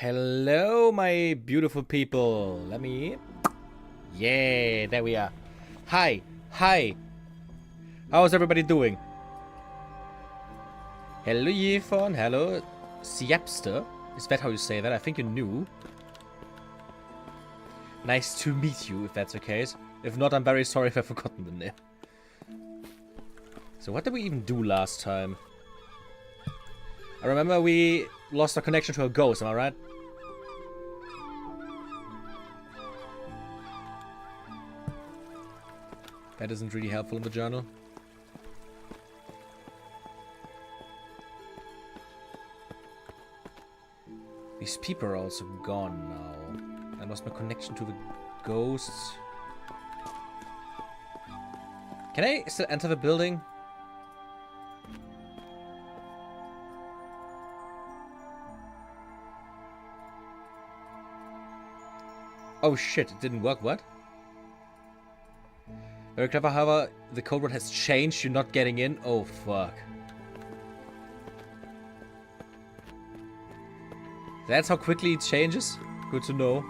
Hello, my beautiful people. Let me... Yeah, there we are. Hi. Hi. How's everybody doing? Hello, Yefon. Hello, Siapster. Is that how you say that? I think you knew. Nice to meet you, if that's the case. If not, I'm very sorry if I've forgotten the name. So what did we even do last time? I remember we lost our connection to a ghost, am I right? That isn't really helpful in the journal. These people are also gone now. I lost my connection to the ghosts. Can I still enter the building? Oh shit, it didn't work, what? Very clever, however, the code word has changed, you're not getting in. Oh fuck. That's how quickly it changes? Good to know.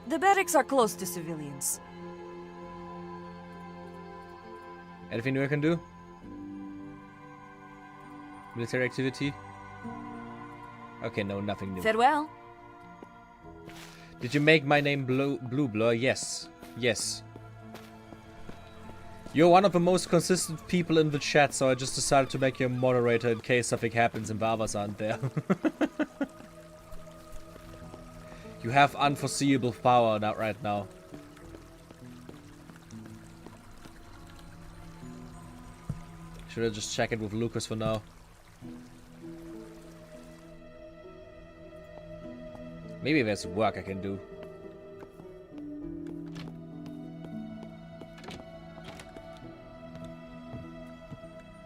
The barracks are close to civilians. Anything new I can do? Military activity? Okay, no, nothing new. Farewell. Did you make my name Blue Blur? Yes. Yes. You're one of the most consistent people in the chat, so I just decided to make you a moderator in case something happens and the others aren't there. You have unforeseeable power right now. Should I just check it with Lucas for now? Maybe there's work I can do.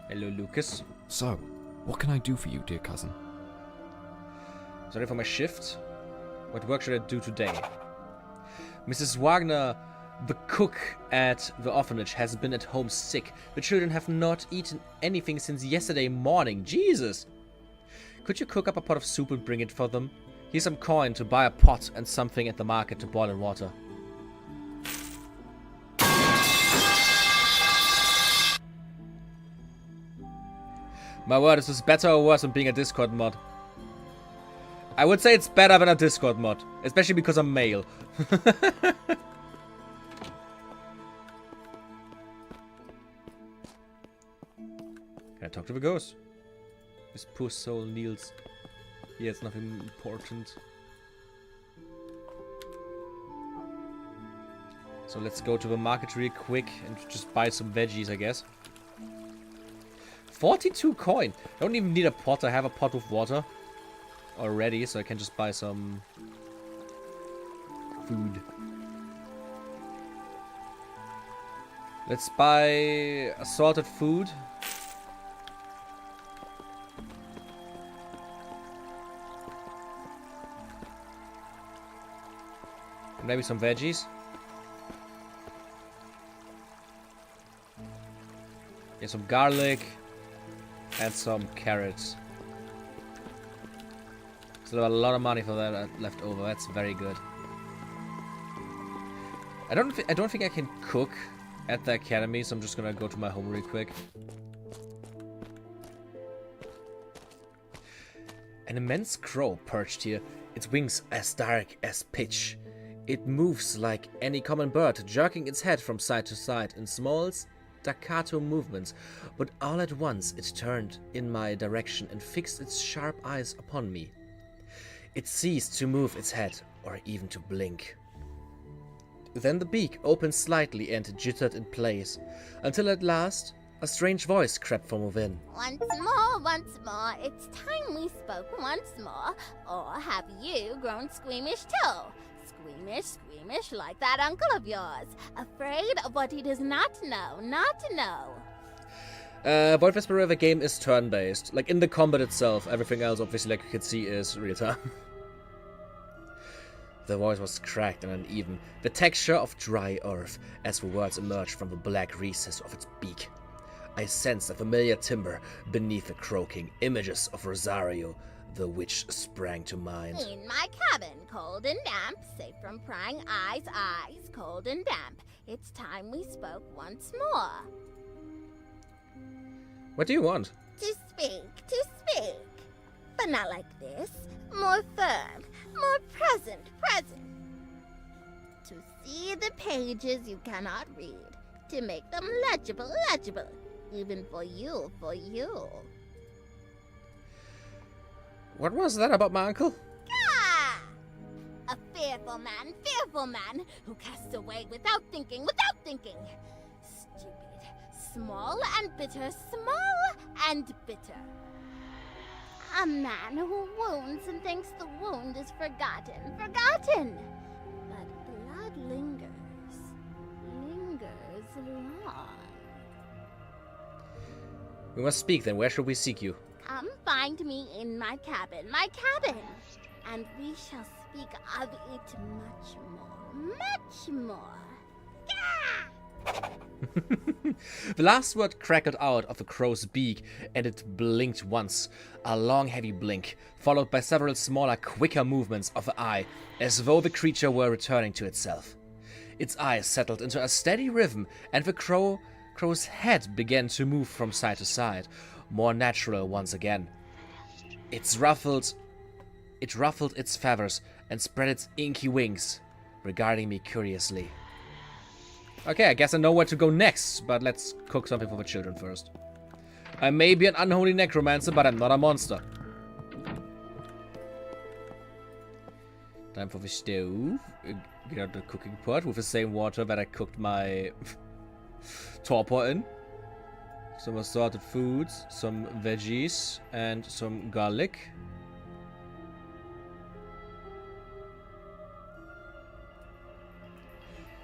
Hello, Lucas. So, what can I do for you, dear cousin? Sorry for my shift. What work should I do today? Mrs. Wagner, the cook at the orphanage, has been at home sick. The children have not eaten anything since yesterday morning. Jesus! Could you cook up a pot of soup and bring it for them? Here's some coin to buy a pot and something at the market to boil in water. My word, is this better or worse than being a Discord mod? I would say it's better than a Discord mod. Especially because I'm male. Can I talk to the ghost? This poor soul kneels. Yeah, it's nothing important. So let's go to the market real quick and just buy some veggies, I guess. 42 coin. I don't even need a pot. I have a pot with water already, so I can just buy some food. Let's buy assorted food. Maybe some veggies. Yeah, some garlic and some carrots. So a lot of money for that left over. That's very good. I don't think I can cook at the academy, so I'm just gonna go to my home real quick. An immense crow perched here, its wings as dark as pitch. It moves like any common bird, jerking its head from side to side in small staccato movements, but all at once it turned in my direction and fixed its sharp eyes upon me. It ceased to move its head, or even to blink. Then the beak opened slightly and jittered in place, until at last a strange voice crept from within. Once more, it's time we spoke once more, or have you grown squeamish too? Squeamish like that uncle of yours, afraid of what he does not know. Void Whisperer, the game is turn-based. Like, in the combat itself, everything else, obviously, like you can see, is real-time. The voice was cracked and uneven, the texture of dry earth, as the words emerged from the black recess of its beak. I sense a familiar timbre beneath the croaking. Images of Rosario, the witch, sprang to mind. In my cabin, cold and damp, safe from prying eyes, cold and damp. It's time we spoke once more. What do you want? To speak. But not like this. More firm, more present. To see the pages you cannot read. To make them legible. Even for you. What was that about my uncle? Ah! A fearful man, who casts away without thinking. Stupid, small and bitter. A man who wounds and thinks the wound is forgotten. But blood lingers long. We must speak then. Where should we seek you? Come find me in my cabin, and we shall speak of it much more. The last word crackled out of the crow's beak, and it blinked once, a long heavy blink, followed by several smaller, quicker movements of the eye, as though the creature were returning to itself. Its eyes settled into a steady rhythm, and the crow's head began to move from side to side, more natural once again. It ruffled its feathers and spread its inky wings, regarding me curiously. Okay, I guess I know where to go next, but let's cook something for the children first. I may be an unholy necromancer, but I'm not a monster. Time for the stove. Get out the cooking pot with the same water that I cooked my torpor in. Some assorted foods, some veggies, and some garlic.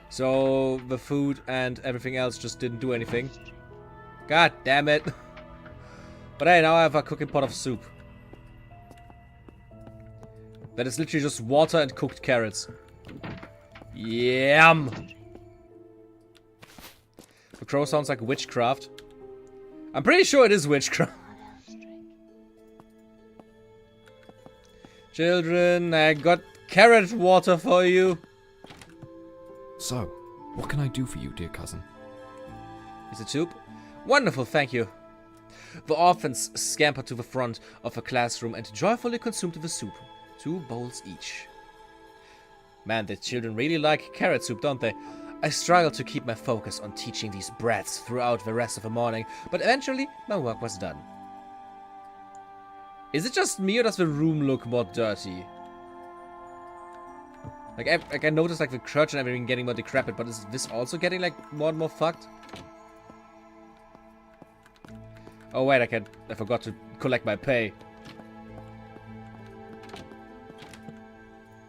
So the food and everything else just didn't do anything. God damn it. But hey, now I have a cooking pot of soup. That is literally just water and cooked carrots. Yum! The crow sounds like witchcraft. I'm pretty sure it is witchcraft. Children, I got carrot water for you. So, what can I do for you, dear cousin? Is it soup? Wonderful, thank you. The orphans scampered to the front of the classroom and joyfully consumed the soup. 2 bowls each. Man, the children really like carrot soup, don't they? I struggled to keep my focus on teaching these brats throughout the rest of the morning, but eventually my work was done. Is it just me or does the room look more dirty? Like I noticed like the church and everything getting more decrepit, but is this also getting like more and more fucked? Oh wait, I forgot to collect my pay.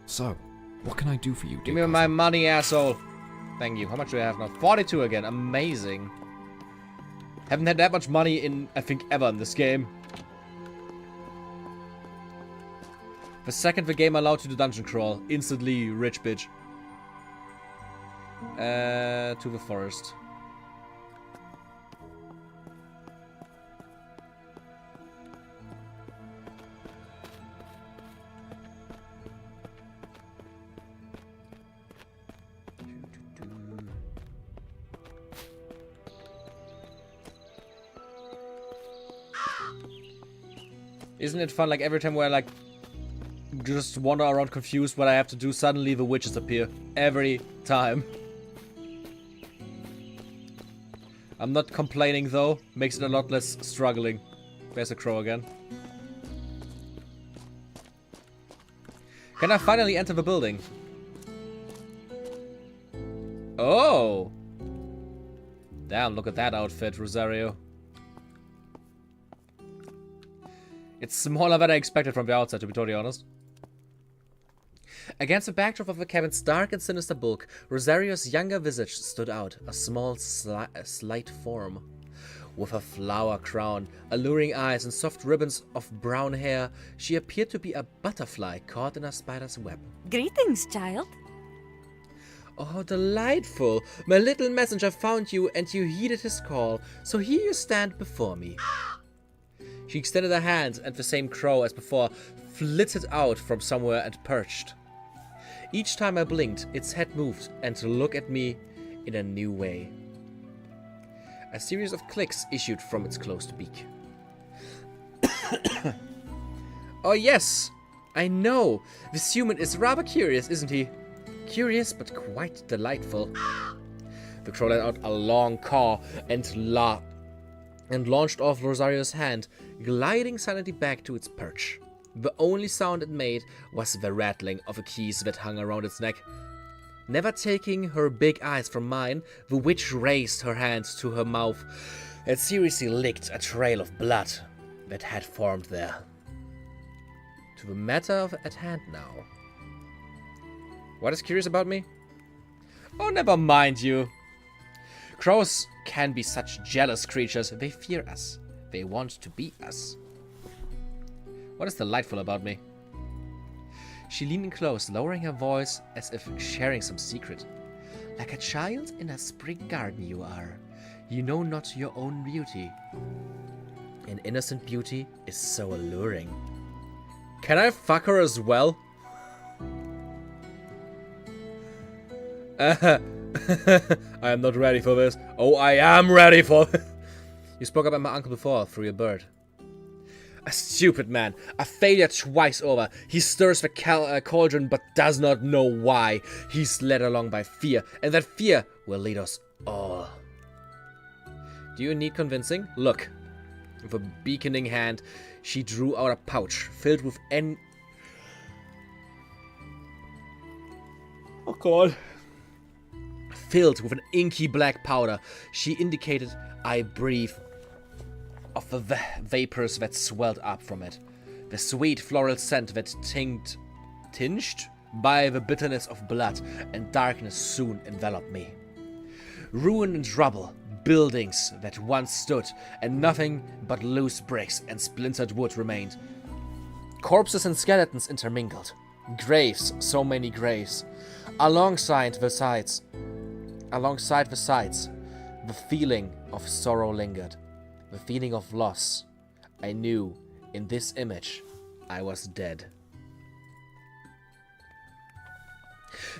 So, what can I do for you, dear Give me cousin? my money, asshole. Thank you. How much do I have now? 42 again. Amazing. Haven't had that much money in, I think, ever in this game. The second the game allowed you to dungeon crawl, instantly rich bitch. To the forest. Isn't it fun, like every time where I like just wander around confused what I have to do, suddenly the witches appear. Every time. I'm not complaining though, makes it a lot less struggling. There's a crow again. Can I finally enter the building? Oh! Damn, look at that outfit, Rosario. It's smaller than I expected from the outside, to be totally honest. Against the backdrop of the cabin's dark and sinister bulk, Rosario's younger visage stood out, a small, slight form. With a flower crown, alluring eyes, and soft ribbons of brown hair, she appeared to be a butterfly caught in a spider's web. Greetings, child. Oh, delightful. My little messenger found you and you heeded his call, so here you stand before me. She extended her hand and the same crow as before flitted out from somewhere and perched. Each time I blinked, its head moved and looked at me in a new way. A series of clicks issued from its closed beak. Oh yes, I know. This human is rather curious, isn't he? Curious, but quite delightful. The crow let out a long caw and launched off Rosario's hand, gliding silently back to its perch. The only sound it made was the rattling of the keys that hung around its neck. Never taking her big eyes from mine, the witch raised her hand to her mouth and seriously licked a trail of blood that had formed there. To the matter at hand now. What is curious about me? Oh, never mind you. Crows can be such jealous creatures. They fear us. They want to be us. What is delightful about me? She leaned in close, lowering her voice as if sharing some secret. Like a child in a spring garden you are. You know not your own beauty. An innocent beauty is so alluring. Can I fuck her as well? I am not ready for this. Oh, I am ready for this. You spoke about my uncle before through your bird. A stupid man. A failure twice over. He stirs the cauldron but does not know why. He's led along by fear, and that fear will lead us all. Do you need convincing? Look. With a beaconing hand, she drew out a pouch filled with Oh god. Filled with an inky black powder. She indicated I breathe of the vapors that swelled up from it. The sweet floral scent that tinged by the bitterness of blood, and darkness soon enveloped me. Ruin and rubble, buildings that once stood, and nothing but loose bricks and splintered wood remained. Corpses and skeletons intermingled. Graves, so many graves. Alongside the sides, the feeling of sorrow lingered. The feeling of loss. I knew, in this image, I was dead.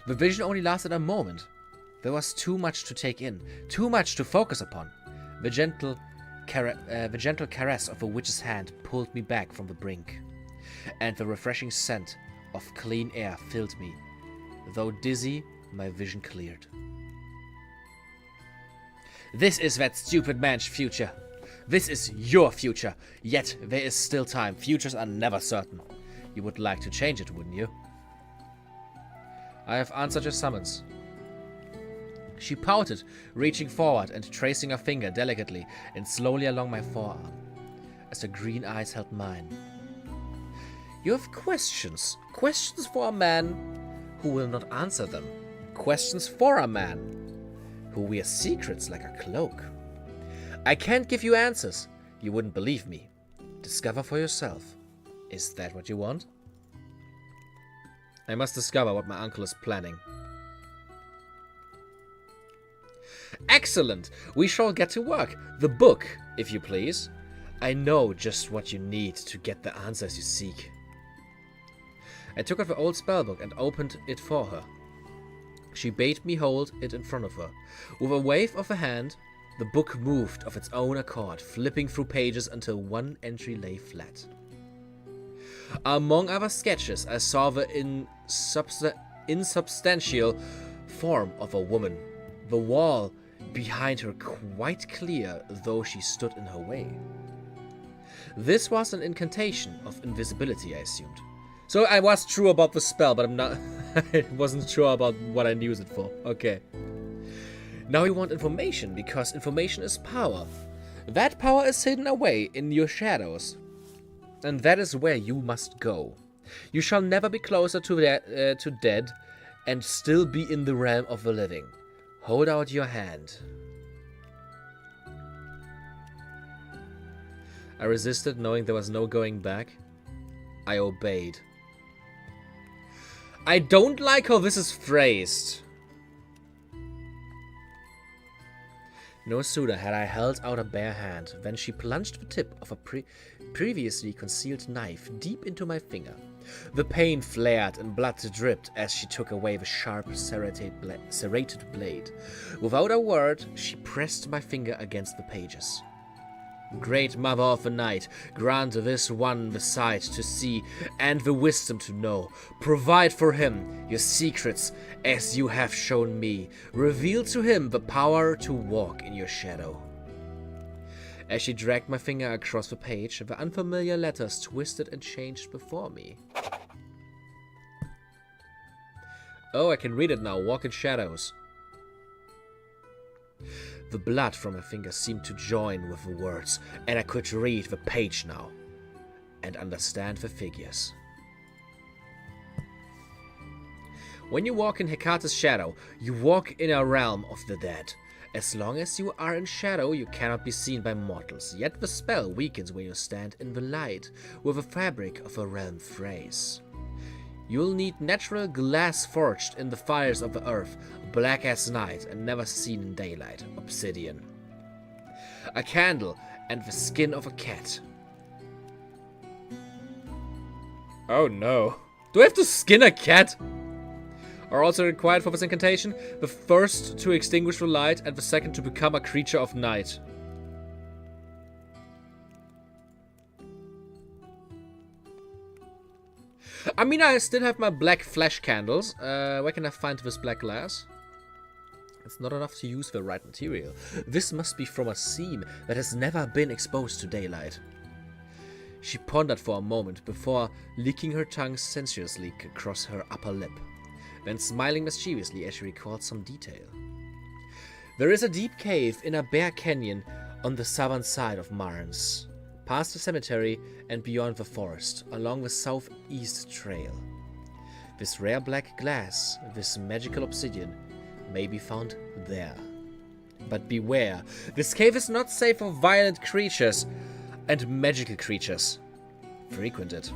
The vision only lasted a moment. There was too much to take in, too much to focus upon. The gentle caress of a witch's hand pulled me back from the brink, and the refreshing scent of clean air filled me. Though dizzy, my vision cleared. This is that stupid man's future. This is your future, yet there is still time. Futures are never certain. You would like to change it, wouldn't you? I have answered your summons. She pouted, reaching forward and tracing her finger delicately and slowly along my forearm, as her green eyes held mine. You have questions. Questions for a man who will not answer them. Questions for a man who wears secrets like a cloak. I can't give you answers. You wouldn't believe me. Discover for yourself. Is that what you want? I must discover what my uncle is planning. Excellent! We shall get to work. The book, if you please. I know just what you need to get the answers you seek. I took out the old spellbook and opened it for her. She bade me hold it in front of her. With a wave of a hand, the book moved of its own accord, flipping through pages until one entry lay flat. Among other sketches, I saw the insubstantial form of a woman. The wall behind her quite clear, though she stood in her way. This was an incantation of invisibility, I assumed. So I was true about the spell, but I wasn't sure about what I used it for. Okay. Now you want information, because information is power. That power is hidden away in your shadows. And that is where you must go. You shall never be closer to dead, and still be in the realm of the living. Hold out your hand. I resisted, knowing there was no going back. I obeyed. I don't like how this is phrased. No sooner had I held out a bare hand than she plunged the tip of a previously concealed knife deep into my finger. The pain flared and blood dripped as she took away the sharp, serrated blade. Without a word, she pressed my finger against the pages. Great Mother of the Night, grant this one the sight to see and the wisdom to know. Provide for him your secrets as you have shown me. Reveal to him the power to walk in your shadow. As she dragged my finger across the page, the unfamiliar letters twisted and changed before me. Oh, I can read it now. Walk in shadows. The blood from my fingers seemed to join with the words, and I could read the page now and understand the figures. When you walk in Hecate's shadow, you walk in a realm of the dead. As long as you are in shadow, you cannot be seen by mortals, yet the spell weakens when you stand in the light with the fabric of a realm phrase. You'll need natural glass forged in the fires of the earth, black as night and never seen in daylight, obsidian. A candle and the skin of a cat. Oh no. Do I have to skin a cat? Are also required for this incantation. The first to extinguish the light and the second to become a creature of night. I mean, I still have my black flash candles. Where can I find this black glass? It's not enough to use the right material. This must be from a seam that has never been exposed to daylight. She pondered for a moment before licking her tongue sensuously across her upper lip, then smiling mischievously as she recalled some detail. There is a deep cave in a bare canyon on the southern side of Marnes, past the cemetery and beyond the forest, along the southeast trail. This rare black glass, this magical obsidian, may be found there. But beware, this cave is not safe for violent creatures and magical creatures. Frequent it.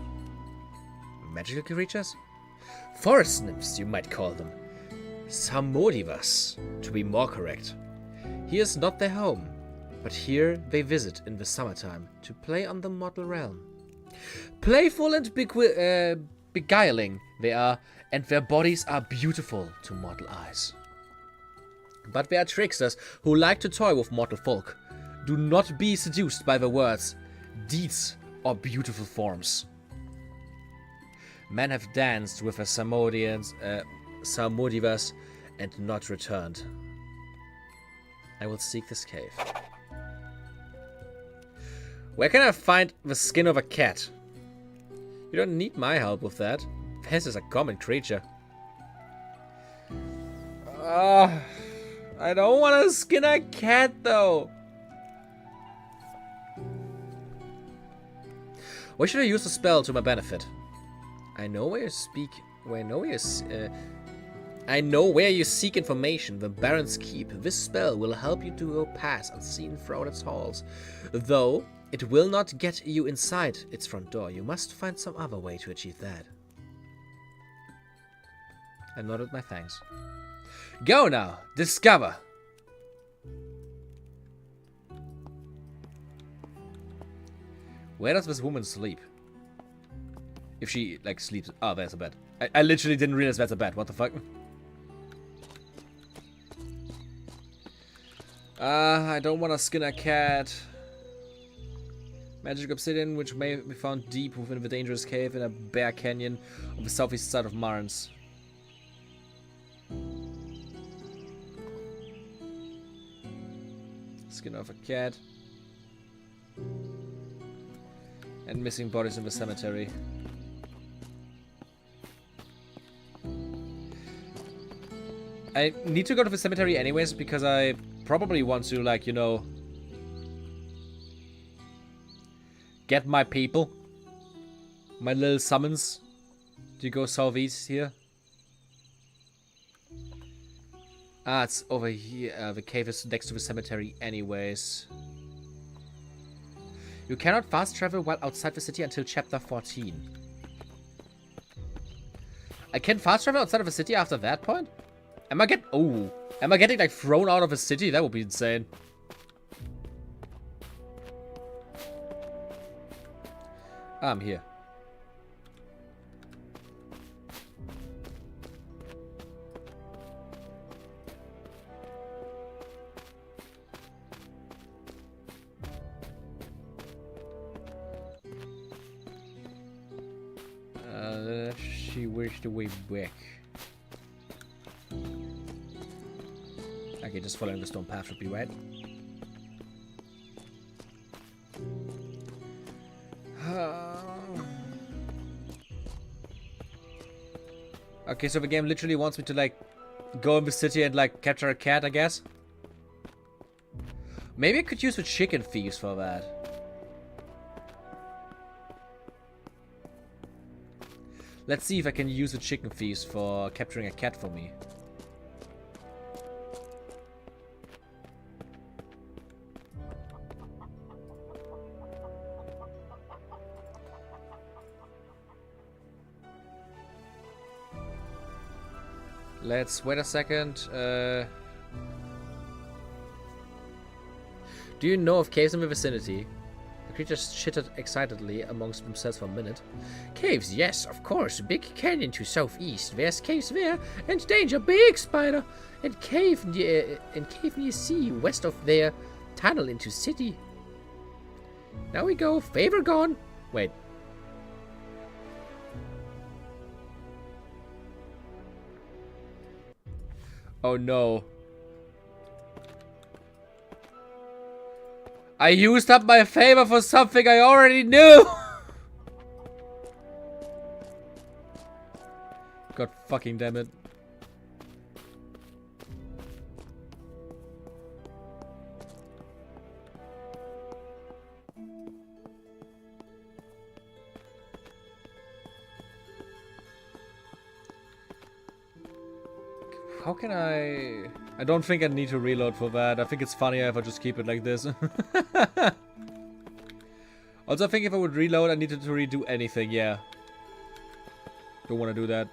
Magical creatures? Forest nymphs, you might call them. Samodivas, to be more correct. Here is not their home, but here they visit in the summertime to play on the mortal realm. Playful and beguiling they are, and their bodies are beautiful to mortal eyes. But they are tricksters who like to toy with mortal folk. Do not be seduced by the words, deeds, or beautiful forms. Men have danced with the Samodivas and not returned. I will seek this cave. Where can I find the skin of a cat? You don't need my help with that. This is a common creature. I don't want to skin a cat though. Why should I use the spell to my benefit? I know where you seek information, the Baron's Keep. This spell will help you to go past unseen throughout its halls. Though it will not get you inside its front door. You must find some other way to achieve that. I nodded my thanks. Go now! Discover! Where does this woman sleep? If she, like, sleeps... Oh, there's a bed. I literally didn't realize that's a bed. What the fuck? I don't want to skin a cat. Magic obsidian, which may be found deep within the dangerous cave in a bare canyon on the southeast side of Marnes. Skin of a cat. And missing bodies in the cemetery. I need to go to the cemetery anyways because I probably want to, like, you know, get my people. My little summons to go southeast here. Ah, it's over here. The cave is next to the cemetery anyways. You cannot fast travel while outside the city until chapter 14. I can fast travel outside of the city after that point? Am I getting like thrown out of a city? That would be insane. I'm here. Let's see where's the way back. Okay, just following the stone path would be right. Okay, so the game literally wants me to like go in the city and like capture a cat, I guess. Maybe I could use the chicken thieves for that. Let's see if I can use the chicken thieves for capturing a cat for me. Let's wait a second. Do you know of caves in the vicinity? The creatures chittered excitedly amongst themselves for a minute. Caves, yes, of course. Big canyon to southeast. There's caves there. And danger, big spider. And cave near sea, west of there. Tunnel into city. Now we go. Favor gone. Wait. Oh no. I used up my favor for something I already knew! God fucking damn it. How can I don't think I need to reload for that. I think it's funnier if I just keep it like this. Also, I think if I would reload, I needed to redo anything, yeah. Don't want to do that.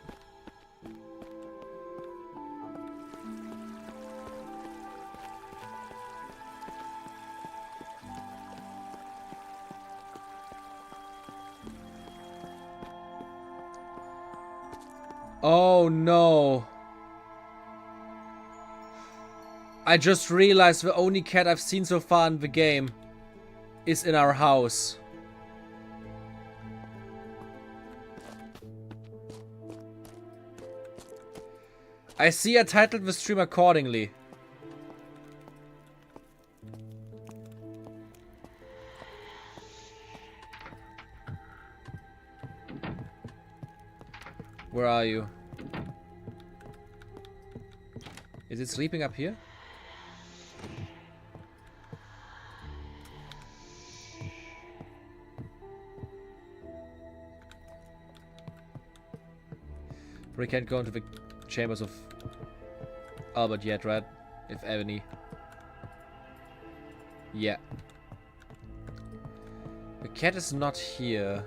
Oh no. I just realized the only cat I've seen so far in the game is in our house. I see I titled the stream accordingly. Where are you? Is it sleeping up here? We can't go into the chambers of Albert yet, right? If any. Yeah. The cat is not here.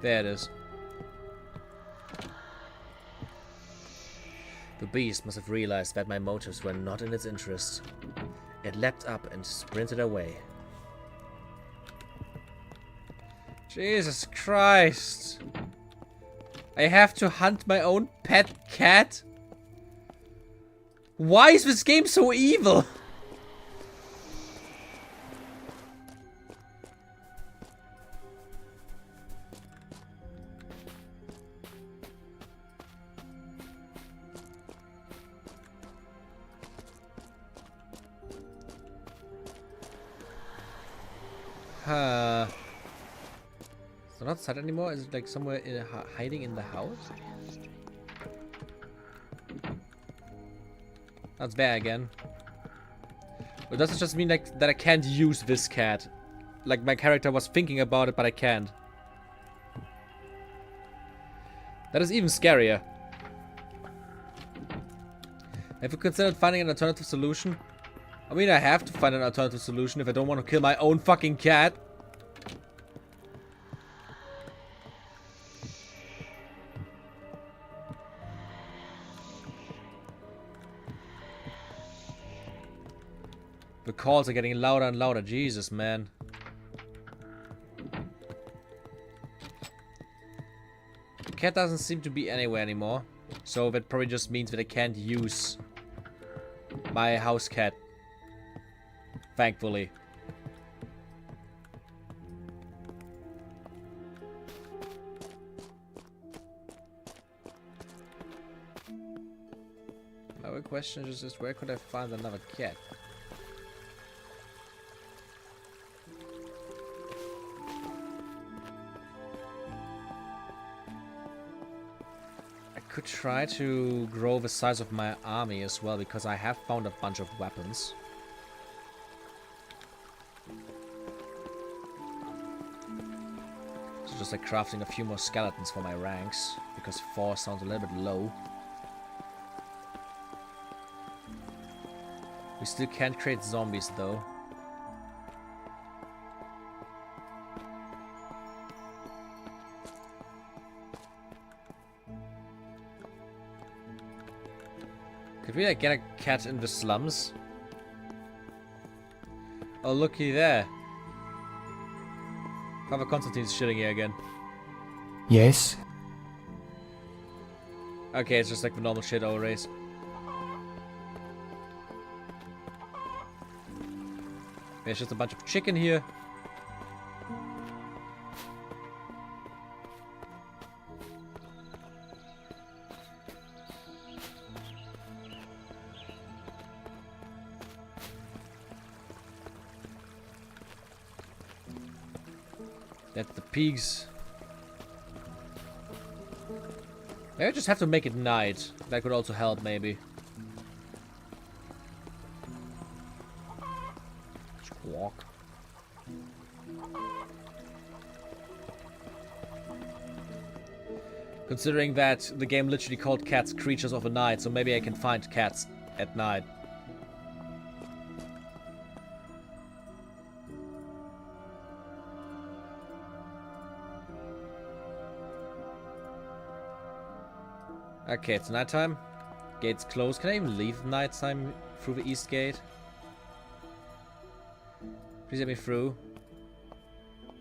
There it is. The beast must have realized that my motives were not in its interest. It leapt up and sprinted away. Jesus Christ. I have to hunt my own pet cat? Why is this game so evil? It's not outside anymore? Is it like somewhere hiding in the house? That's there again. But does it just mean like that I can't use this cat? Like my character was thinking about it, but I can't. That is even scarier. Have you considered finding an alternative solution? I mean, I have to find an alternative solution if I don't want to kill my own fucking cat. calls are getting louder and louder. Jesus, man. The cat doesn't seem to be anywhere anymore. So that probably just means that I can't use my house cat. Thankfully. My only question is just where could I find another cat? I could try to grow the size of my army as well, because I have found a bunch of weapons. So just like crafting a few more skeletons for my ranks, because 4 sounds a little bit low. We still can't create zombies though. Could we like get a cat in the slums? Oh, looky there. Father Constantine's shitting here again. Yes? Okay, it's just like the normal shit always. There's just a bunch of chicken here. That's the pigs. Maybe I just have to make it night. That could also help, maybe. Squawk. Considering that the game literally called cats creatures of the night, so maybe I can find cats at night. Okay, it's nighttime. Gate's closed. Can I even leave nighttime through the east gate? Please let me through.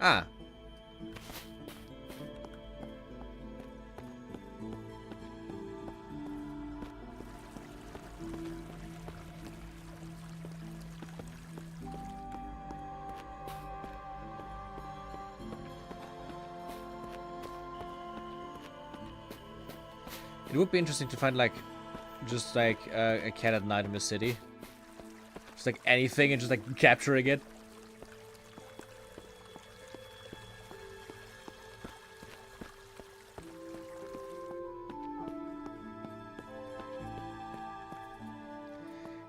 Ah. It would be interesting to find, like, just, like, a cat at night in the city. Just, like, anything and just, like, capturing it.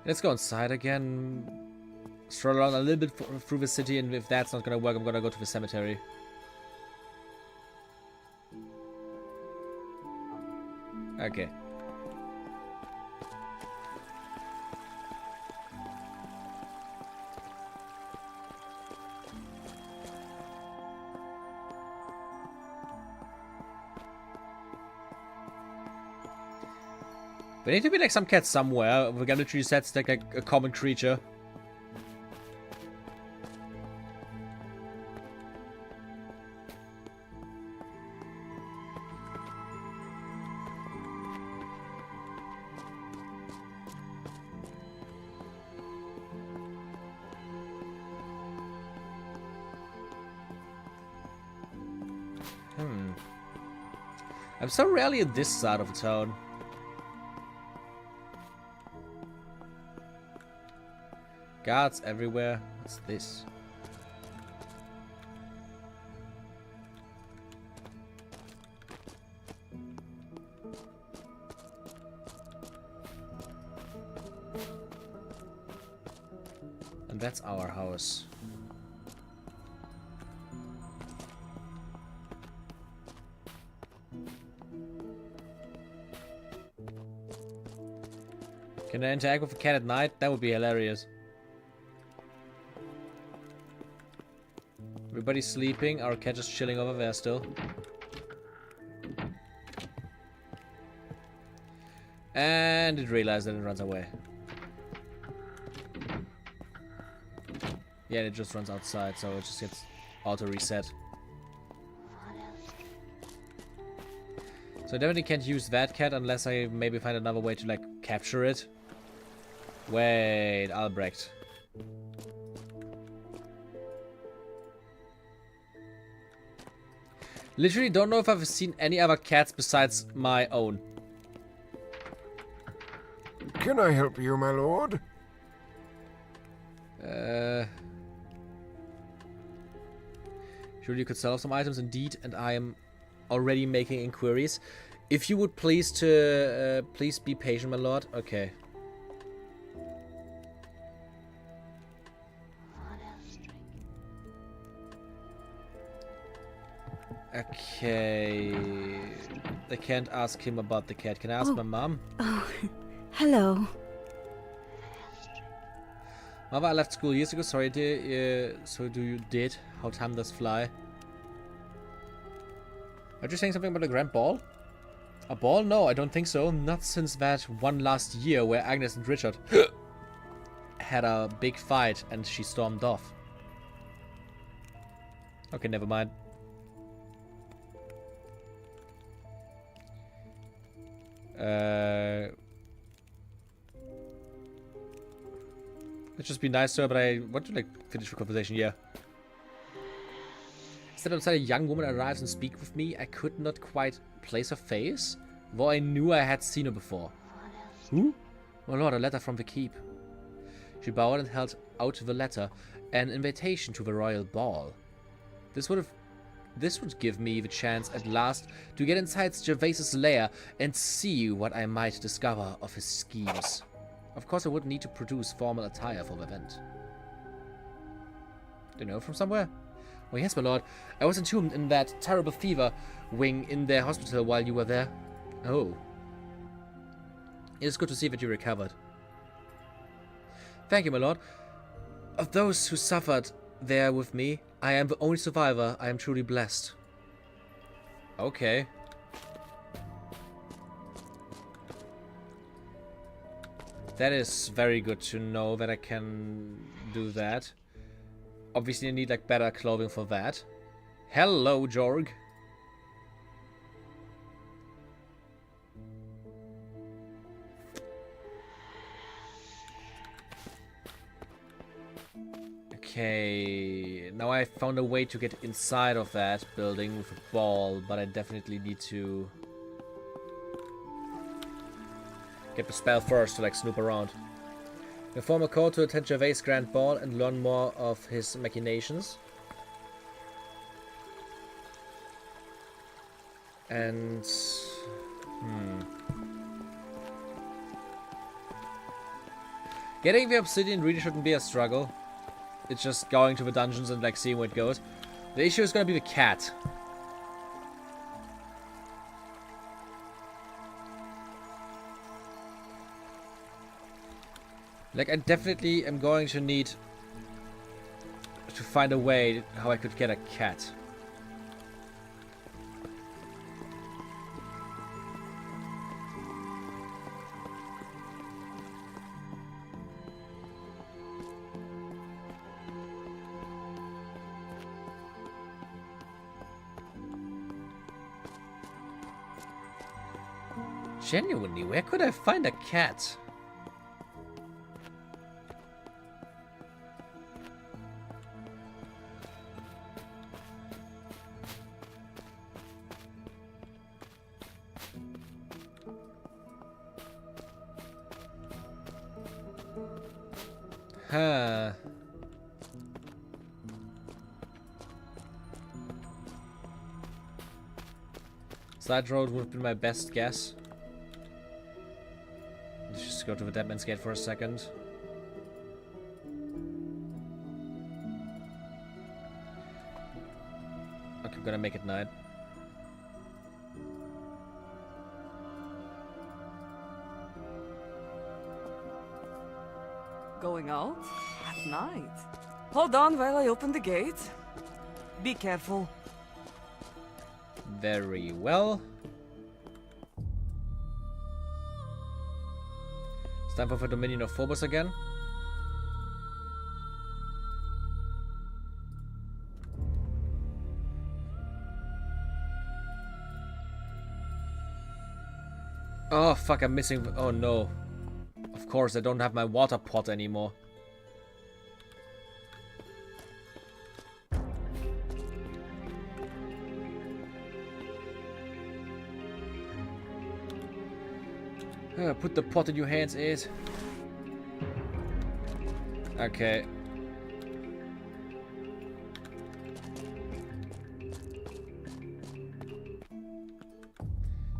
Let's go inside again. Stroll around a little bit through the city, and if that's not gonna work, I'm gonna go to the cemetery. Okay. There need to be like some cat somewhere. We're gonna literally set like a common creature. I'm so rarely at this side of town. Guards everywhere. What's this? And that's our house. Can I interact with a cat at night? That would be hilarious. Everybody's sleeping. Our cat is chilling over there still. And it realized that it runs away. Yeah, it just runs outside, so it just gets auto reset. So I definitely can't use that cat unless I maybe find another way to like capture it. Wait, Albrecht. Literally don't know if I've seen any other cats besides my own. Can I help you, my lord? Surely you could sell some items indeed, and I am already making inquiries. If you would please please be patient, my lord. Okay. Okay. I can't ask him about the cat. Can I ask my mom? Oh, hello. Mother, I left school years ago. Sorry, dear. So do you did? How time does fly. Are you saying something about a grand ball? A ball? No, I don't think so. Not since that one last year where Agnes and Richard had a big fight and she stormed off. Okay, never mind. Let's just be nice to her, but I want to like finish the conversation. Yeah. Instead outside a young woman arrives and speaks with me, I could not quite place her face, though I knew I had seen her before. Who? My lord, a letter from the keep. She bowed and held out the letter, an invitation to the royal ball. This would give me the chance at last to get inside Gervais's lair and see what I might discover of his schemes. Of course, I would need to produce formal attire for the event. Do you know from somewhere? Oh yes, my lord. I was entombed in that terrible fever wing in their hospital while you were there. Oh. It is good to see that you recovered. Thank you, my lord. Of those who suffered there with me, I am the only survivor. I am truly blessed. Okay. That is very good to know that I can do that. Obviously I need like better clothing for that. Hello, Jorg. Okay, now I found a way to get inside of that building with a ball, but I definitely need to get the spell first to like snoop around. Inform a call to attend Gervais' grand ball and learn more of his machinations. And getting the obsidian really shouldn't be a struggle. It's just going to the dungeons and like seeing where it goes. The issue is gonna be the cat. Like I definitely am going to need to find a way how I could get a cat. Genuinely, where could I find a cat? Huh. Side road would have been my best guess. Let's just go to the Dead Man's Gate for a second. Okay, I'm gonna make it night. Going out? At night? Hold on while I open the gate. Be careful. Very well. It's time for the Dominion of Phobos again. Oh fuck, I'm missing. Oh no. Of course, I don't have my water pot anymore. Put the pot in your hands, Ed. Okay.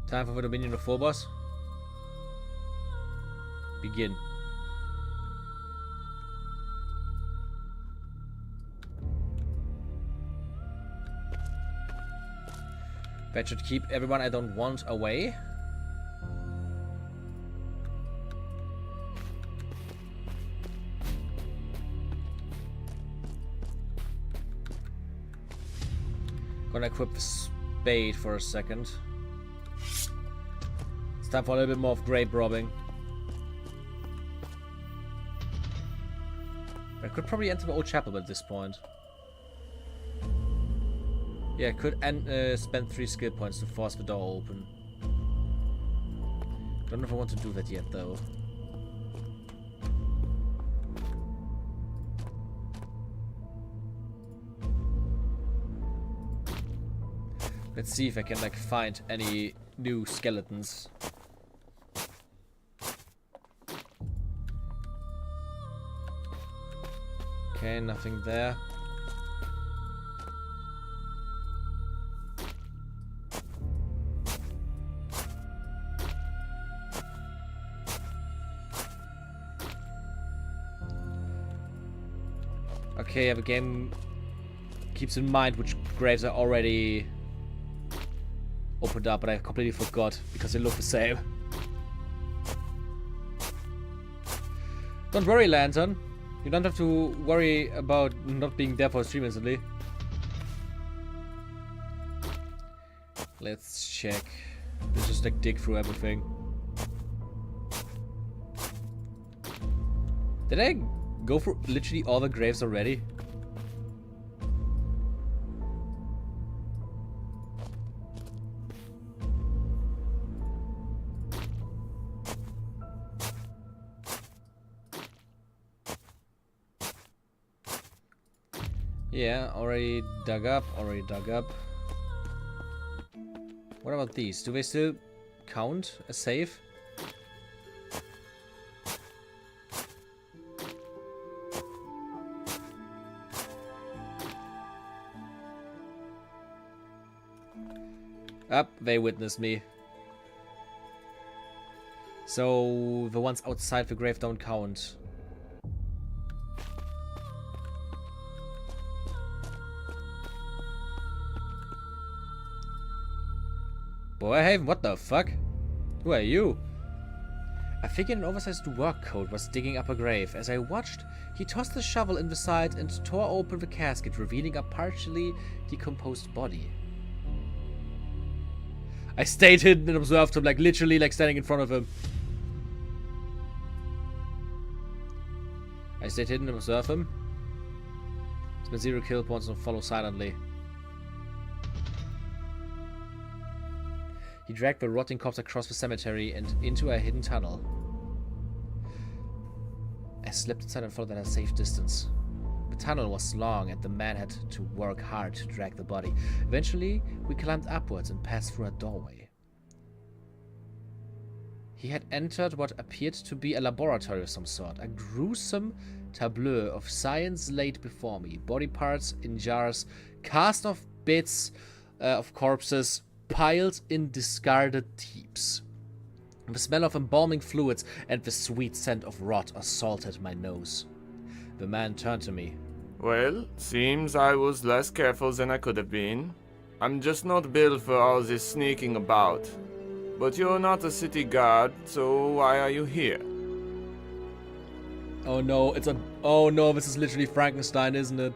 Time for the Dominion of Phobos. Begin. That should keep everyone I don't want away. Gonna equip the spade for a second. It's time for a little bit more of grave robbing. I could probably enter the old chapel at this point. Yeah, I could spend 3 skill points to force the door open. Don't know if I want to do that yet, though. Let's see if I can like find any new skeletons. Okay, nothing there. Okay, the game keeps in mind which graves are already opened up, but I completely forgot because they look the same. Don't worry, Lantern. You don't have to worry about not being there for a stream instantly. Let's check. Let's just like dig through everything. Did I go through literally all the graves already? Yeah, already dug up, What about these? Do they still count as safe? Up, they witnessed me. So the ones outside the grave don't count. Boyhaven, what the fuck? Who are you? A figure in an oversized work coat was digging up a grave. As I watched, he tossed the shovel in the side and tore open the casket, revealing a partially decomposed body. I stayed hidden and observed him, like literally like standing in front of him. I stayed hidden and observed him. Spent 0 kill points and follow silently. He dragged the rotting corpse across the cemetery and into a hidden tunnel. I slipped inside and followed at a safe distance. The tunnel was long and the man had to work hard to drag the body. Eventually, we climbed upwards and passed through a doorway. He had entered what appeared to be a laboratory of some sort. A gruesome tableau of science laid before me. Body parts in jars, cast off bits of corpses, piled in discarded heaps. The smell of embalming fluids and the sweet scent of rot assaulted my nose. The man turned to me. Well, seems I was less careful than I could have been. I'm just not built for all this sneaking about. But you're not a city guard, so why are you here? Oh no, oh no, this is literally Frankenstein, isn't it?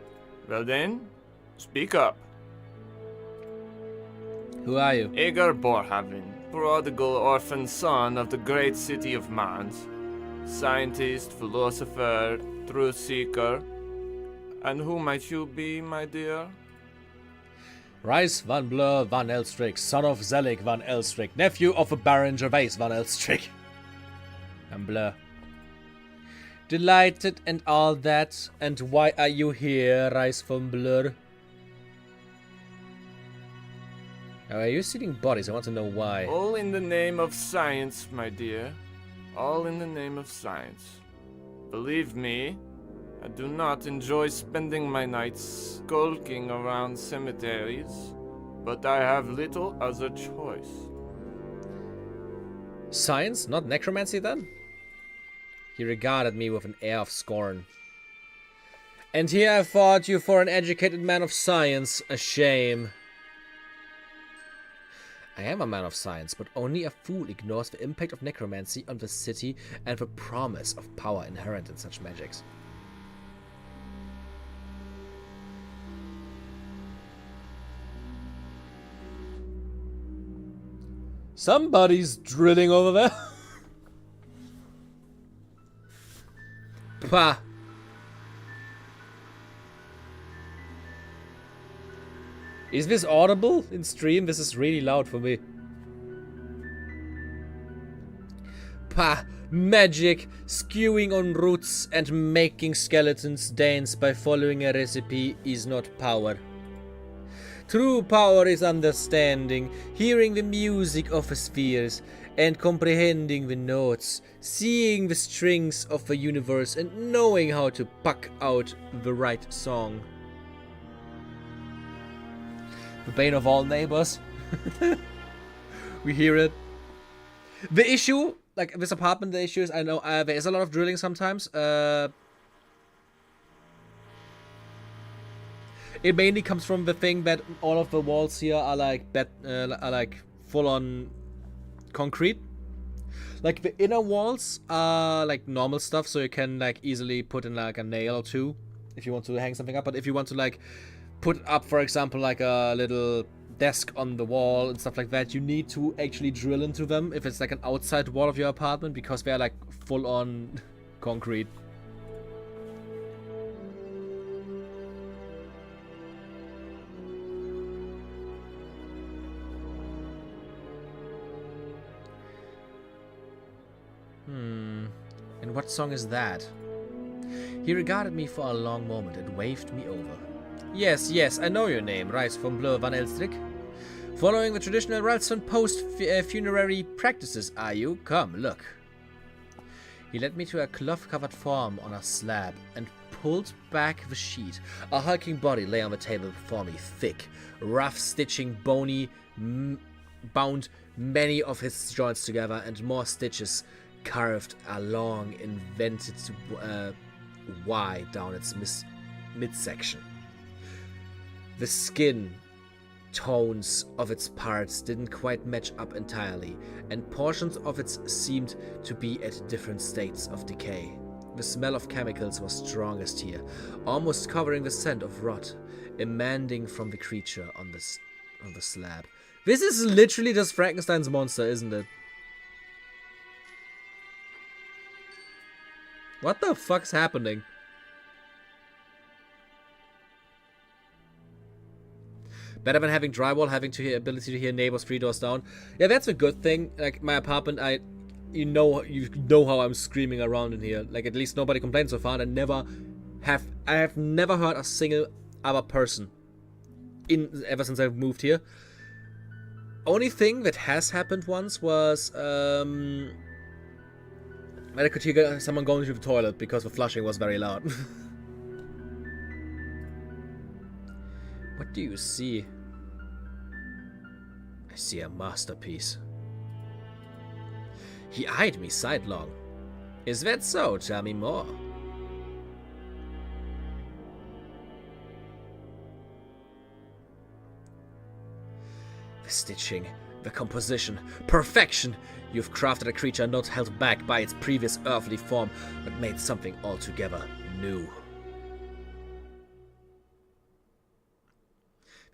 Well then, speak up. Who are you? Agar Borhaven, prodigal orphan son of the great city of Mans. Scientist, philosopher, truth seeker. And who might you be, my dear? Rizz van Bleur van Elstrick, son of Zelig van Elstrick, nephew of a Baron Gervais van Elstrick. And Blur. Delighted and all that, and why are you here, Rizz van Blur? Are you stealing bodies? I want to know why. All in the name of science, my dear. All in the name of science. Believe me, I do not enjoy spending my nights skulking around cemeteries, but I have little other choice. Science, not necromancy then? He regarded me with an air of scorn. And here I fought you for an educated man of science. A shame. I am a man of science, but only a fool ignores the impact of necromancy on the city and the promise of power inherent in such magics. Somebody's drilling over there. Pah. Is this audible in stream? This is really loud for me. Pah. Magic. Skewing on roots and making skeletons dance by following a recipe is not power. True power is understanding, hearing the music of the spheres, and comprehending the notes, seeing the strings of the universe, and knowing how to pluck out the right song. The bane of all neighbors. We hear it. The issue, like this apartment, the issue is, I know there is a lot of drilling sometimes. It mainly comes from the thing that all of the walls here are like full-on concrete. Like the inner walls are like normal stuff, so you can like easily put in like a nail or two if you want to hang something up. But if you want to like put up, for example, like a little desk on the wall and stuff like that, you need to actually drill into them if it's like an outside wall of your apartment, because they're like full-on concrete. And what song is that? He regarded me for a long moment and waved me over. Yes, yes, I know your name, Rizz van Bleur van Elstrick. Following the traditional rites and post-funerary practices, are you? Come, look. He led me to a cloth-covered form on a slab and pulled back the sheet. A hulking body lay on the table before me, thick, rough stitching, bony, bound many of his joints together, and more stitches carved a long invented Y down its midsection. The skin tones of its parts didn't quite match up entirely, and portions of it seemed to be at different states of decay. The smell of chemicals was strongest here, almost covering the scent of rot, emanating from the creature on the slab. This is literally just Frankenstein's monster, isn't it? What the fuck's happening? Better than having drywall, having to ability to hear neighbors 3 doors down. Yeah, that's a good thing. Like my apartment, you know how I'm screaming around in here. Like at least nobody complained so far. I have never heard a single other person ever since I've moved here. Only thing that has happened once was I could hear someone going to the toilet because the flushing was very loud. What do you see? I see a masterpiece. He eyed me sidelong. Is that so? Tell me more. The stitching, the composition, perfection! You've crafted a creature not held back by its previous earthly form, but made something altogether new.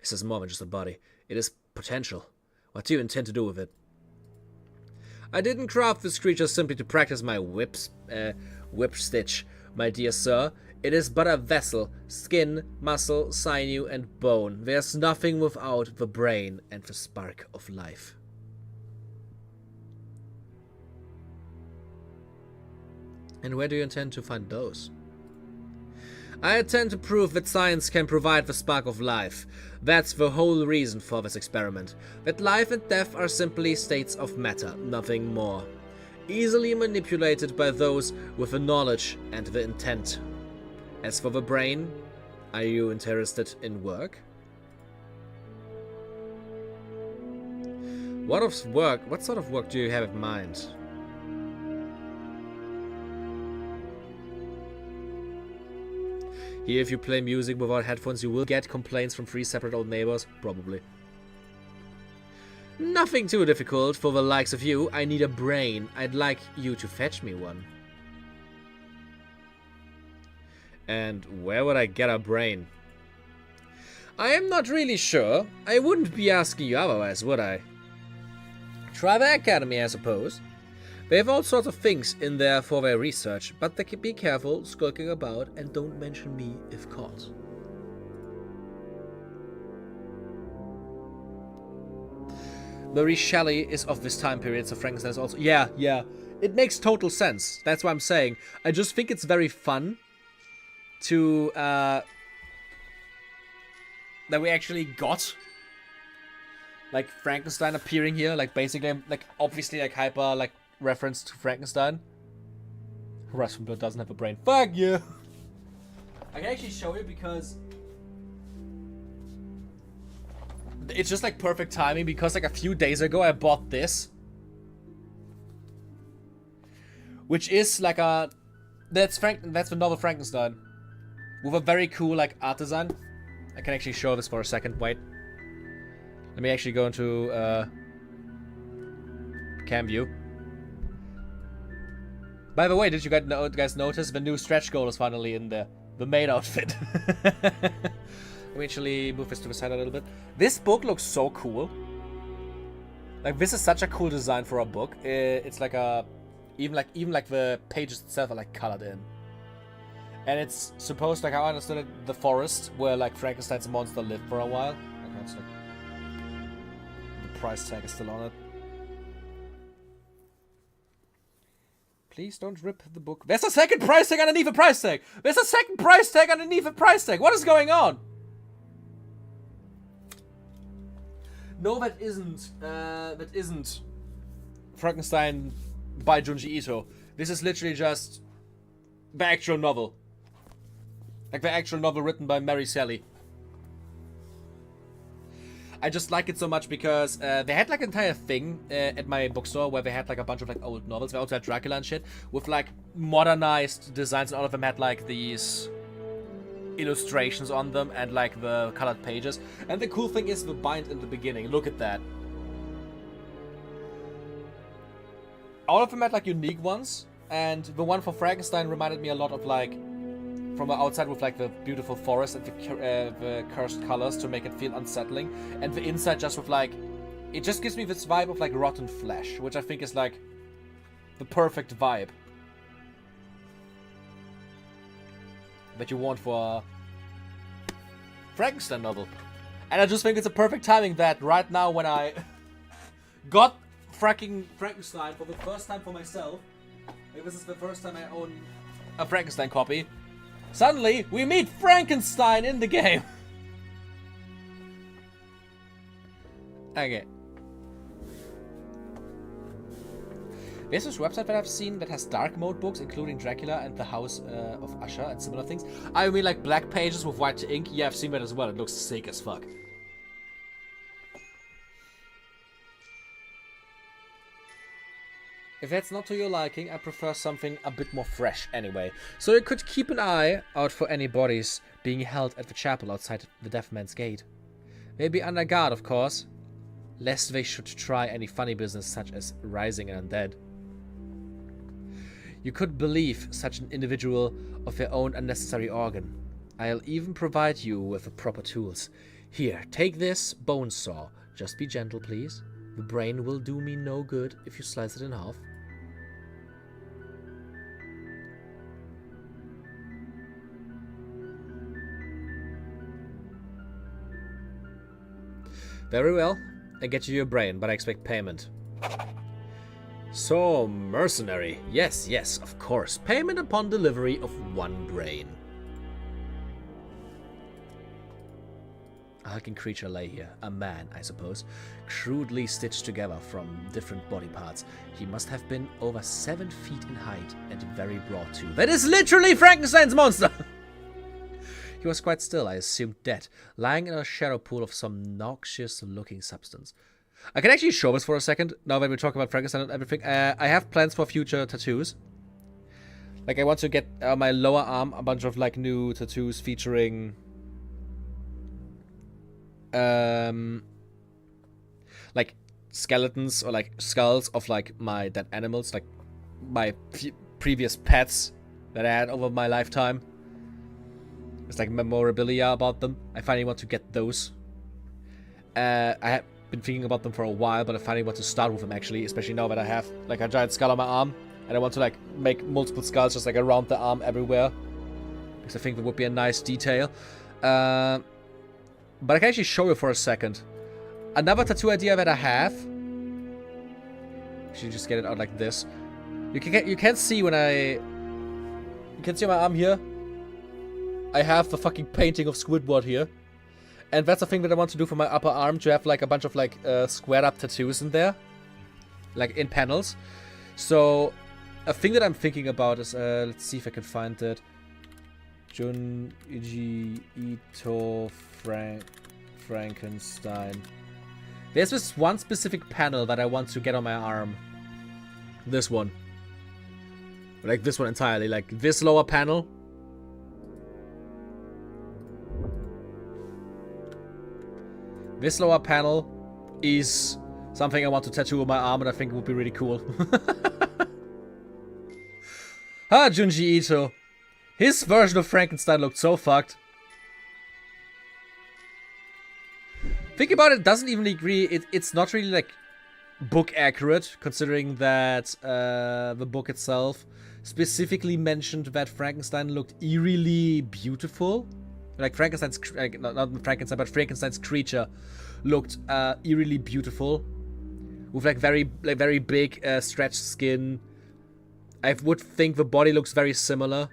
This is more than just a body. It is potential. What do you intend to do with it? I didn't craft this creature simply to practice my whip stitch, my dear sir. It is but a vessel, skin, muscle, sinew, and bone. There's nothing without the brain and the spark of life. And where do you intend to find those? I intend to prove that science can provide the spark of life. That's the whole reason for this experiment. That life and death are simply states of matter, nothing more. Easily manipulated by those with the knowledge and the intent. As for the brain, are you interested in work? What sort of work do you have in mind? Here, if you play music without headphones, you will get complaints from 3 separate old neighbors. Probably. Nothing too difficult for the likes of you. I need a brain. I'd like you to fetch me one. And where would I get a brain? I am not really sure. I wouldn't be asking you otherwise, would I? Try the academy, I suppose. They have all sorts of things in there for their research, but they can be careful skulking about and don't mention me if caught. Mary Shelley is of this time period, so Frankenstein is also... Yeah. It makes total sense. That's what I'm saying. I just think it's very fun to... that we actually got... like, Frankenstein appearing here. Like, basically, like, obviously, like, hyper, like... reference to Frankenstein. Russ from Blood doesn't have a brain. Fuck you! I can actually show you because it's just like perfect timing because like a few days ago I bought this. Which is like a... That's the novel Frankenstein. With a very cool like art design. I can actually show this for a second. Wait. Let me actually go into cam view. By the way, did you guys notice the new stretch goal is finally in there? The maid outfit. Let me actually move this to the side a little bit. This book looks so cool. Like, this is such a cool design for a book. It's like a... Even like the pages itself are like colored in. And it's supposed, like how I understood it, the forest where like Frankenstein's monster lived for a while. Okay, it's like... The price tag is still on it. Please don't rip the book. There's a second price tag underneath the price tag! There's a second price tag underneath the price tag! What is going on? No, that isn't Frankenstein by Junji Ito. This is literally just the actual novel. Like the actual novel written by Mary Shelley. I just like it so much because they had like an entire thing at my bookstore where they had like a bunch of like old novels. They also had Dracula and shit with like modernized designs, and all of them had like these illustrations on them and like the colored pages. And the cool thing is the bind in the beginning. Look at that. All of them had like unique ones, and the one for Frankenstein reminded me a lot of like from the outside with like the beautiful forest and the cursed colors to make it feel unsettling, and the inside just with like, it just gives me this vibe of like rotten flesh, which I think is like the perfect vibe that you want for a Frankenstein novel. And I just think it's a perfect timing that right now when I got fracking Frankenstein for the first time for myself, maybe this is the first time I own a Frankenstein copy, suddenly, we meet Frankenstein in the game! Okay. There's this website that I've seen that has dark mode books, including Dracula and the House of Usher and similar things. I mean like black pages with white ink. Yeah, I've seen that as well. It looks sick as fuck. If that's not to your liking, I prefer something a bit more fresh anyway. So you could keep an eye out for any bodies being held at the chapel outside the Deaf Man's Gate. Maybe under guard, of course, lest they should try any funny business such as rising an undead. You could believe such an individual of their own unnecessary organ. I'll even provide you with the proper tools. Here, take this bone saw. Just be gentle, please. The brain will do me no good if you slice it in half. Very well. I get you your brain, but I expect payment. So, mercenary. Yes, yes, of course. Payment upon delivery of 1 brain. A hulking creature lay here. A man, I suppose. Crudely stitched together from different body parts. He must have been over 7 feet in height and very broad too. That is literally Frankenstein's monster! He was quite still, I assumed dead, lying in a shadow pool of some noxious-looking substance. I can actually show this for a second, now that we talk about Frankenstein and everything. I have plans for future tattoos. Like, I want to get on my lower arm a bunch of, like, new tattoos featuring... like, skeletons or, like, skulls of, like, my dead animals. Like, my previous pets that I had over my lifetime. It's like memorabilia about them. I finally want to get those. I have been thinking about them for a while, but I finally want to start with them actually, especially now that I have like a giant skull on my arm, and I want to like make multiple skulls just like around the arm everywhere, because I think that would be a nice detail. But I can actually show you for a second. Another tattoo idea that I have. Should just get it out like this. You can see when you can see my arm here. I have the fucking painting of Squidward here. And that's the thing that I want to do for my upper arm, to have like a bunch of like squared up tattoos in there. Like in panels. So a thing that I'm thinking about is, let's see if I can find that. Junji Ito Frankenstein. There's this one specific panel that I want to get on my arm. This one. Like this one entirely. Like this lower panel. This lower panel is something I want to tattoo on my arm, and I think it would be really cool. Ah, Junji Ito. His version of Frankenstein looked so fucked. Think about it, doesn't even agree. It's not really like book accurate, considering that the book itself specifically mentioned that Frankenstein looked eerily beautiful. Like Frankenstein's, not Frankenstein, but Frankenstein's creature looked eerily beautiful, with like very big stretched skin. I would think the body looks very similar.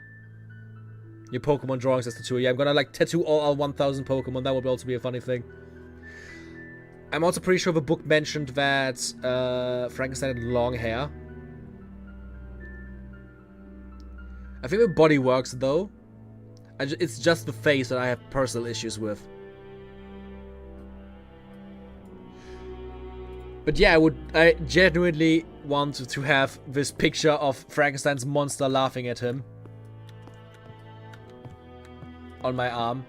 Your Pokemon drawings as tattoo. Yeah, I'm gonna like tattoo all 1,000 Pokemon. That would also be a funny thing. I'm also pretty sure the book mentioned that Frankenstein had long hair. I think the body works though. It's just the face that I have personal issues with. But yeah, I genuinely want to have this picture of Frankenstein's monster laughing at him on my arm.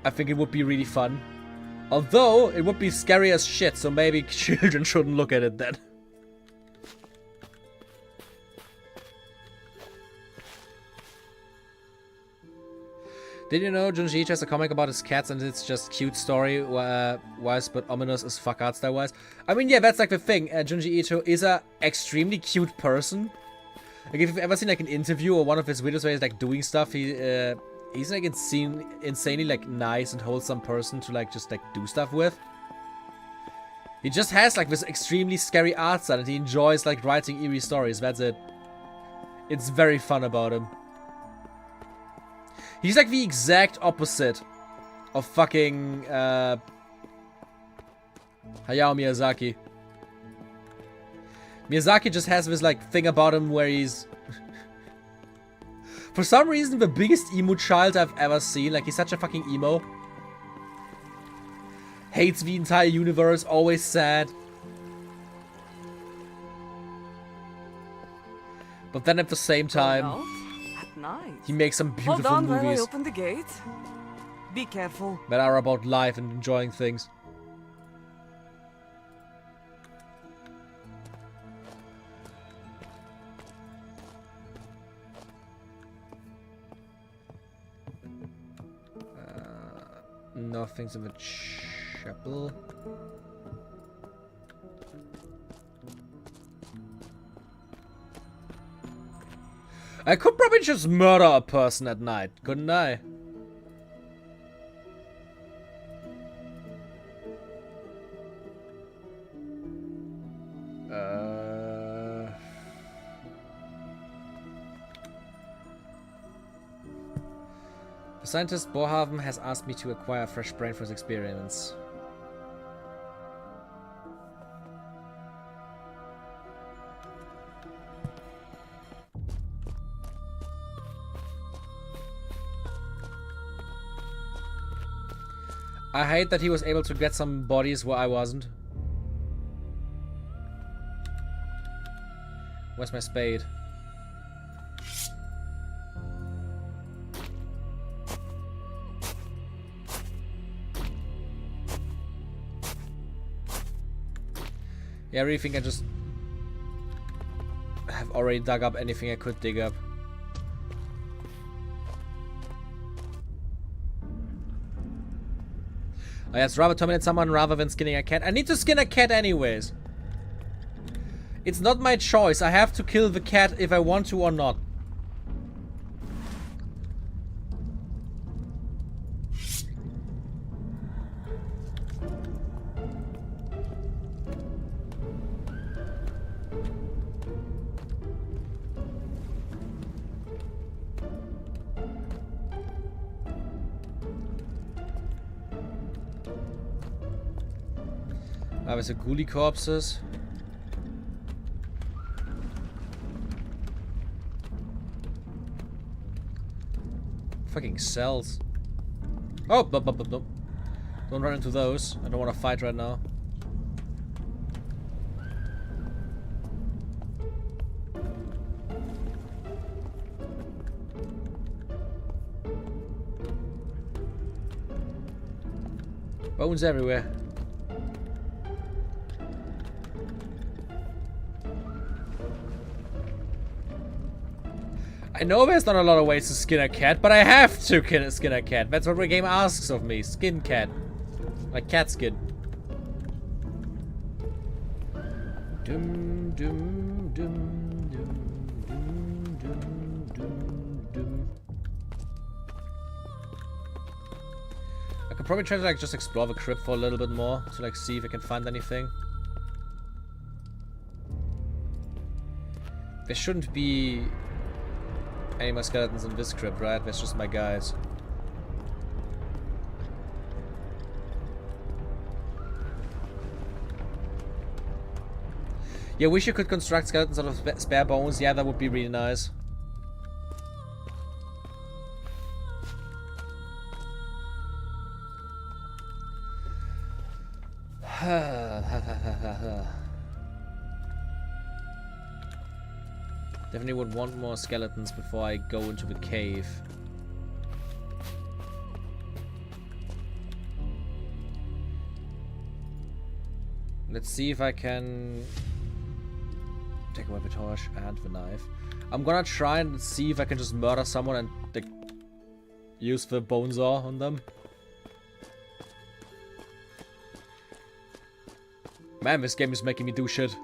I think it would be really fun. Although, it would be scary as shit, so maybe children shouldn't look at it then. Did you know Junji Ito has a comic about his cats and it's just cute story-wise, but ominous as fuck art style-wise? I mean, yeah, that's like the thing. Junji Ito is a extremely cute person. Like, if you've ever seen like an interview or one of his videos where he's like doing stuff, he's like insanely like nice and wholesome person to like just like do stuff with. He just has like this extremely scary art style and he enjoys like writing eerie stories. That's it. It's very fun about him. He's like the exact opposite of fucking Hayao Miyazaki. Miyazaki just has this like thing about him where he's for some reason the biggest emo child I've ever seen. Like, he's such a fucking emo. Hates the entire universe, always sad. But then at the same time, he makes some beautiful Hold on movies while I open the gate. Be careful. that are about life and enjoying things. Nothing's in the chapel. I could probably just murder a person at night, couldn't I? scientist Bohaven has asked me to acquire a fresh brain for his experiments. I hate that he was able to get some bodies where I wasn't. Where's my spade? Yeah, I really think I just have already dug up anything I could dig up. Oh, yeah, it's rather terminate someone rather than skinning a cat. I need to skin a cat anyways. It's not my choice. I have to kill the cat if I want to or not. There's a ghoulie corpses. Fucking cells. Oh, don't run into those. I don't want to fight right now. Bones everywhere. I know there's not a lot of ways to skin a cat, but I have to skin a cat. That's what the game asks of me. Skin cat. Like cat skin. Dum dum dum dum dum dum dum dum. I could probably try to like just explore the crypt for a little bit more to like see if I can find anything. There shouldn't be any more skeletons in this crypt, right? That's just my guys. Yeah, wish you could construct skeletons out of spare bones. Yeah, that would be really nice. Definitely would want more skeletons before I go into the cave. Let's see if I can take away the torch and the knife. I'm gonna try and see if I can just murder someone and like, use the bone saw on them. Man, this game is making me do shit.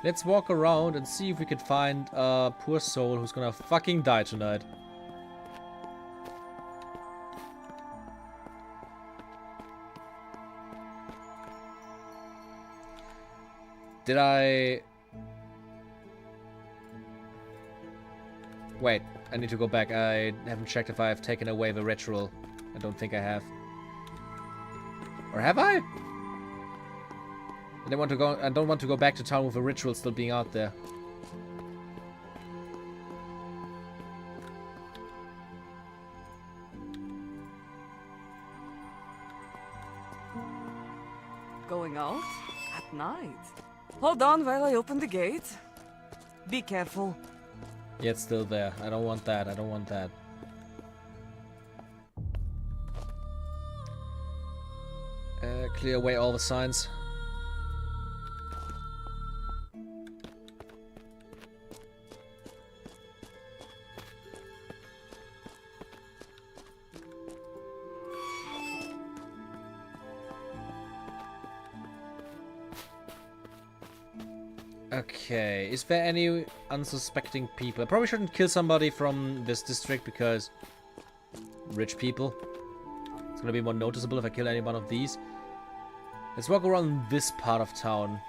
Let's walk around and see if we can find a poor soul who's gonna fucking die tonight. Did I... Wait, I need to go back. I haven't checked if I've taken away the ritual. I don't think I have. Or have I? I don't want to go back to town with the ritual still being out there. Going out? At night? Hold on while I open the gate. Be careful. Yeah, it's still there. I don't want that. I don't want that. Clear away all the signs. Okay, is there any unsuspecting people? I probably shouldn't kill somebody from this district because rich people. It's gonna be more noticeable if I kill any one of these. Let's walk around this part of town.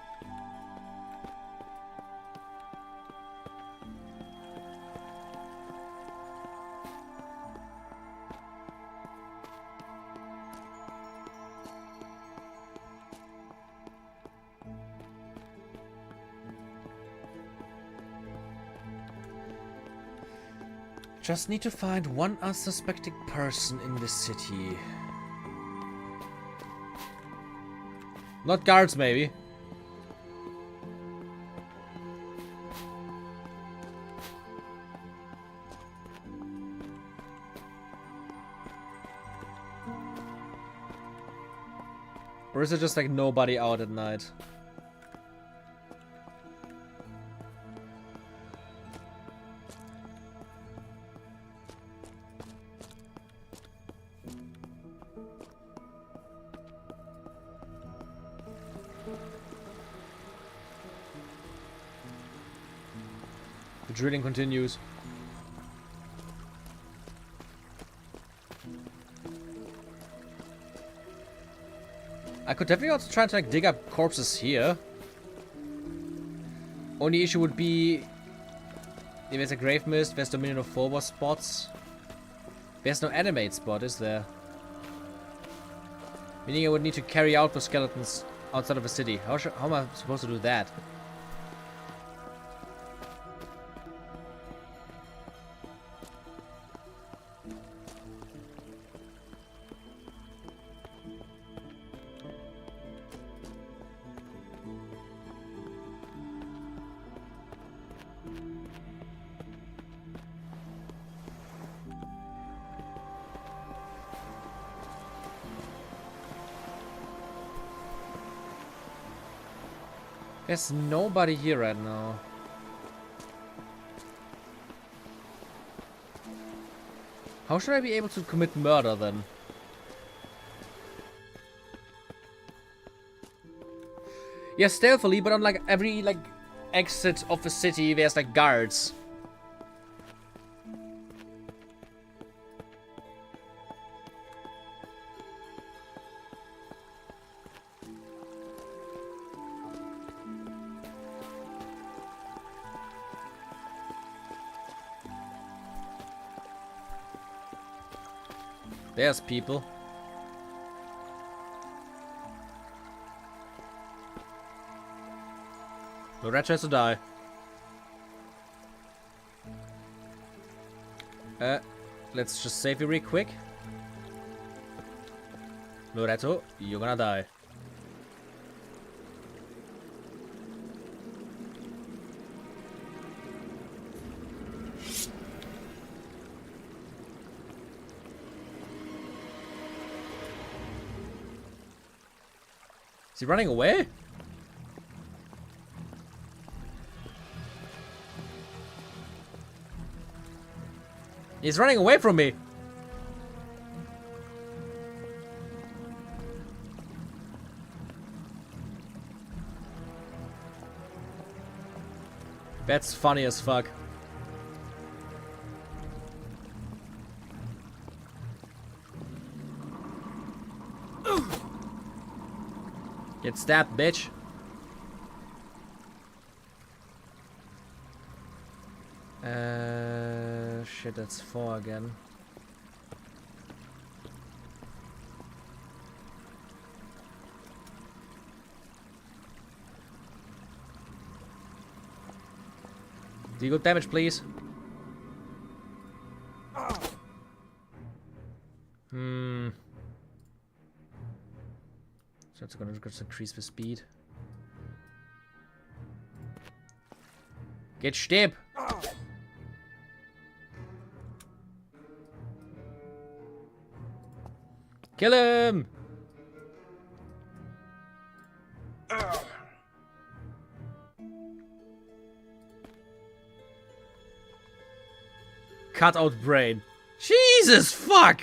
Just need to find one unsuspecting person in the city. Not guards, maybe. Or is it just like nobody out at night? The drilling continues. I could definitely also try to like dig up corpses here. Only issue would be if there's a grave mist, there's Dominion of Forward spots. There's no animate spot, is there? Meaning I would need to carry out the skeletons outside of the city. How am I supposed to do that? There's nobody here right now. How should I be able to commit murder then? Yeah, stealthily, but on like every like exit of the city there's like guards. There's people. The rat tries to die. Let's just save you real quick. Loretto, you're gonna die. Is he running away? He's running away from me. That's funny as fuck. Get stabbed, bitch. Shit, that's 4 again. Do you go damage, please? So it's gonna just increase the speed. Get stirb! Kill him! Cut out brain. Jesus fuck!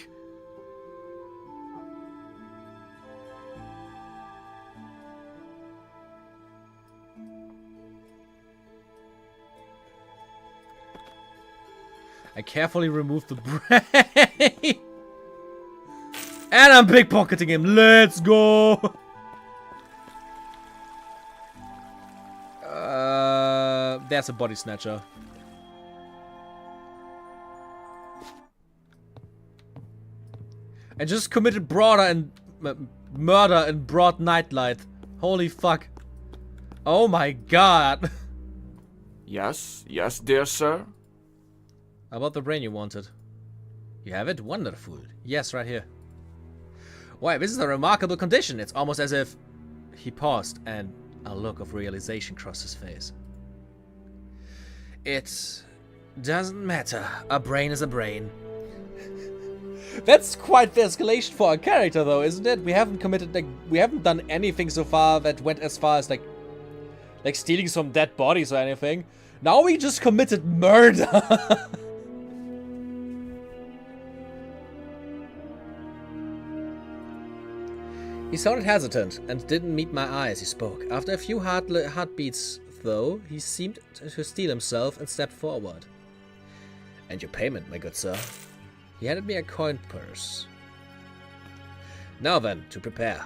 carefully remove the brain. And I'm pickpocketing him. Let's go. There's a body snatcher. I just committed murder in broad nightlight. Holy fuck. Oh my god. Yes, yes, dear sir. How about the brain you wanted? You have it? Wonderful. Yes, right here. Why, this is a remarkable condition. It's almost as if... He paused and a look of realization crossed his face. It doesn't matter. A brain is a brain. That's quite the escalation for a character, though, isn't it? We haven't committed, like, we haven't done anything so far that went as far as, like stealing some dead bodies or anything. Now we just committed murder. He sounded hesitant and didn't meet my eye as he spoke. After a few heartbeats, though, he seemed to steel himself and stepped forward. And your payment, my good sir. He handed me a coin purse. Now then, to prepare.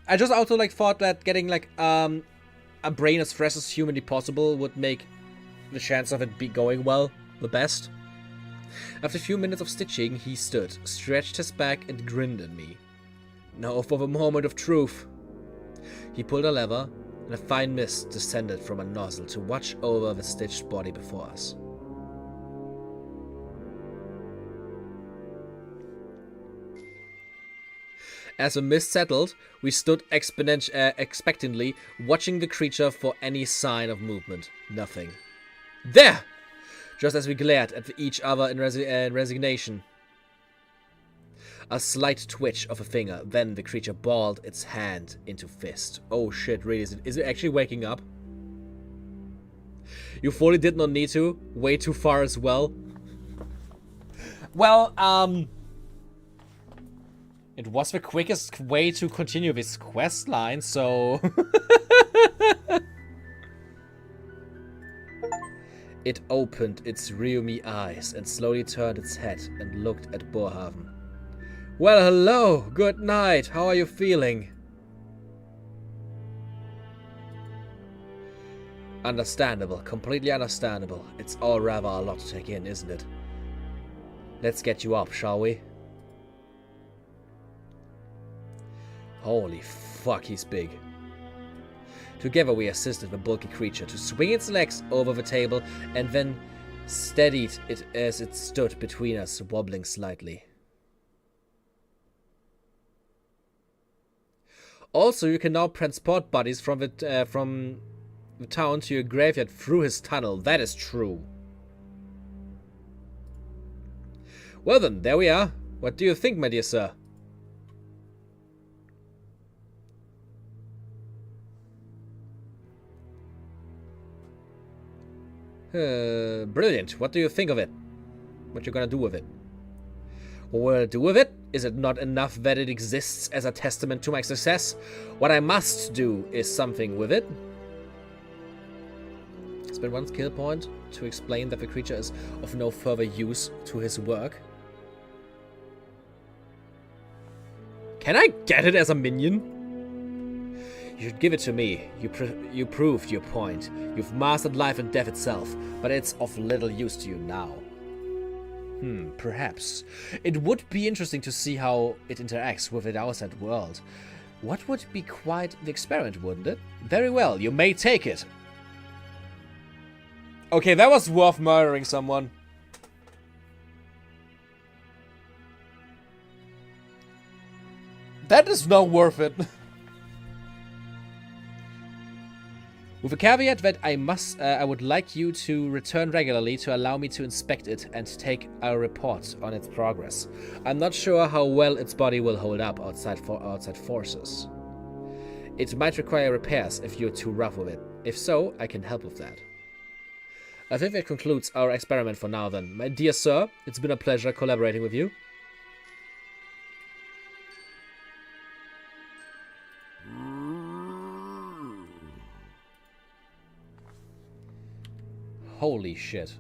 I just also thought that getting a brain as fresh as humanly possible would make the chance of it going well the best. After a few minutes of stitching, he stood, stretched his back, and grinned at me. Now for the moment of truth. He pulled a lever, and a fine mist descended from a nozzle to watch over the stitched body before us. As the mist settled, we stood expectantly, watching the creature for any sign of movement. Nothing. There! Just as we glared at each other in resignation. A slight twitch of a finger, then the creature balled its hand into fist. Oh shit, really? Is it actually waking up? You fully did not need to. Way too far as well. Well, it was the quickest way to continue this quest line, so... It opened its rheumy eyes and slowly turned its head and looked at Borhaven. Well, hello! Good night! How are you feeling? Understandable. Completely understandable. It's all rather a lot to take in, isn't it? Let's get you up, shall we? Holy fuck, he's big. Together we assisted the bulky creature to swing its legs over the table and then steadied it as it stood between us, wobbling slightly. Also, you can now transport bodies from the town to your graveyard through his tunnel. That is true. Well then, there we are. What do you think, my dear sir? Brilliant. What do you think of it? What you gonna do with it? What will I do with it? Is it not enough that it exists as a testament to my success? What I must do is something with it. Spend one skill point to explain that the creature is of no further use to his work. Can I get it as a minion? You should give it to me. You proved your point. You've mastered life and death itself, but it's of little use to you now. Perhaps. It would be interesting to see how it interacts with the outside world. What would be quite the experiment, wouldn't it? Very well, you may take it. Okay, that was worth murdering someone. That is not worth it. With a caveat that I would like you to return regularly to allow me to inspect it and take a report on its progress. I'm not sure how well its body will hold up outside forces. It might require repairs if you're too rough with it. If so, I can help with that. I think that concludes our experiment for now then. My dear sir, it's been a pleasure collaborating with you. Holy shit.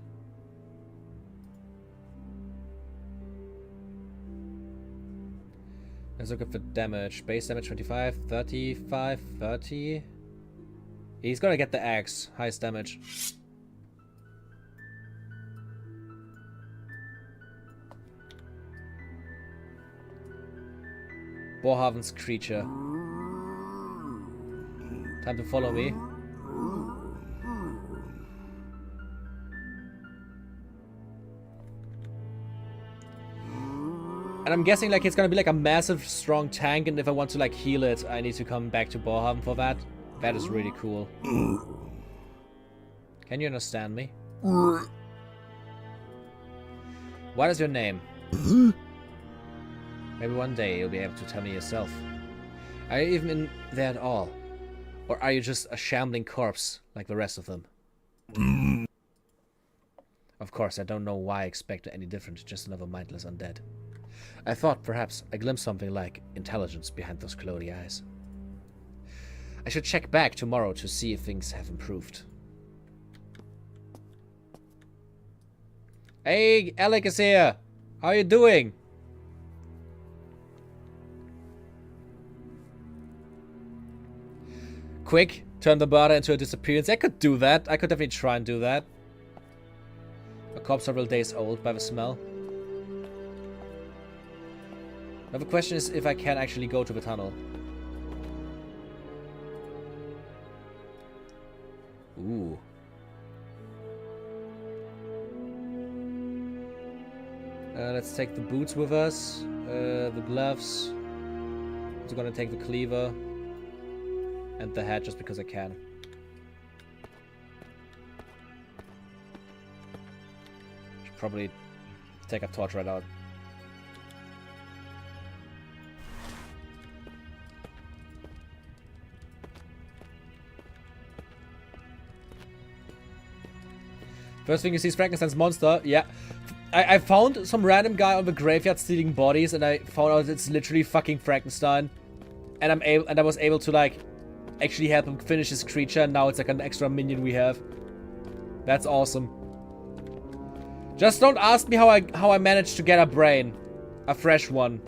Let's look for damage. Base damage 25, 35, 30. He's gonna get the axe. Highest damage. Boarhaven's creature. Time to follow me. And I'm guessing like it's gonna be like a massive strong tank, and if I want to like heal it, I need to come back to Boarhaven for that. That is really cool. Can you understand me? What is your name? Maybe one day you'll be able to tell me yourself. Are you even in there at all? Or are you just a shambling corpse like the rest of them? Of course, I don't know why I expected any different, just another mindless undead. I thought perhaps I glimpsed something like intelligence behind those cloudy eyes. I should check back tomorrow to see if things have improved. Hey, Alec is here! How are you doing? Quick, turn the murder into a disappearance. I could do that. I could definitely try and do that. A corpse several days old by the smell. Now the question is if I can actually go to the tunnel. Ooh. Let's take the boots with us. The gloves. I'm gonna take the cleaver. And the hat just because I can. Should probably take a torch right out. First thing you see is Frankenstein's monster. Yeah. I found some random guy on the graveyard stealing bodies, and I found out it's literally fucking Frankenstein. And I was able to like actually help him finish his creature, and now it's like an extra minion we have. That's awesome. Just don't ask me how I managed to get a brain. A fresh one.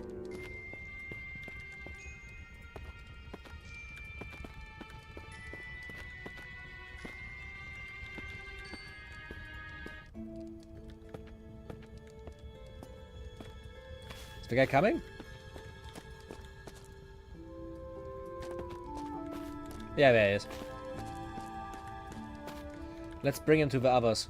Is the guy coming? Yeah, there he is. Let's bring him to the others.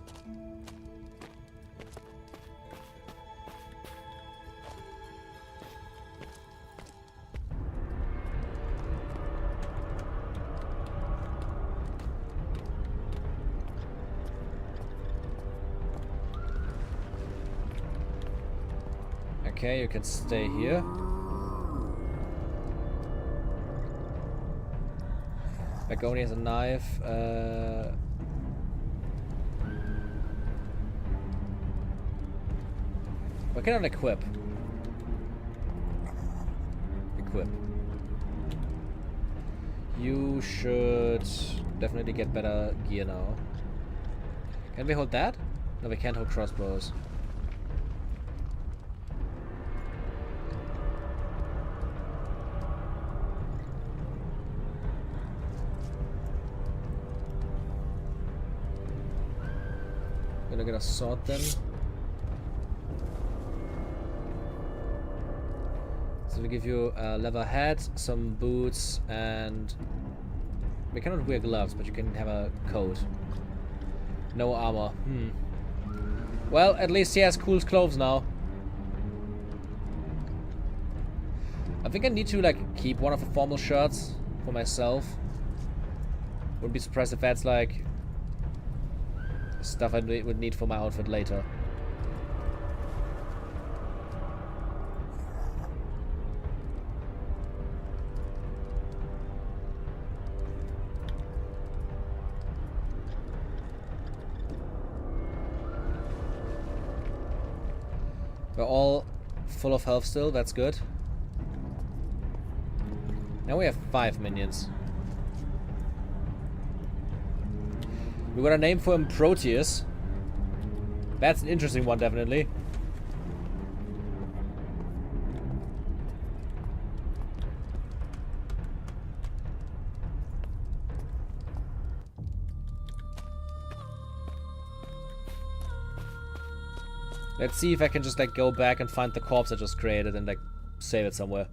Okay, you can stay here. Bagoni has a knife. What can I equip? Equip. You should definitely get better gear now. Can we hold that? No, we can't hold crossbows. Gonna get a sword then. So we give you a leather hat, some boots, and we cannot wear gloves, but you can have a coat. No armor. Well, at least he has cool clothes now. I think I need to like keep one of the formal shirts for myself. Wouldn't be surprised if that's like stuff I would need for my outfit later. We're all full of health still, that's good. Now we have 5 minions. We got a name for him, Proteus. That's an interesting one, definitely. Let's see if I can just like go back and find the corpse I just created and like save it somewhere.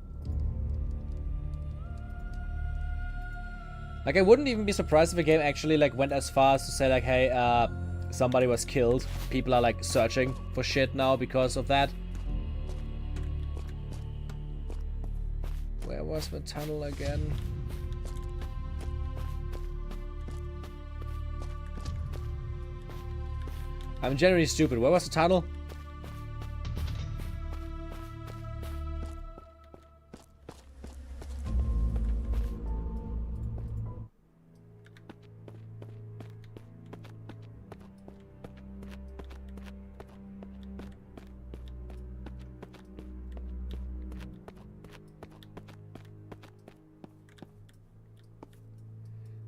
Like I wouldn't even be surprised if the game actually like went as far as to say like, hey, somebody was killed. People are like searching for shit now because of that. Where was the tunnel again? I'm generally stupid. Where was the tunnel?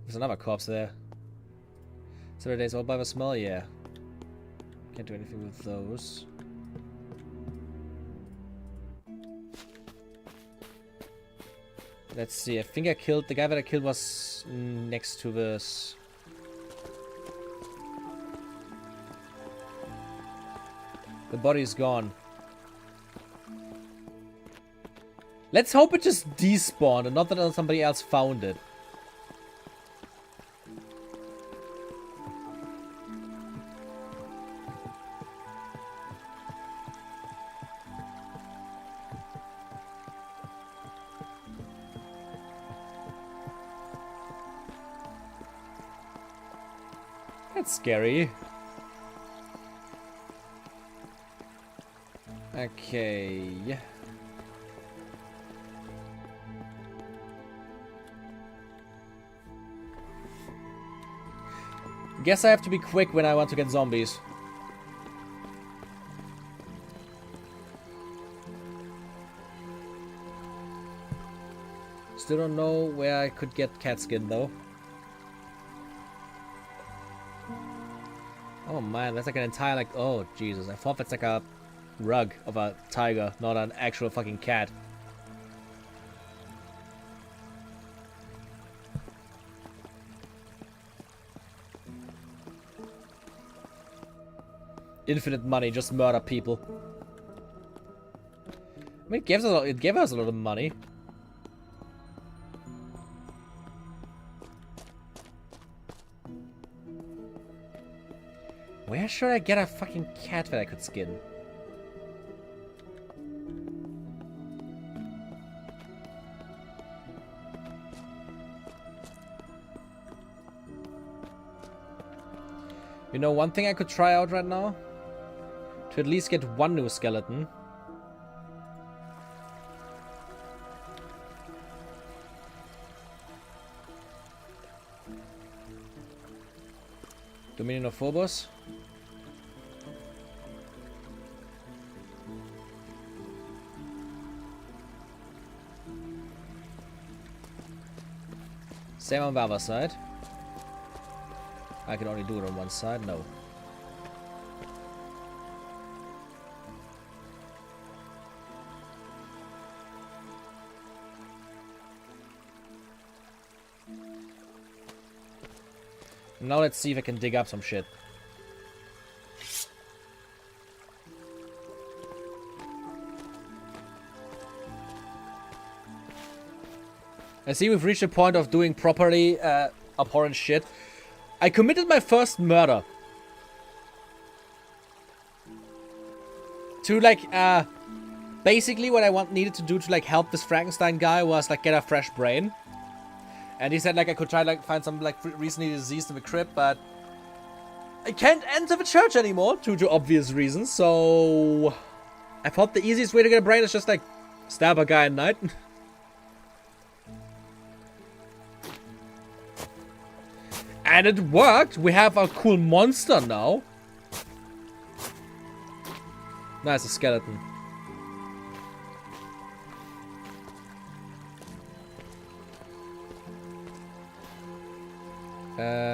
There's another corpse there. 7 days old by the smell, yeah. Can't do anything with those. Let's see, I think I killed... The guy that I killed was next to this. The body's gone. Let's hope it just despawned and not that somebody else found it. That's scary. Okay. Guess I have to be quick when I want to get zombies. Still don't know where I could get cat skin though. Oh man, that's like an entire like, oh Jesus, I thought that's like a rug of a tiger, not an actual fucking cat. Infinite money, just murder people. I mean, it gave us a lot of money. Where should I get a fucking cat that I could skin? You know, one thing I could try out right now? To at least get one new skeleton. Dominion of Phobos. Same on the other side. I can only do it on one side, no. Now let's see if I can dig up some shit. I see we've reached a point of doing properly abhorrent shit. I committed my first murder. To like, basically what I needed to do to like help this Frankenstein guy was like get a fresh brain. And he said like I could try like find some like recently diseased in the crypt, but I can't enter the church anymore due to obvious reasons, so I thought the easiest way to get a brain is just like stab a guy at night. And it worked! We have a cool monster now. Nice, a skeleton.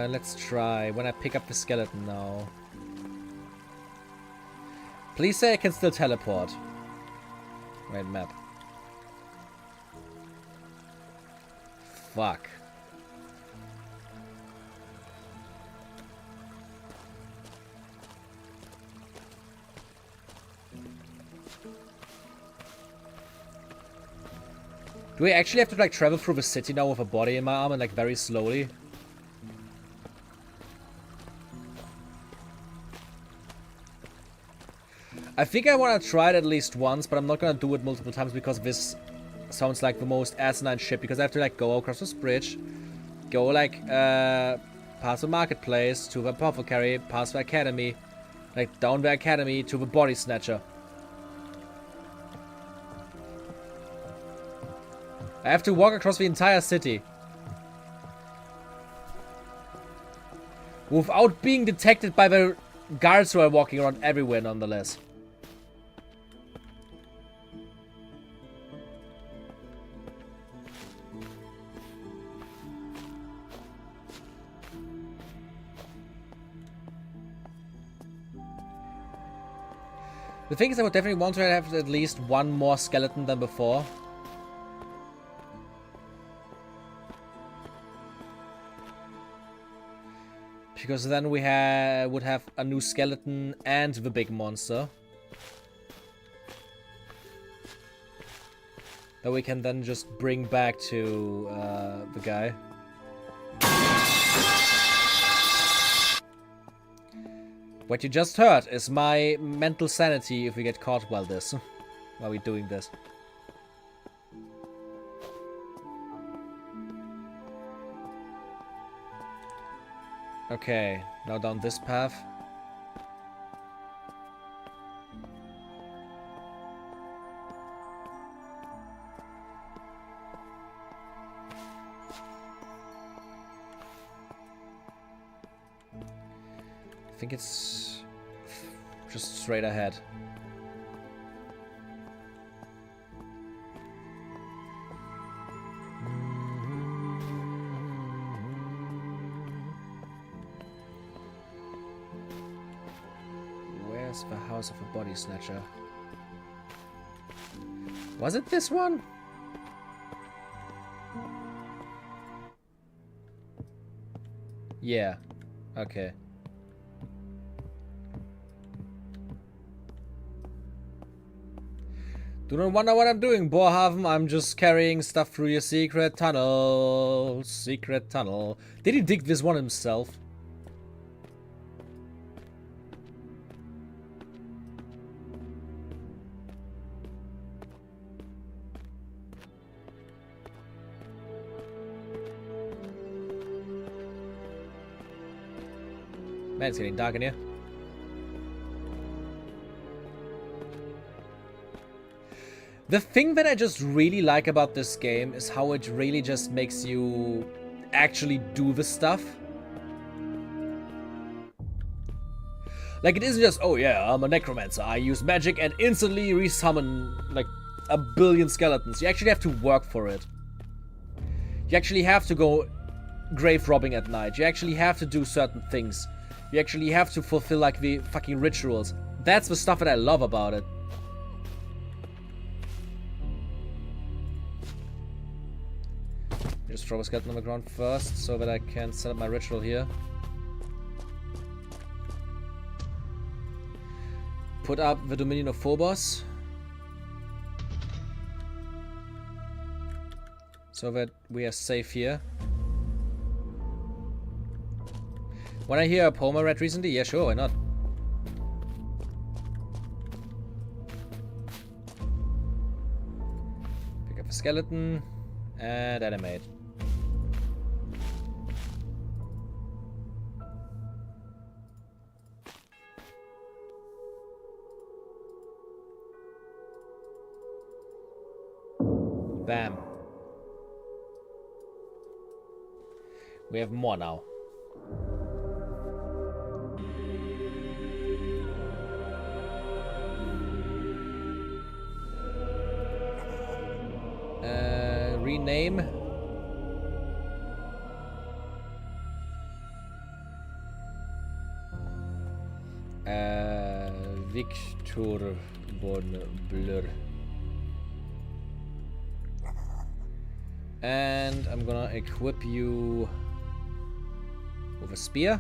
Let's try. When I pick up the skeleton now. Please say I can still teleport. Right, map. Fuck. Do I actually have to like travel through the city now with a body in my arm and like very slowly? I think I want to try it at least once, but I'm not gonna do it multiple times because this sounds like the most asinine shit. Because I have to like go across this bridge, go like past the marketplace to the apothecary, past the academy, like down the academy to the body snatcher. I have to walk across the entire city without being detected by the guards who are walking around everywhere nonetheless. The thing is, I would definitely want to have at least one more skeleton than before. Because then we would have a new skeleton and the big monster. That we can then just bring back to the guy. What you just heard is my mental sanity if we get caught while we're doing this. Okay, now down this path. I think it's just straight ahead. Where's the house of a body snatcher? Was it this one? Yeah. Okay. Do not wonder what I'm doing, Boerhaven. I'm just carrying stuff through your secret tunnel. Secret tunnel. Did he dig this one himself? Man, it's getting dark in here. The thing that I just really like about this game is how it really just makes you actually do the stuff. Like, it isn't just, oh yeah, I'm a necromancer, I use magic and instantly resummon like a billion skeletons. You actually have to work for it. You actually have to go grave robbing at night. You actually have to do certain things. You actually have to fulfill like the fucking rituals. That's the stuff that I love about it. Just throw a skeleton on the ground first so that I can set up my ritual here. Put up the Dominion of Phobos. So that we are safe here. When I hear a poem I read recently, yeah sure, why not? Pick up a skeleton and animate. Bam. We have more now. Rename. Victor Bon Blur. And I'm gonna equip you with a spear.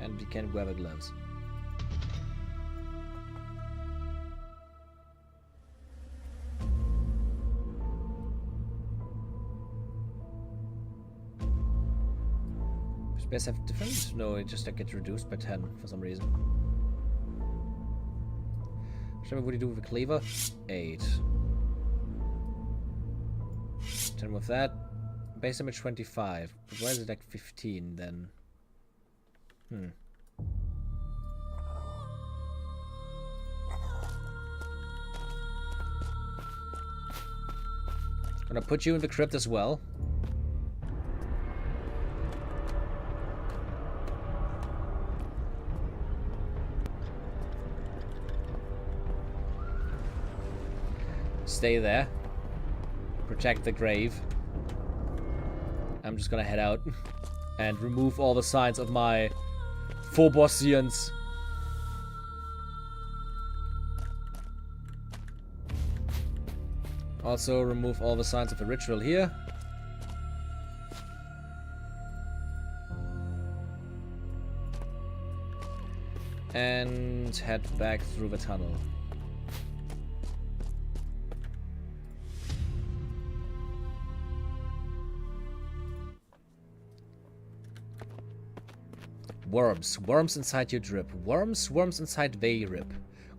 And we can wear the gloves. guys have different? No, it just like gets reduced by 10 for some reason. Show me what do you do with a cleaver? 8. 10 with that. Base damage 25. But why is it like 15 then? Gonna put you in the crypt as well. Stay there. Protect the grave. I'm just gonna head out and remove all the signs of my Phobosians. Also remove all the signs of the ritual here. And head back through the tunnel. Worms. Worms inside your drip. Worms. Worms inside they rip.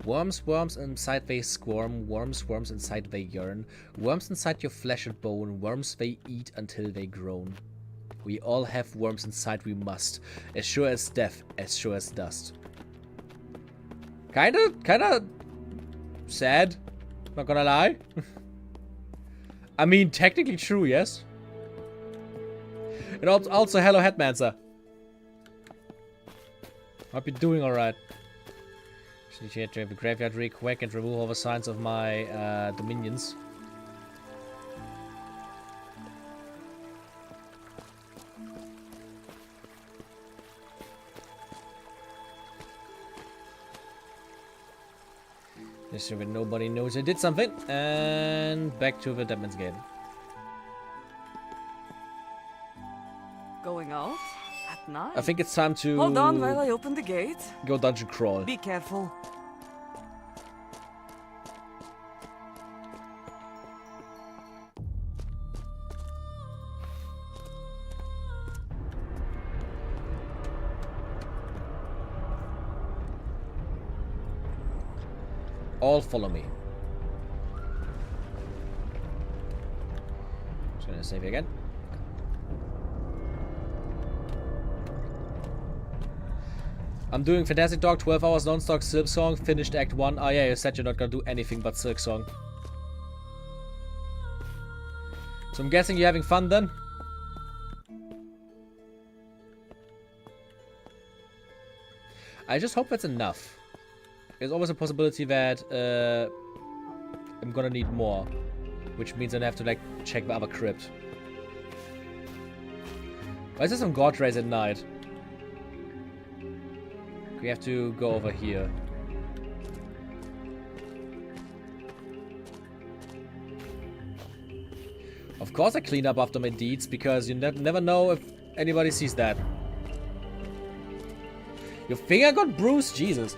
Worms. Worms inside they squirm. Worms. Worms inside they yearn. Worms inside your flesh and bone. Worms they eat until they groan. We all have worms inside we must. As sure as death. As sure as dust. Kinda sad. Not gonna lie. I mean, technically true, yes. And also hello, Headmancer. Hope you're doing alright. Just need to get to the graveyard real quick and remove all the signs of my dominions. Just so that nobody knows I did something. And back to the Deadman's Gate. Going out? At night? I think it's time to... Hold on while I open the gate. Go dungeon crawl. Be careful. All follow me. Just gonna save it again. I'm doing Fantastic Dog, 12 hours non-stop Silk Song, finished Act 1. Oh yeah, you said you're not gonna do anything but Silk Song. So I'm guessing you're having fun then? I just hope that's enough. There's always a possibility that I'm gonna need more. Which means I have to like check the other crypt. Why is there some god rays at night? We have to go over here. Of course I clean up after my deeds, because you never know if anybody sees that. Your finger got bruised? Jesus.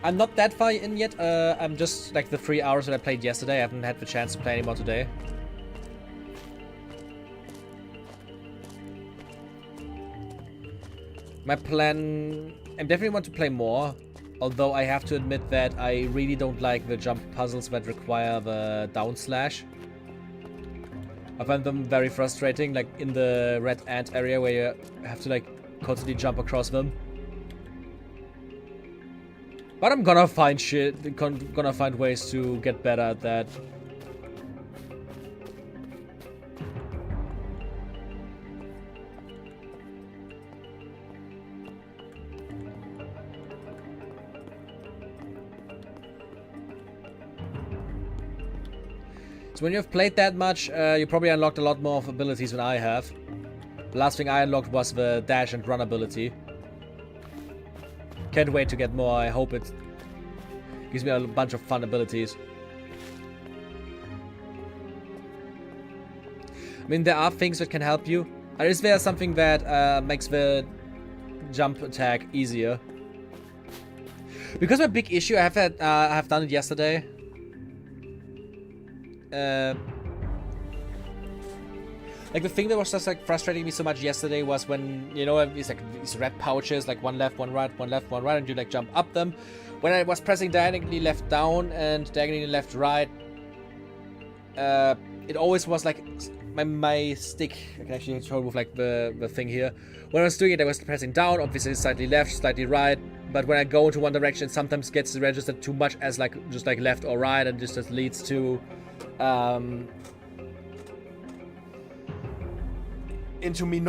I'm not that far in yet. I'm just like the 3 hours that I played yesterday. I haven't had the chance to play anymore today. My plan... I definitely want to play more. Although I have to admit that I really don't like the jump puzzles that require the down slash. I find them very frustrating, like in the red ant area where you have to like constantly jump across them. But I'm gonna find gonna find ways to get better at that. So when you've played that much, you probably unlocked a lot more of abilities than I have. The last thing I unlocked was the dash and run ability. Can't wait to get more. I hope it gives me a bunch of fun abilities. I mean, there are things that can help you. Is there something that makes the jump attack easier? Because my big issue, I have done it yesterday. Like, the thing that was just, like, frustrating me so much yesterday was when, you know, it's like these red pouches, like, one left, one right, one left, one right, and you, like, jump up them. When I was pressing diagonally left down and diagonally left right, it always was, like, my stick, I can actually control with, like, the thing here. When I was doing it, I was pressing down, obviously slightly left, slightly right, but when I go into one direction, it sometimes gets registered too much as, like, just, like, left or right, and this just leads to, into me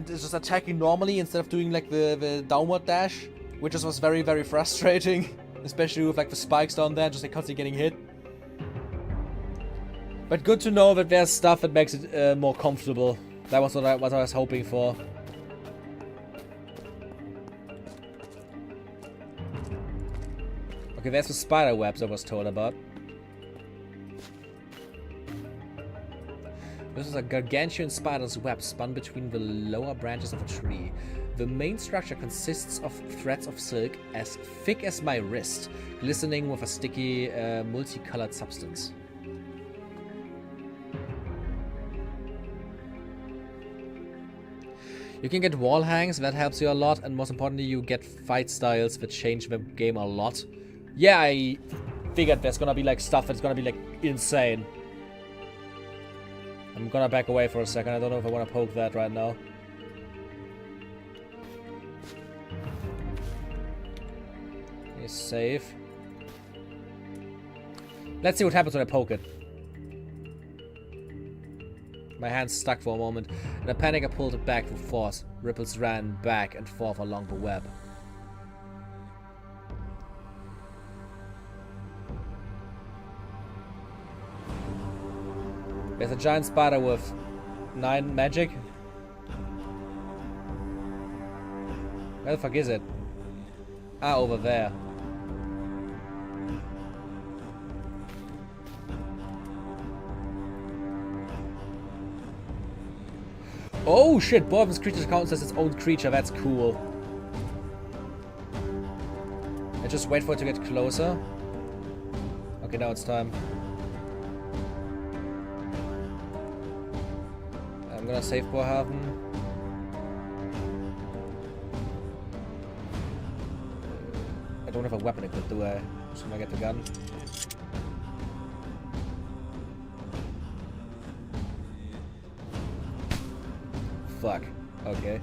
just attacking normally instead of doing, like, the downward dash, which just was very, very frustrating, especially with, like, the spikes down there, just, like, constantly getting hit. But good to know that there's stuff that makes it more comfortable. That was what I was hoping for. Okay, there's the spider webs I was told about. This is a gargantuan spider's web spun between the lower branches of a tree. The main structure consists of threads of silk as thick as my wrist, glistening with a sticky, multicolored substance. You can get wall hangs, that helps you a lot, and most importantly, you get fight styles that change the game a lot. Yeah, I figured there's gonna be, like, stuff that's gonna be, like, insane. I'm gonna back away for a second. I don't know if I want to poke that right now. He's safe. Let's see what happens when I poke it. My hand's stuck for a moment. In a panic, I pulled it back with force. Ripples ran back and forth along the web. There's a giant spider with 9 magic. Where the fuck is it? Ah, over there. Oh shit, both of his creatures counts as its own creature, that's cool. I just wait for it to get closer. Okay, now it's time. I'm gonna save Bohaven. I don't have a weapon equipped, do I? Just gonna get the gun. Fuck. Okay.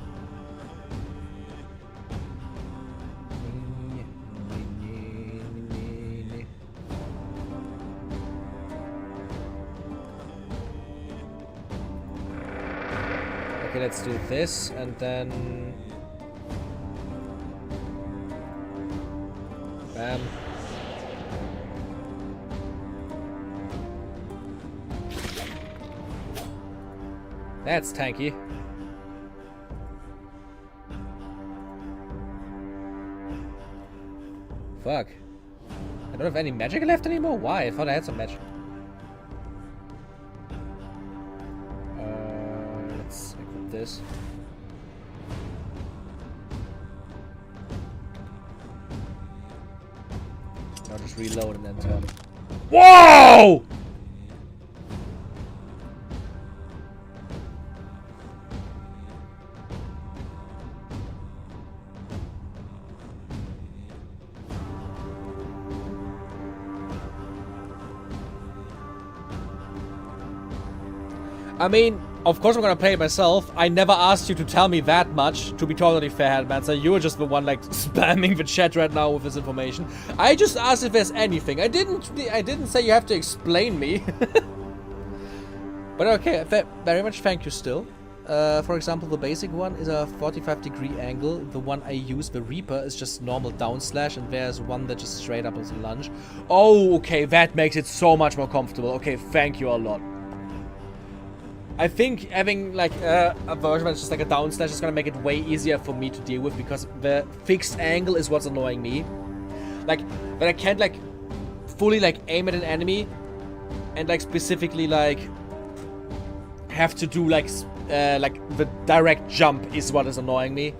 Okay, let's do this, and then... Bam. That's tanky. Fuck. I don't have any magic left anymore? Why? I thought I had some magic. Let's equip this. I'll just reload and then turn. Whoa! I mean, of course I'm gonna play it myself. I never asked you to tell me that much, to be totally fair, Headmancer. You were just the one, like, spamming the chat right now with this information. I just asked if there's anything. I didn't say you have to explain me. But okay, very much thank you still. For example, the basic one is a 45-degree angle. The one I use, the Reaper, is just normal down slash, and there's one that just straight up is a lunge. Oh, okay, that makes it so much more comfortable. Okay, thank you a lot. I think having, like, a version that's just like a down slash is gonna make it way easier for me to deal with, because the fixed angle is what's annoying me. Like, that I can't, like, fully, like, aim at an enemy and, like, specifically, like, have to do, like, the direct jump is what is annoying me.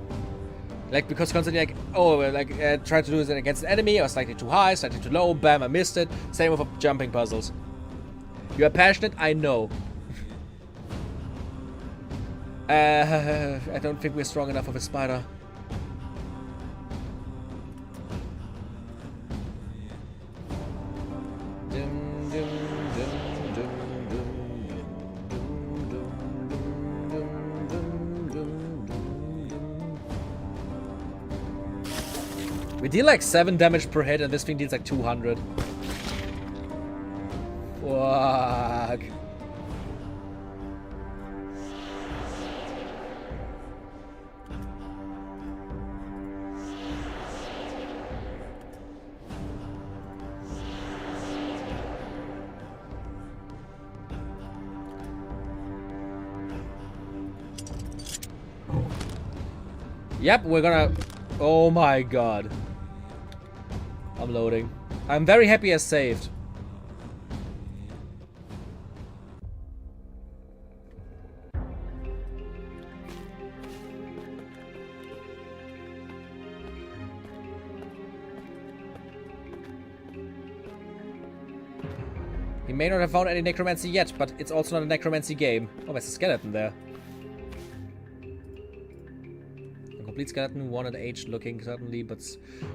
Like, because constantly, like, oh, like, try to do it against an enemy, or slightly too high, slightly too low, bam, I missed it. Same with jumping puzzles. You are passionate, I know. I don't think we're strong enough of a spider. We deal like 7 damage per hit and this thing deals like 200. Fuck. Yep, we're gonna... Oh my god. I'm loading. I'm very happy I saved. He may not have found any necromancy yet, but it's also not a necromancy game. Oh, there's a skeleton there. Complete skeleton, 1 and aged looking, certainly, but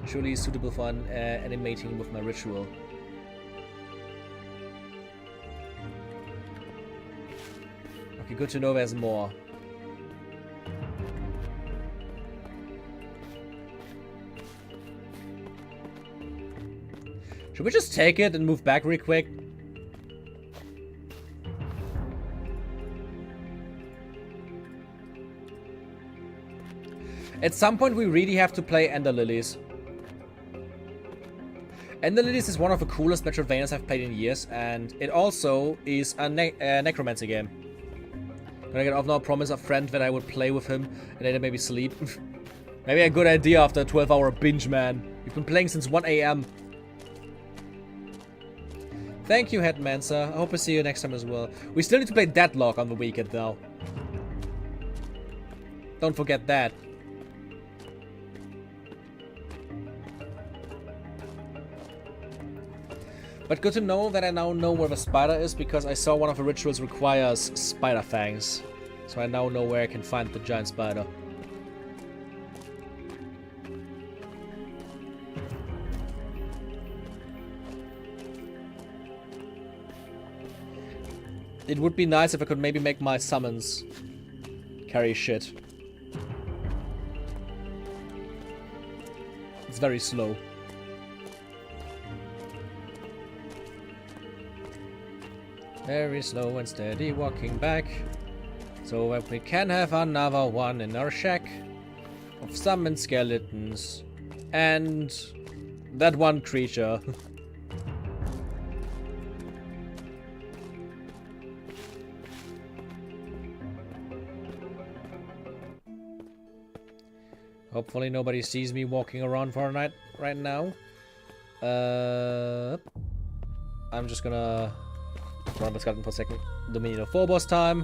surely suitable for animating with my ritual. Okay, good to know there's more. Should we just take it and move back real quick? At some point, we really have to play Ender Lilies. Ender Lilies is one of the coolest Metroidvanias I've played in years, and it also is a necromancy game. Gonna get off now, promise a friend that I would play with him and later maybe sleep. Maybe a good idea after a 12-hour binge, man. We've been playing since 1 AM. Thank you, Headmancer. I hope I see you next time as well. We still need to play Deadlock on the weekend, though. Don't forget that. But good to know that I now know where the spider is, because I saw one of the rituals requires spider fangs. So I now know where I can find the giant spider. It would be nice if I could maybe make my summons carry shit. It's very slow. Very slow and steady walking back, so that we can have another one in our shack of summoned skeletons and that one creature. Hopefully nobody sees me walking around for a night right now. I'm just gonna run the skeleton for a second. Dominion of Phobos time.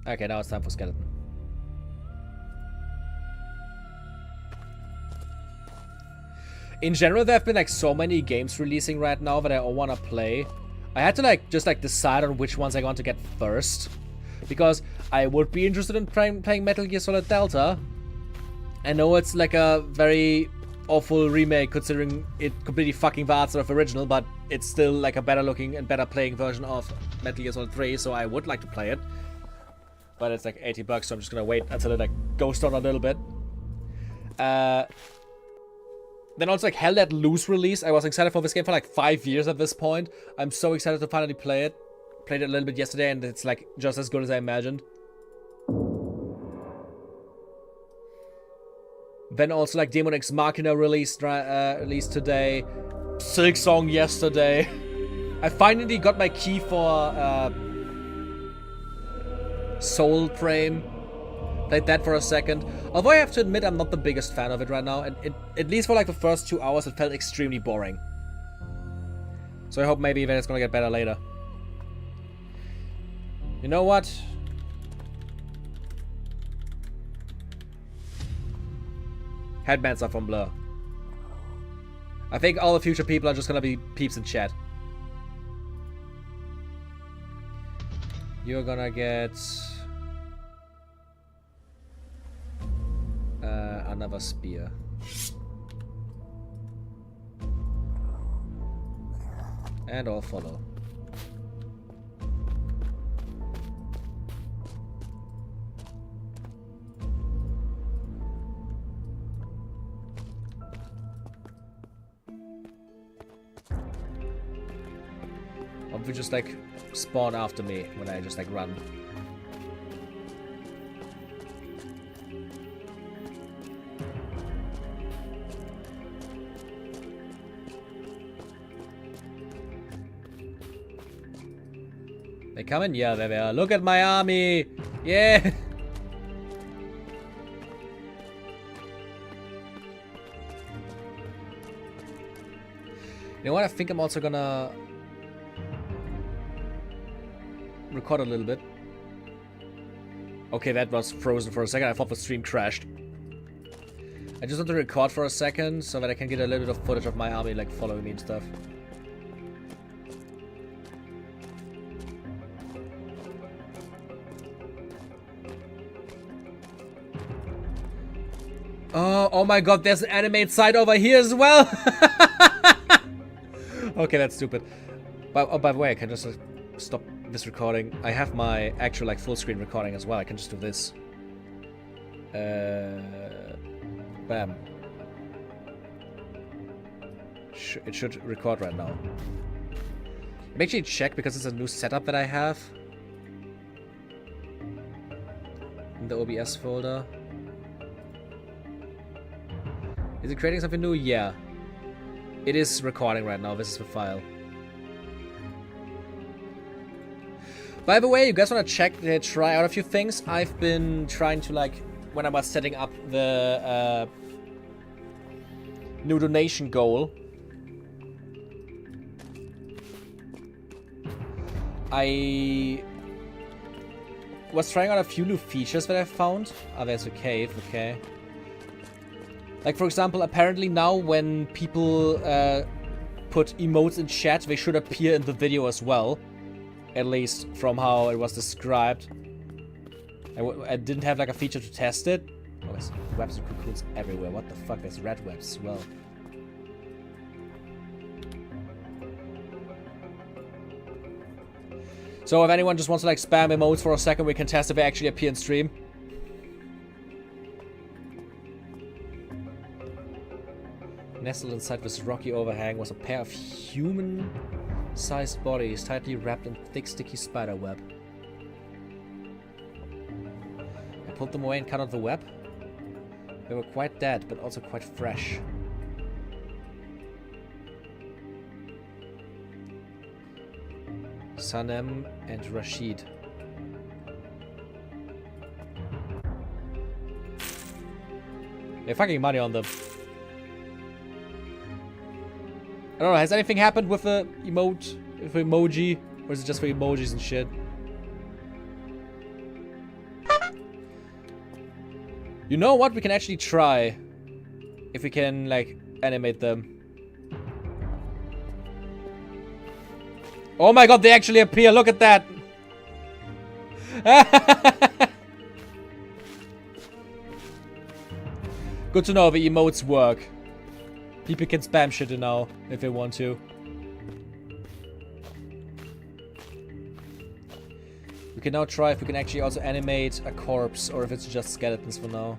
Okay, now it's time for skeleton. In general, there have been like so many games releasing right now that I all want to play. I had to just decide on which ones I want to get first, because I would be interested in playing Metal Gear Solid Delta. I know it's like a very awful remake considering it completely fucking the art style of original, but it's still like a better looking and better playing version of Metal Gear Solid 3, so I would like to play it. But it's like $80, so I'm just gonna wait until it like goes down a little bit. Then also like Hell Let Loose release. I was excited for this game for like 5 years at this point. I'm so excited to finally play it. Played it a little bit yesterday and it's like just as good as I imagined. Then also like Demon X Machina released today. Silksong yesterday. I finally got my key for Soul Frame. Played that for a second. Although I have to admit I'm not the biggest fan of it right now. And at least for like the first 2 hours it felt extremely boring. So I hope maybe then it's gonna get better later. You know what? Headbands are from Blur. I think all the future people are just gonna be peeps in chat. You're gonna get another spear. And I'll follow. Or if you just like spawn after me when I just like run. They coming? Yeah, there they are. Look at my army! Yeah! You know what? I think I'm also gonna record a little bit. Okay, that was frozen for a second. I thought the stream crashed. I just want to record for a second so that I can get a little bit of footage of my army like following me and stuff. Oh my god, there's an animate side over here as well! Okay, that's stupid. But, oh, by the way, I can just stop this recording. I have my actual like full screen recording as well. I can just do this. Bam. It should record right now. Let me actually check because it's a new setup that I have. In the OBS folder. Is it creating something new? Yeah. It is recording right now. This is the file. By the way, you guys want to try out a few things? I've been trying to, like, when I was setting up the new donation goal, I was trying out a few new features that I found. Oh, there's a cave. Okay. Like, for example, apparently now when people put emotes in chat, they should appear in the video as well. At least from how it was described. I didn't have like a feature to test it. Oh, there's webs and cocoons everywhere. What the fuck? There's red webs as well. So if anyone just wants to like spam emotes for a second, we can test if they actually appear in stream. Nestled inside this rocky overhang was a pair of human-sized bodies tightly wrapped in thick, sticky spider web. I pulled them away and cut out the web. They were quite dead, but also quite fresh. Sanem and Rashid. They're fucking money on them. I don't know, has anything happened with the emote, with the emoji? Or is it just for emojis and shit? You know what? We can actually try. If we can, like, animate them. Oh my god, they actually appear! Look at that! Good to know the emotes work. People can spam shit now, if they want to. We can now try if we can actually also animate a corpse, or if it's just skeletons for now.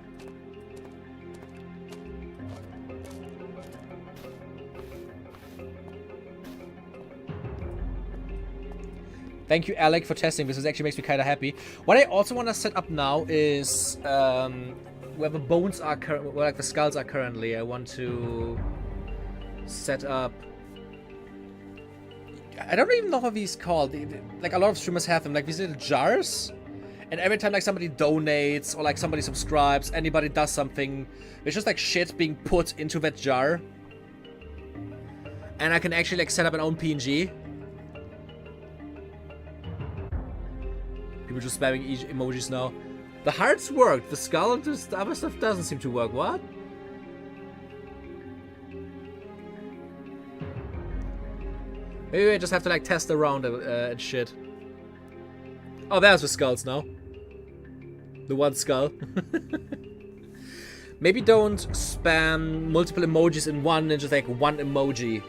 Thank you, Alec, for testing. This actually makes me kind of happy. What I also want to set up now is where the bones are, where like the skulls are currently. I want to set up. I don't even know what these called. Like a lot of streamers have them, like these little jars. And every time like somebody donates or like somebody subscribes, anybody does something, there's just like shit being put into that jar. And I can actually like set up an own PNG. People just spamming emojis now. The hearts worked. The skull and the other stuff doesn't seem to work. What? Maybe I just have to like test around and shit. Oh, there's the skulls now. The one skull. Maybe don't spam multiple emojis in one and just like one emoji.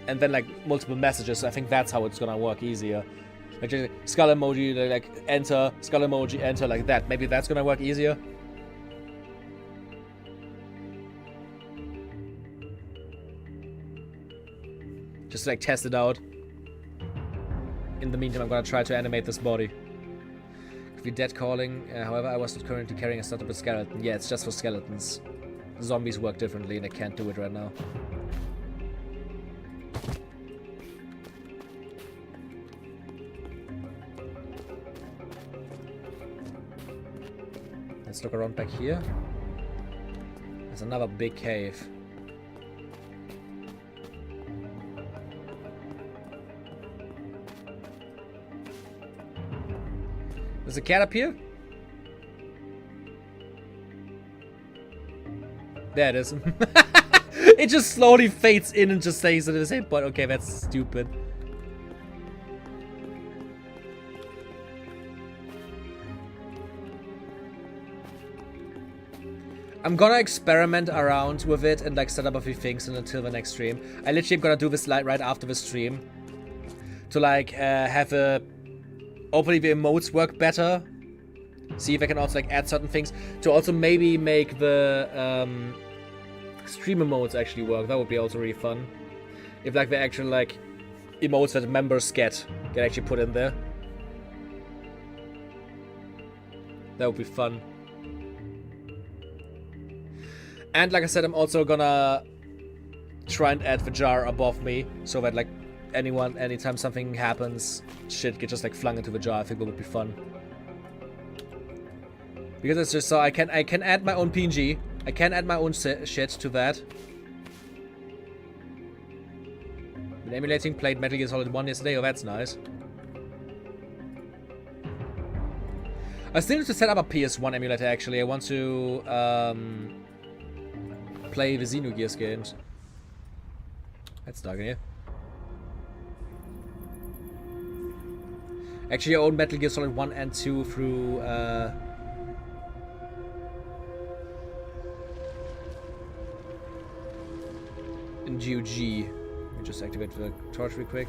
And then like multiple messages. I think that's how it's gonna work easier. Like just skull emoji, like enter, skull emoji, enter, like that. Maybe that's gonna work easier. Just to, like test it out. In the meantime, I'm gonna try to animate this body. Could be dead calling. However, I was not currently carrying a startup skeleton. Yeah, it's just for skeletons. Zombies work differently, and I can't do it right now. Let's look around back here. There's another big cave. There's a cat up here? There it is. It just slowly fades in and just stays at the same point. Okay, that's stupid. I'm gonna experiment around with it and like set up a few things until the next stream. I literally am gonna do this right after the stream. To like have a... Hopefully the emotes work better. See if I can also like add certain things. To also maybe make the stream emotes actually work. That would be also really fun. If like the actual like emotes that members get actually put in there. That would be fun. And like I said, I'm also gonna try and add the jar above me so that like anytime something happens, shit get just like flung into the jar. I think that would be fun. Because it's just so I can add my own PNG. I can add my own shit to that. Been emulating, played Metal Gear Solid 1 yesterday. Oh, that's nice. I still need to set up a PS1 emulator actually. I want to play the Xenogears games. That's dark in here. Actually, I own Metal Gear Solid 1 and 2 through in GOG. Let me just activate the torch real quick.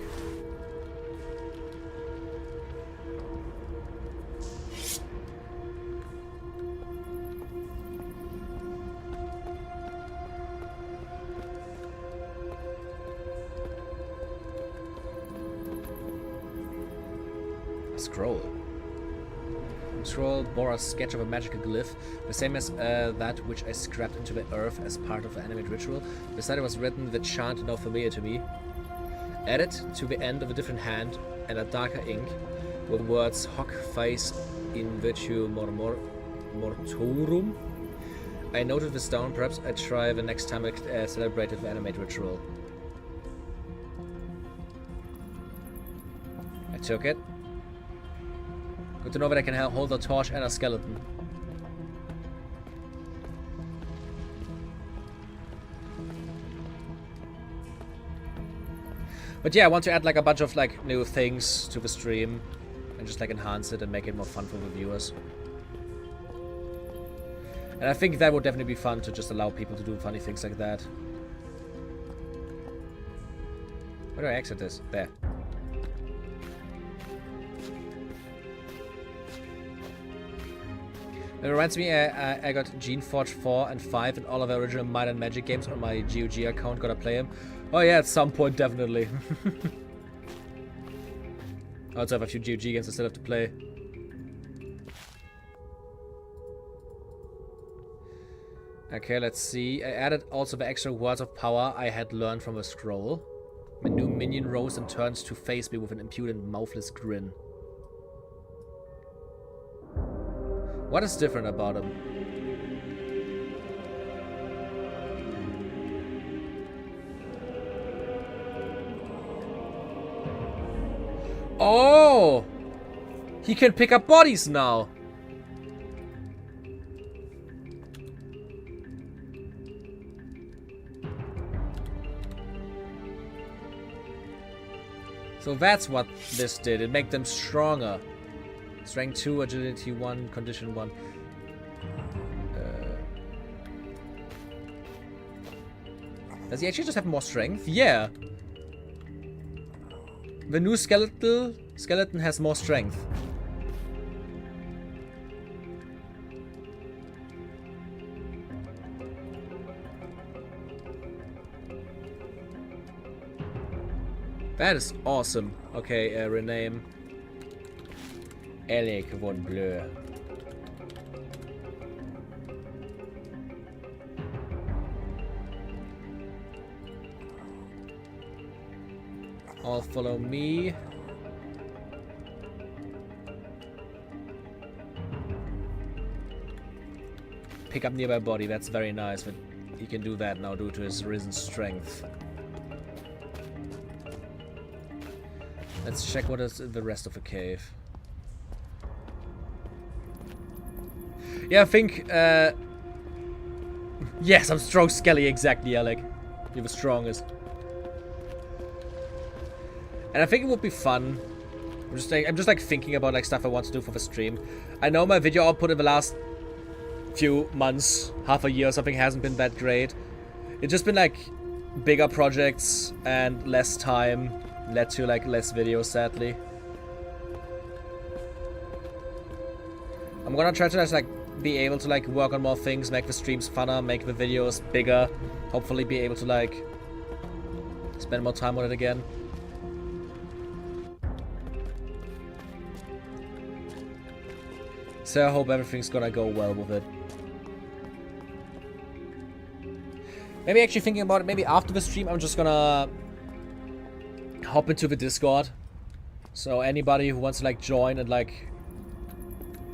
Scroll. Scroll bore a sketch of a magical glyph, the same as that which I scrapped into the earth as part of the animate ritual. Beside it was written the chant now familiar to me. Added to the end of a different hand and a darker ink with words hoc face in virtue mortorum. I noted this down. Perhaps I try the next time I celebrated the animate ritual. I took it. Good to know that I can hold a torch and a skeleton. But yeah, I want to add like a bunch of like new things to the stream and just like enhance it and make it more fun for the viewers. And I think that would definitely be fun to just allow people to do funny things like that. Where do I exit this? There. It reminds me, I got Geneforge 4 and 5 and all of the original Might and Magic games on my GOG account. Gotta play them. Oh yeah, at some point, definitely. I also have a few GOG games I still have to play. Okay, let's see. I added also the extra words of power I had learned from a scroll. My new minion rose and turned to face me with an impudent, mouthless grin. What is different about him? Oh! He can pick up bodies now! So that's what this did. It made them stronger. Strength 2, agility 1, condition 1. Does he actually just have more strength? Yeah. The new skeleton has more strength. That is awesome. Okay, rename. Alec von Bleu. All follow me. Pick up nearby body, that's very nice, but he can do that now due to his risen strength. Let's check what is in the rest of the cave. Yeah, I think, yes, I'm strong skelly, exactly, Alec. You're the strongest. And I think it would be fun. I'm just like thinking about like stuff I want to do for the stream. I know my video output in the last few months, half a year or something, hasn't been that great. It's just been like bigger projects and less time led to like less videos, sadly. I'm gonna try to just like be able to like work on more things, make the streams funner, make the videos bigger, hopefully be able to like spend more time on it again. So I hope everything's gonna go well with it. Maybe actually thinking about it, maybe after the stream I'm just gonna hop into the Discord. So anybody who wants to like join and like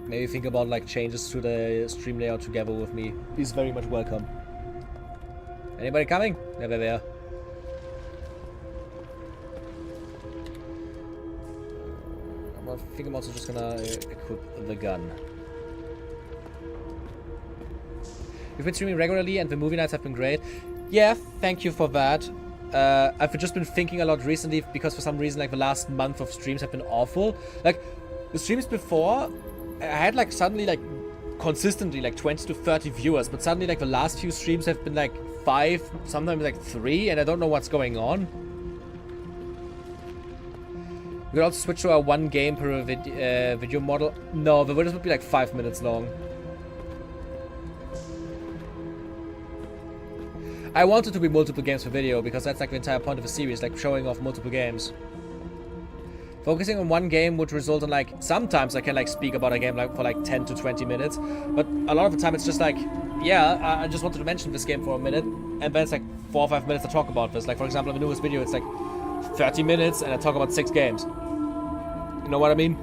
maybe think about like changes to the stream layout together with me is very much welcome. Anybody coming? Never there. I think I'm also just gonna equip the gun. You've been streaming regularly and the movie nights have been great. Yeah, thank you for that. I've just been thinking a lot recently because for some reason like the last month of streams have been awful. Like the streams before, I had like suddenly like consistently like 20 to 30 viewers, but suddenly like the last few streams have been like 5, sometimes like 3, and I don't know what's going on. We could also switch to a 1 game per video model. No, the videos would be like 5 minutes long. I want it to be multiple games per video because that's like the entire point of the series, like showing off multiple games. Focusing on 1 game would result in like, sometimes I can like speak about a game like for like 10 to 20 minutes, but a lot of the time it's just like, yeah, I just wanted to mention this game for a minute, and then it's like 4 or 5 minutes to talk about this. Like for example, in the newest video it's like 30 minutes and I talk about 6 games. You know what I mean?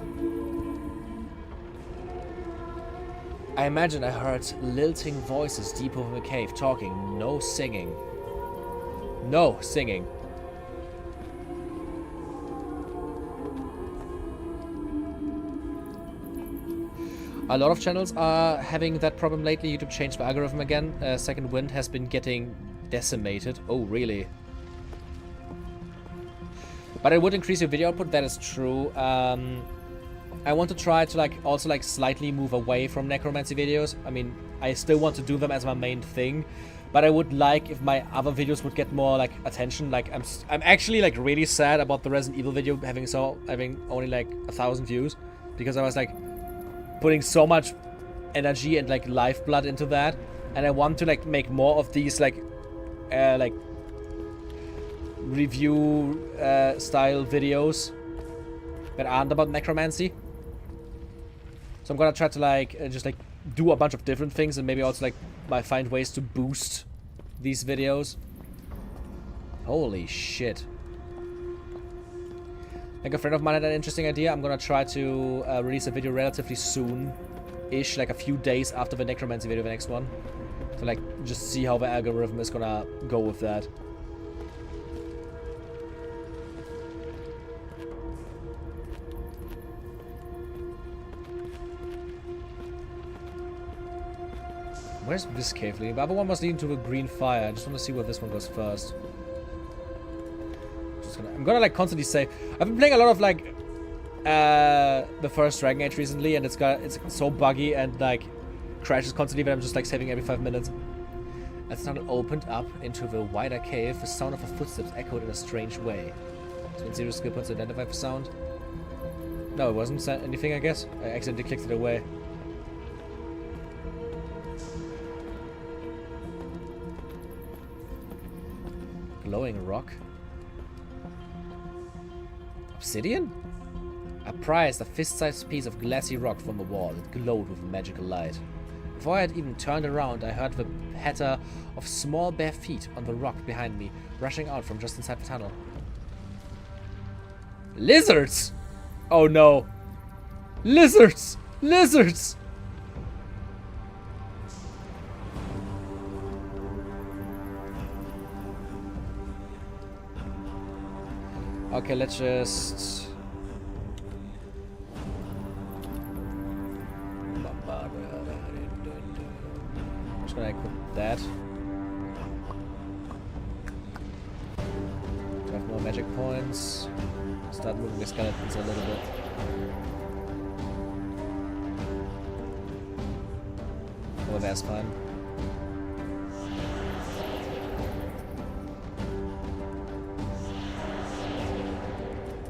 I imagine I heard lilting voices deep over the cave talking, no singing. No singing. A lot of channels are having that problem lately. YouTube changed the algorithm again. Second Wind has been getting decimated. Oh, really? But it would increase your video output, that is true. I want to try to like also like slightly move away from necromancy videos. I mean, I still want to do them as my main thing, but I would like if my other videos would get more like attention. Like I'm actually like really sad about the Resident Evil video having only like 1,000 views, because I was like putting so much energy and like lifeblood into that, and I want to like make more of these like review style videos that aren't about necromancy. So I'm gonna try to like just like do a bunch of different things, and maybe also like find ways to boost these videos. Holy shit. Like a friend of mine had an interesting idea. I'm gonna try to release a video relatively soon-ish, like a few days after the necromancy video, the next one. To like just see how the algorithm is gonna go with that. Where's this cave leading? The other one was leading to a green fire. I just want to see where this one goes first. I'm gonna like constantly say, I've been playing a lot of like the first Dragon Age recently, and it's so buggy and like crashes constantly that I'm just like saving every 5 minutes. As the tunnel opened up into the wider cave, the sound of her footsteps echoed in a strange way. Spent 0 skill points to identify the sound. No, it wasn't anything, I guess. I accidentally clicked it away. Glowing rock. Obsidian? I prized a fist-sized piece of glassy rock from the wall. It glowed with a magical light. Before I had even turned around, I heard the patter of small bare feet on the rock behind me, rushing out from just inside the tunnel. Lizards! Oh no! Lizards! Lizards! Okay, let's just... I'm just gonna equip that. To have more magic points. Start moving the skeletons a little bit. Oh, that's fine.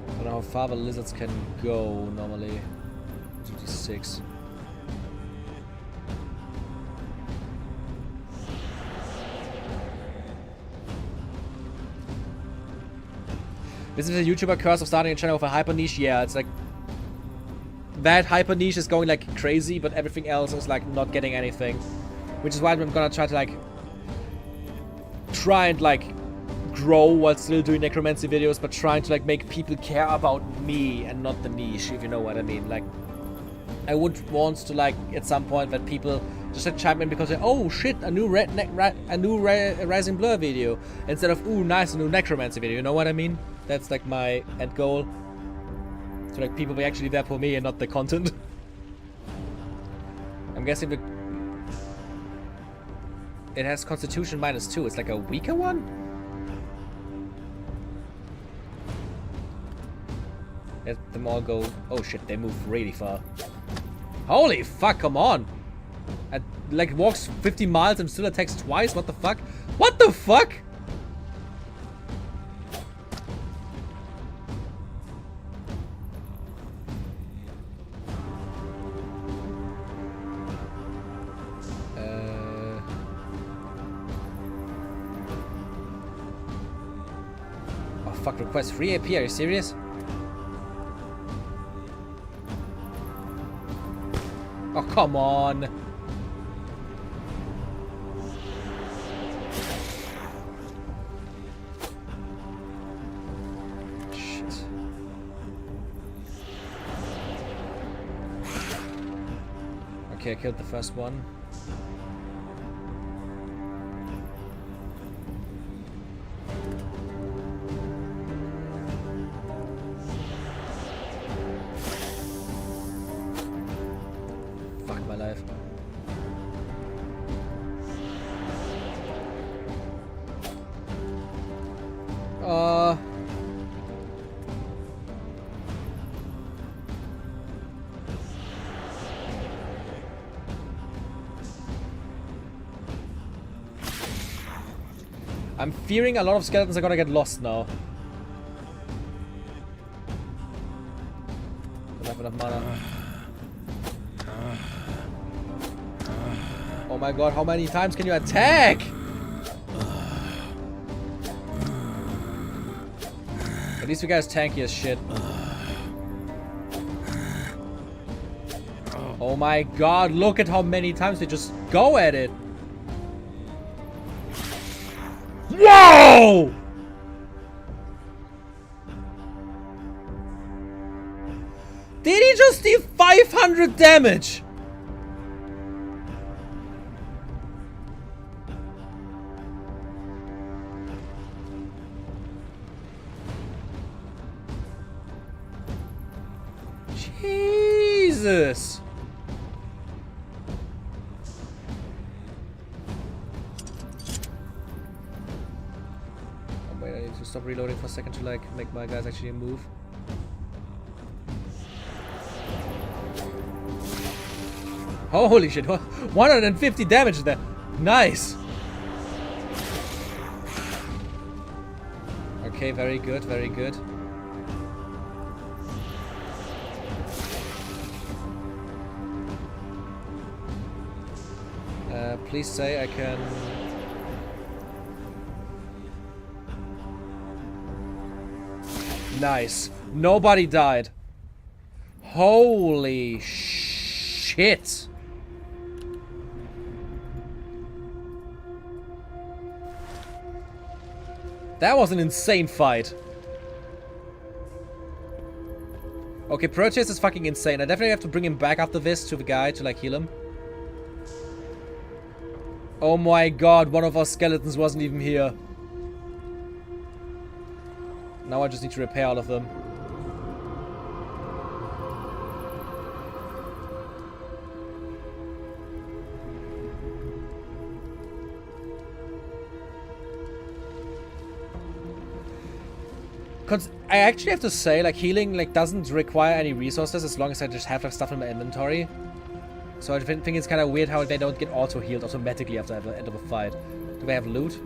I don't know how far the lizards can go normally. 2d6. This is a YouTuber curse of starting a channel with a hyper niche. Yeah, it's like that hyper niche is going like crazy, but everything else is like not getting anything. Which is why I'm gonna try to grow while still doing necromancy videos, but trying to like make people care about me and not the niche, if you know what I mean. Like, I would want to like at some point that people just like chime in because they, oh shit, a new Rising Blur video instead of ooh nice, a new necromancy video. You know what I mean? That's like my end goal. So like people be actually there for me and not the content. I'm guessing it has Constitution -2. It's like a weaker one. Let them all go. Oh shit, they move really far. Holy fuck! Come on. It like walks 50 miles and still attacks twice. What the fuck? What the fuck? Fuck, request free AP, are you serious? Oh, come on. Shit. Okay, I killed the first one. I'm fearing a lot of skeletons are gonna get lost now. Don't have enough mana. Oh my god, how many times can you attack? At least you guys tanky as shit. Oh my god, look at how many times they just go at it. Whoa! Did he just do 500 damage? Jesus! Wait, I need to stop reloading for a second to like make my guys actually move. Holy shit, 150 damage there. Nice. Okay, very good, very good. Please say I can... Nice. Nobody died. Holy shit. That was an insane fight. Okay, Proteus is fucking insane. I definitely have to bring him back after this to the guy to like heal him. Oh my god, one of our skeletons wasn't even here. Now I just need to repair all of them. Cause I actually have to say, like, healing like doesn't require any resources as long as I just have like stuff in my inventory. So I think it's kind of weird how they don't get auto-healed automatically after the end of a fight. Do they have loot?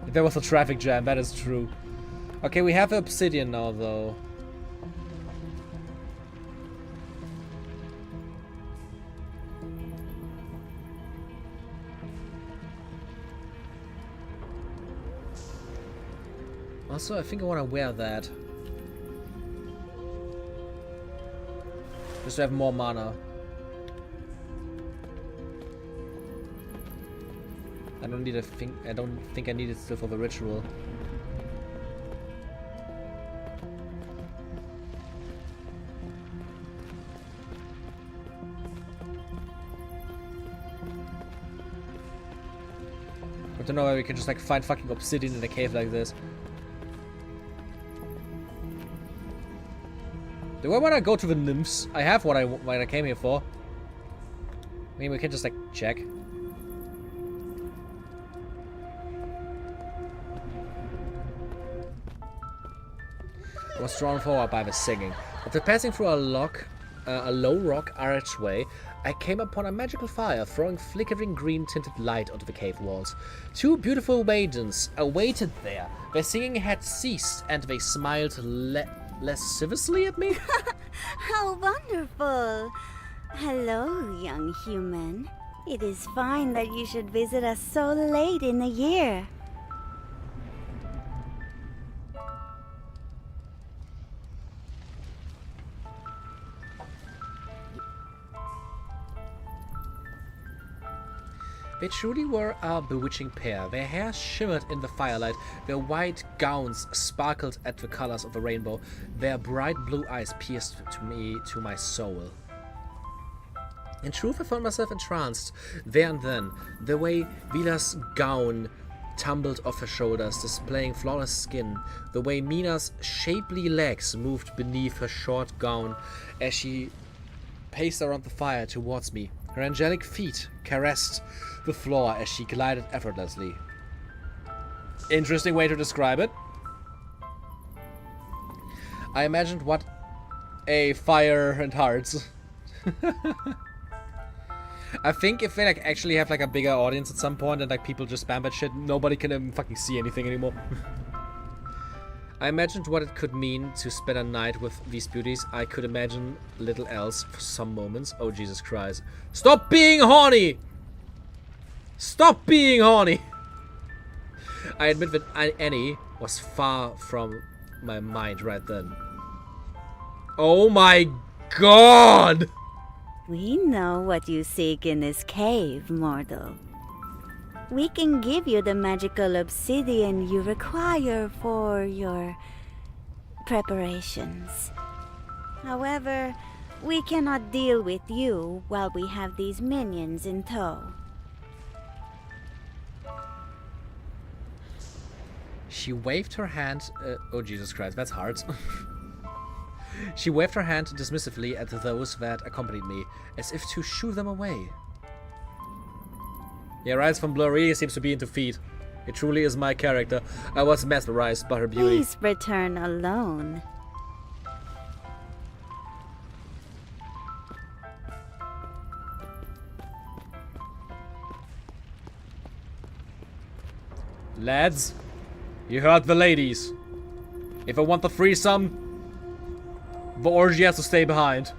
There was a traffic jam, that is true. Okay, we have obsidian now, though. Also, I think I want to wear that. Just to have more mana. I don't need a thing. I don't think I need it still for the ritual. I don't know why we can just like find fucking obsidian in a cave like this. Do I want to go to the nymphs? I have what I came here for. I mean, we can just like check. I was drawn forward by the singing. After passing through a low rock archway, I came upon a magical fire throwing flickering green-tinted light onto the cave walls. Two beautiful maidens awaited there. Their singing had ceased, and they smiled lasciviously at me. How wonderful! Hello, young human. It is fine that you should visit us so late in the year. They truly were a bewitching pair. Their hair shimmered in the firelight, their white gowns sparkled at the colors of the rainbow, their bright blue eyes pierced to my soul. In truth, I found myself entranced there and then, the way Vila's gown tumbled off her shoulders, displaying flawless skin, the way Mina's shapely legs moved beneath her short gown as she paced around the fire towards me. Her angelic feet caressed the floor as she glided effortlessly. Interesting way to describe it. I imagined what a fire and hearts. I think if they like actually have like a bigger audience at some point and like people just spam that shit, nobody can even fucking see anything anymore. I imagined what it could mean to spend a night with these beauties. I could imagine little else for some moments. Oh, Jesus Christ. Stop being horny! Stop being horny! I admit that Annie was far from my mind right then. Oh my god! We know what you seek in this cave, mortal. We can give you the magical obsidian you require for your preparations. However, we cannot deal with you while we have these minions in tow. She waved her hand... oh, Jesus Christ, that's hard. She waved her hand dismissively at those that accompanied me, as if to shoo them away. Yeah, Rise from Blur really seems to be into feet. It truly is my character. I was mesmerized by her beauty. Please return alone. Lads, you heard the ladies. If I want the threesome, the orgy has to stay behind.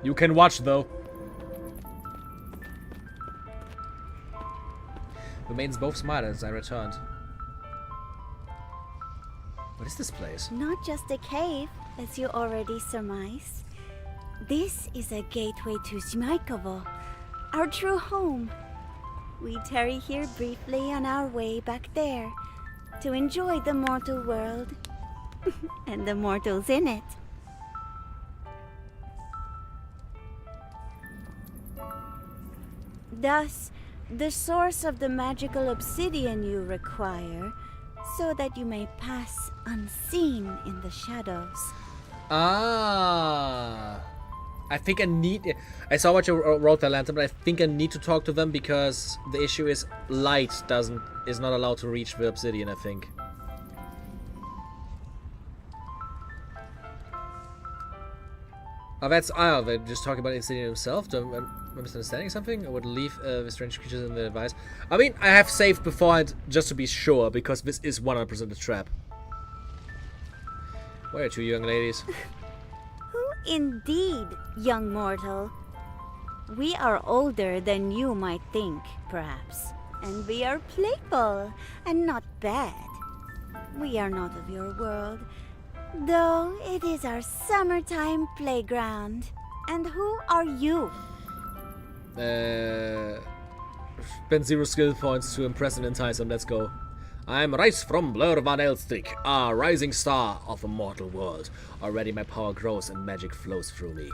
You can watch though. The maidens both smiled as I returned. What is this place? Not just a cave, as you already surmised. This is a gateway to Zmaikovo, our true home. We tarry here briefly on our way back there to enjoy the mortal world and the mortals in it. Thus, the source of the magical obsidian you require, so that you may pass unseen in the shadows. Ah, I think I need. I saw what you wrote there, Lantern, but I think I need to talk to them because the issue is light is not allowed to reach the obsidian. I think. Oh, that's they're just talking about obsidian himself. Am I misunderstanding something? I would leave the strange creatures in the device. I mean, I have saved beforehand just to be sure because this is 100% a trap. Where are two young ladies? Who indeed, young mortal? We are older than you might think, perhaps. And we are playful and not bad. We are not of your world, though it is our summertime playground. And who are you? Spend 0 skill points to impress and entice them. Let's go. I'm Rizz from Blur Van Elstrick, a rising star of the mortal world. Already my power grows and magic flows through me.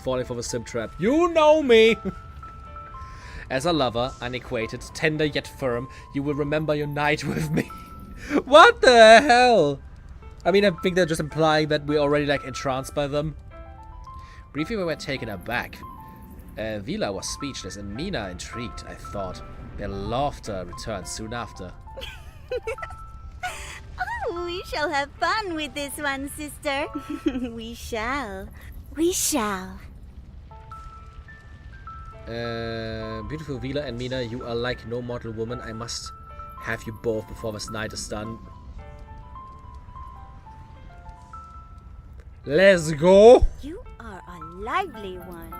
Falling for the sim trap. You know me! As a lover, unequated, tender yet firm, you will remember your night with me. What the hell? I mean, I think they're just implying that we're already like entranced by them. Briefly we were taken aback. Vila was speechless and Mina intrigued, I thought. Their laughter returned soon after. Oh, we shall have fun with this one, sister. We shall. We shall. Beautiful Vila and Mina, you are like no mortal woman. I must have you both before this night is done. Let's go! You are a lively one.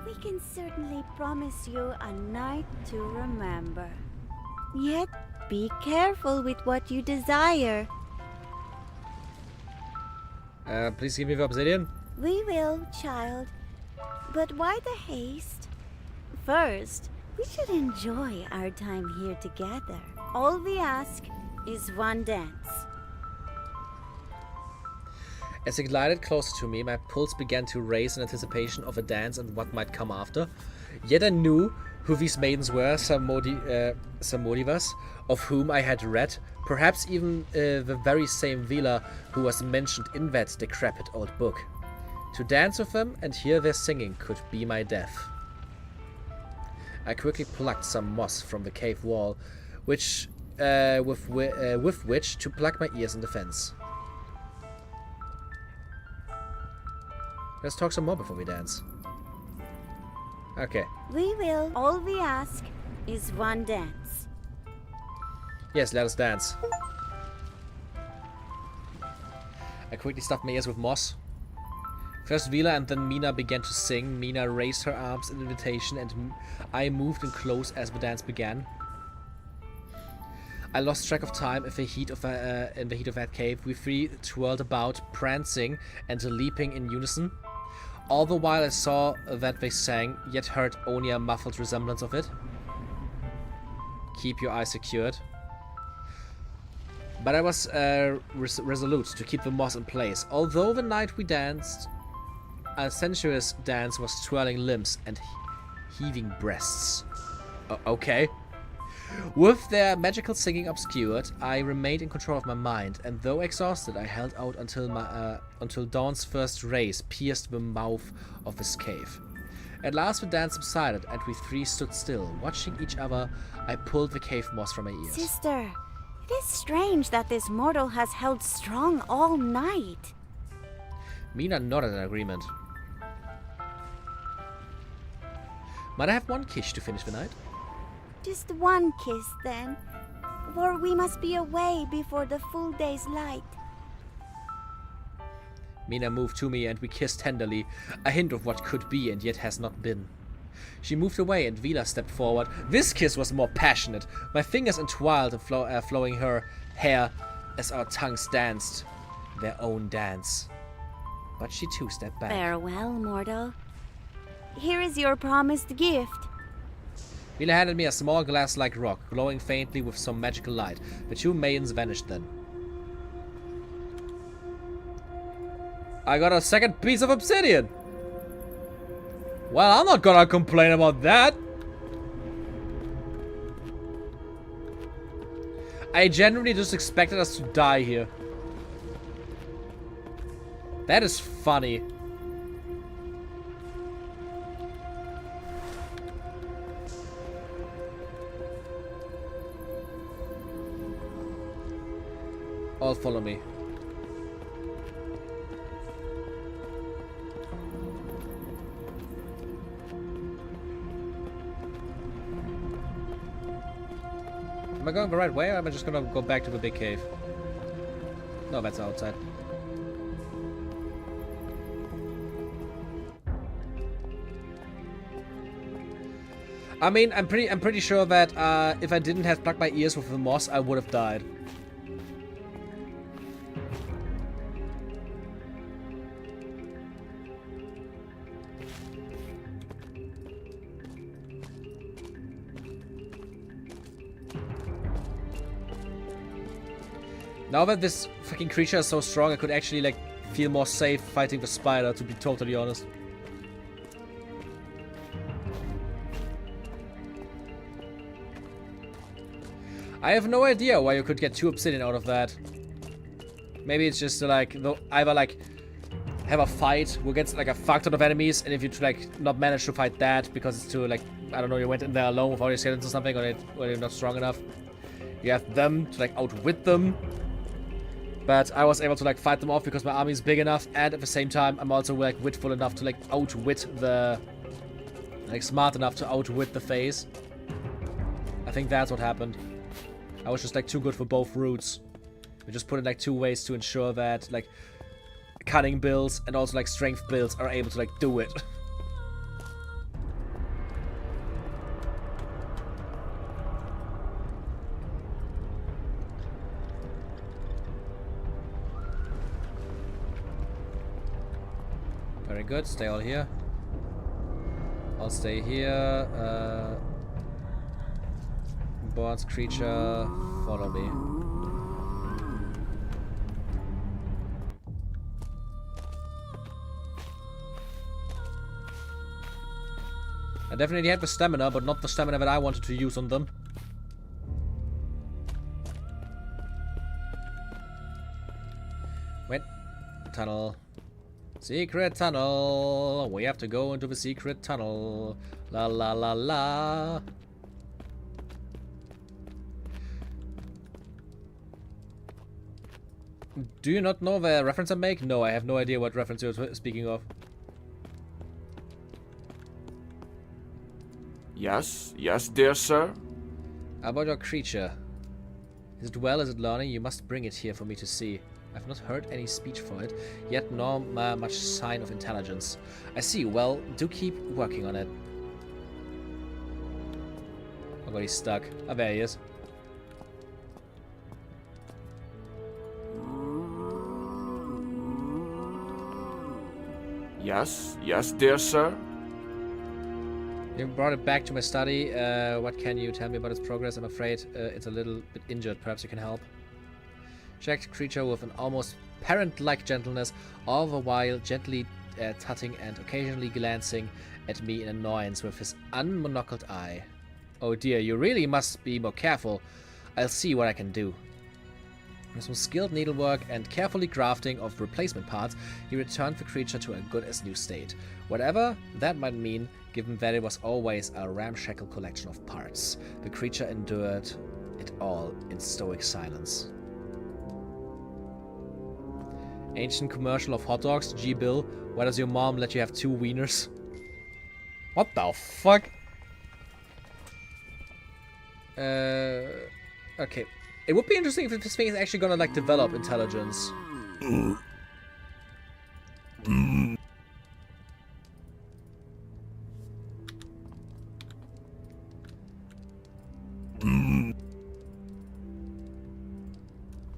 We can certainly promise you a night to remember. Yet, be careful with what you desire. Please give me the obsidian. We will, child. But why the haste? First, we should enjoy our time here together. All we ask is one dance. As he glided closer to me, my pulse began to race in anticipation of a dance and what might come after. Yet I knew who these maidens were, Samodivas, of whom I had read, perhaps even the very same Vila who was mentioned in that decrepit old book. To dance with them and hear their singing could be my death. I quickly plucked some moss from the cave wall, with which to plug my ears in defense. Let's talk some more before we dance. Okay. We will. All we ask is one dance. Yes, let us dance. I quickly stuffed my ears with moss. First Vila and then Mina began to sing. Mina raised her arms in invitation and I moved in close as the dance began. I lost track of time in the heat of that cave. We three twirled about, prancing and leaping in unison. All the while I saw that they sang, yet heard only a muffled resemblance of it. Keep your eyes secured. But I was resolute to keep the moss in place. Although the night we danced, a sensuous dance was twirling limbs and heaving breasts. Okay. With their magical singing obscured, I remained in control of my mind, and though exhausted, I held out until dawn's first rays pierced the mouth of this cave. At last the dance subsided, and we three stood still, watching each other. I pulled the cave moss from my ears. Sister, it is strange that this mortal has held strong all night. Mina nodded in agreement. Might I have one kiss to finish the night? Just one kiss, then, for we must be away before the full day's light. Mina moved to me and we kissed tenderly, a hint of what could be and yet has not been. She moved away and Vila stepped forward. This kiss was more passionate. My fingers entwined in flowing her hair as our tongues danced their own dance. But she too stepped back. Farewell, mortal. Here is your promised gift. Vila handed me a small glass-like rock, glowing faintly with some magical light. The two maidens vanished then. I got a second piece of obsidian! Well, I'm not gonna complain about that! I genuinely just expected us to die here. That is funny. All follow me. Am I going the right way, or am I just gonna go back to the big cave? No, that's outside. I mean, I'm pretty sure that if I didn't have plugged my ears with the moss, I would have died. Now that this fucking creature is so strong, I could actually, like, feel more safe fighting the spider, to be totally honest. I have no idea why you could get 2 obsidian out of that. Maybe it's just to, like, either, like, have a fight against, like, a fuck ton of enemies, and if you, like, not manage to fight that because it's too, like, I don't know, you went in there alone with all your skeletons or something, or you're not strong enough. You have them to, like, outwit them. But I was able to, like, fight them off because my army is big enough, and at the same time, I'm also, like, witful enough to, like, outwit the... Like, smart enough to outwit the phase. I think that's what happened. I was just, like, too good for both routes. We just put in, like, 2 ways to ensure that, like, cunning builds and also, like, strength builds are able to, like, do it. Very good, stay all here. I'll stay here. Board's creature, follow me. I definitely had the stamina, but not the stamina that I wanted to use on them. Wait, tunnel. Secret tunnel. We have to go into the secret tunnel. La la la la. Do you not know the reference I make? No, I have no idea what reference you're speaking of. Yes, yes, dear sir. About your creature. Is it well? Is it learning? You must bring it here for me to see. I've not heard any speech for it, yet nor much sign of intelligence. I see. Well, do keep working on it. Oh god, he's stuck. Oh, there he is. Yes, yes, dear sir. You brought it back to my study. What can you tell me about its progress? I'm afraid it's a little bit injured. Perhaps you can help. Checked creature with an almost parent-like gentleness, all the while gently tutting and occasionally glancing at me in annoyance with his unmonocled eye. Oh dear, you really must be more careful. I'll see what I can do. With some skilled needlework and carefully crafting of replacement parts, he returned the creature to a good-as-new state. Whatever that might mean, given that it was always a ramshackle collection of parts. The creature endured it all in stoic silence. Ancient commercial of hot dogs. Gee, Bill, why does your mom let you have 2 wieners? What the fuck? Okay. It would be interesting if this thing is actually gonna, like, develop intelligence.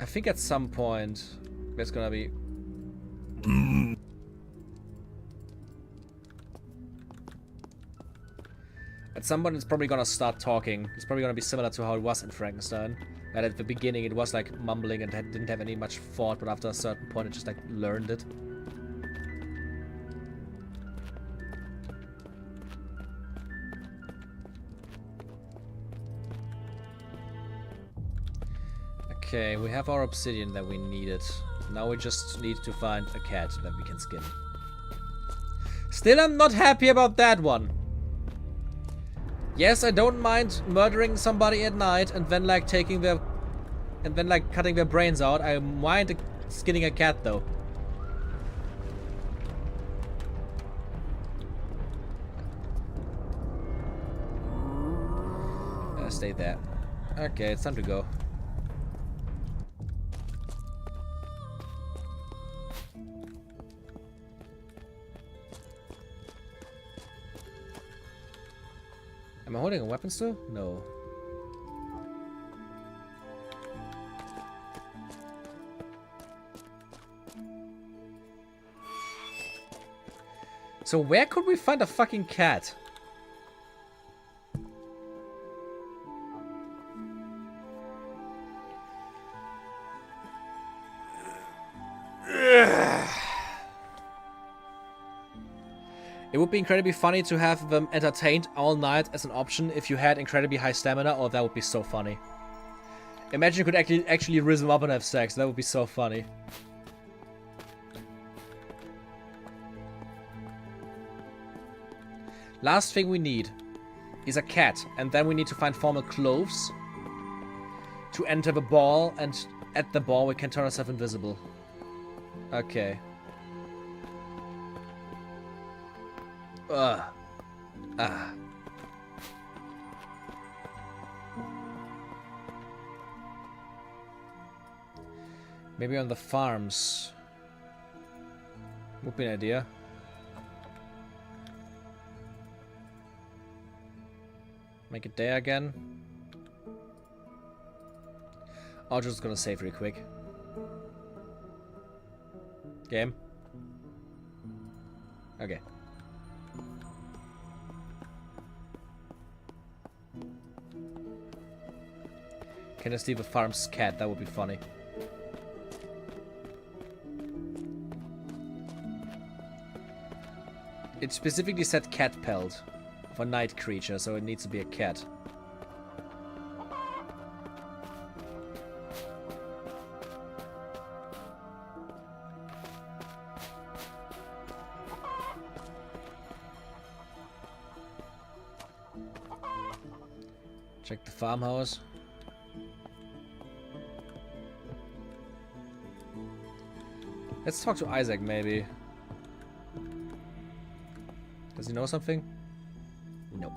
I think at some point there's gonna be... At some point it's probably gonna start talking. It's probably gonna be similar to how it was in Frankenstein. That at the beginning it was like mumbling and didn't have any much thought, but after a certain point it just like learned it. Okay, we have our obsidian that we needed. Now we just need to find a cat that we can skin. Still, I'm not happy about that one. Yes, I don't mind murdering somebody at night and then like taking their... and then like cutting their brains out. I mind skinning a cat though. Stay there. Okay, it's time to go. Am I holding a weapon still? No. So where could we find a fucking cat? It would be incredibly funny to have them entertained all night as an option if you had incredibly high stamina. Oh, that would be so funny. Imagine you could actually rizz them up and have sex. That would be so funny. Last thing we need is a cat, and then we need to find formal clothes to enter the ball, and at the ball we can turn ourselves invisible. Okay. Maybe on the farms would be an idea. Make it there again. I'm just gonna save real quick. Game. Okay. Can I steal the farm's cat? That would be funny. It specifically said cat pelt of a night creature, so it needs to be a cat. Check the farmhouse. Let's talk to Isaac, maybe. Does he know something? Nope.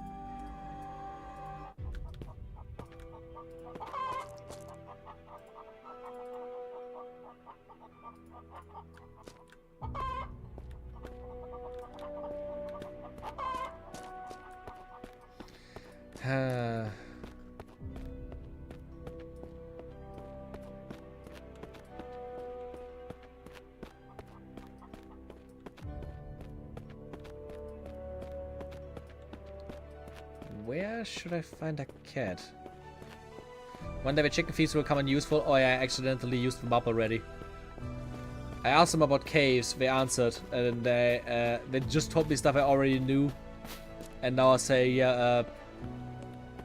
Where should I find a cat? One day the chicken feeds will come in useful. Oh yeah, I accidentally used them up already. I asked them about caves, they answered, and they just told me stuff I already knew. And now I say, yeah,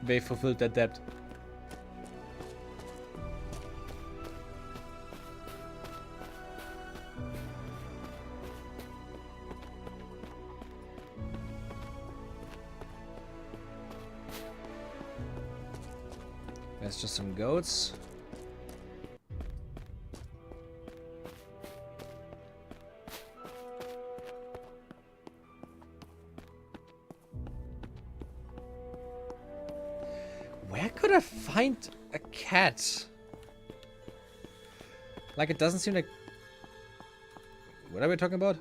they fulfilled their debt. There's just some goats. Where could I find a cat? Like, it doesn't seem like... What are we talking about?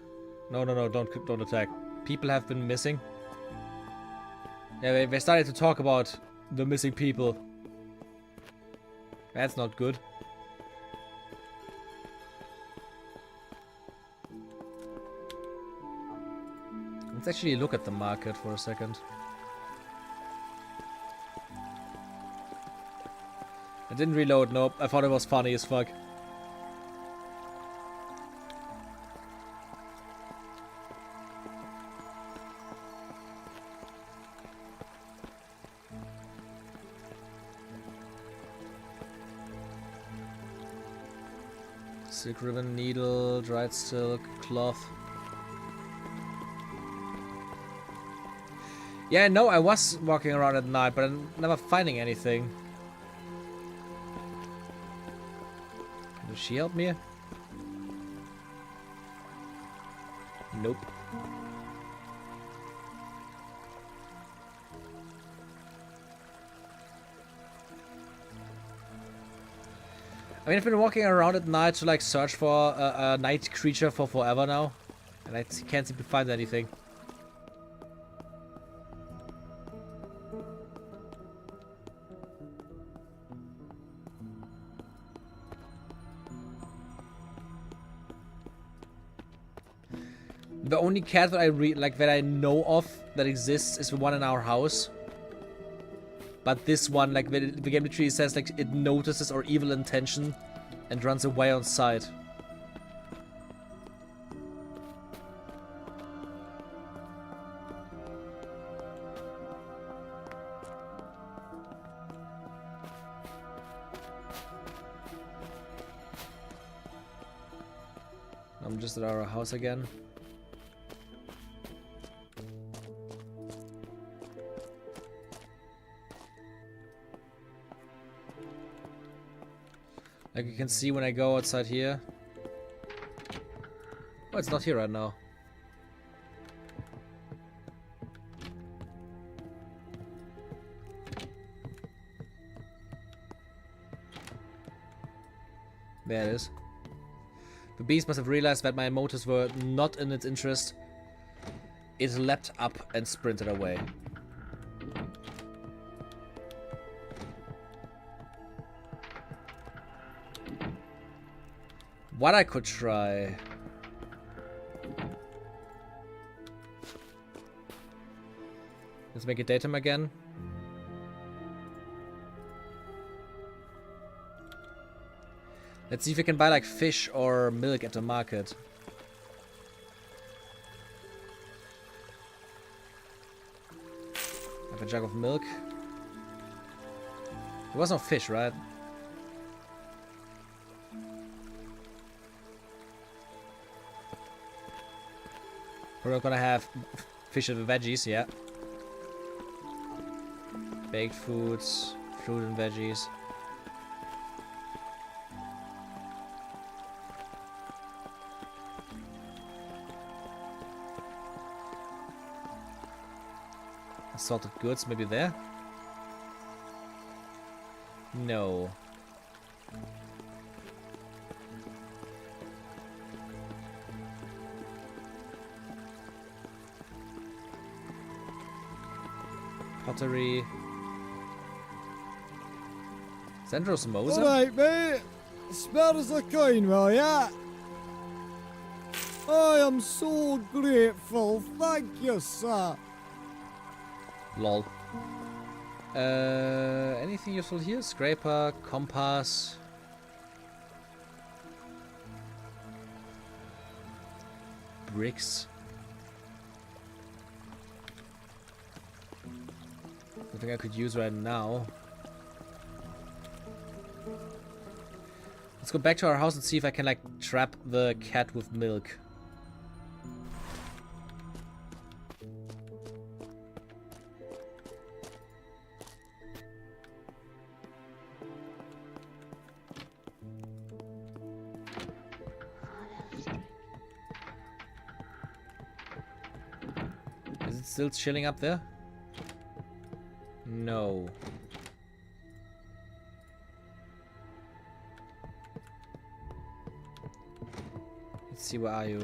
No, don't attack. People have been missing. Yeah, they started to talk about the missing people. That's not good. Let's actually look at the market for a second. I didn't reload, nope. I thought it was funny as fuck. Silk ribbon, needle, dried silk, cloth. Yeah, no, I was walking around at night, but I'm never finding anything. Does she help me? Nope. I mean, I've been walking around at night to like search for a night creature for forever now, and I can't seem to find anything. The only cat that I know of that exists is the one in our house. But this one, like, the game literally says, like, it notices our evil intention and runs away on sight. I'm just at our house again. Like you can see when I go outside here. Oh, it's not here right now. There it is. The beast must have realized that my motives were not in its interest. It leapt up and sprinted away. What I could try... Let's make it daytime again. Let's see if we can buy like fish or milk at the market. I have a jug of milk. There was no fish, right? We're not gonna have fish and veggies, yeah. Baked foods, fruit and veggies. Assorted goods, maybe there? No. Pottery. Zendros Moser? Alright, mate. Spare us a coin, will ya? I am so grateful. Thank you, sir. Lol. Anything useful here? Scraper, compass. Bricks. Nothing I could use right now. Let's go back to our house and see if I can like trap the cat with milk. still chilling up there? No. Let's see, where are you?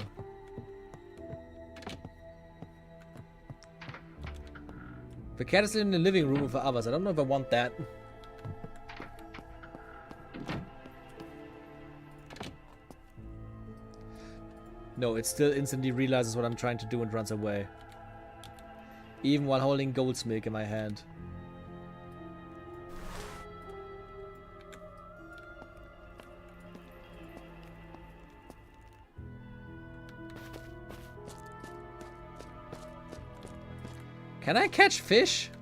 The cat is in the living room with the others. I don't know if I want that. No, it still instantly realizes what I'm trying to do and runs away. Even while holding goat's milk in my hand. Can I catch fish?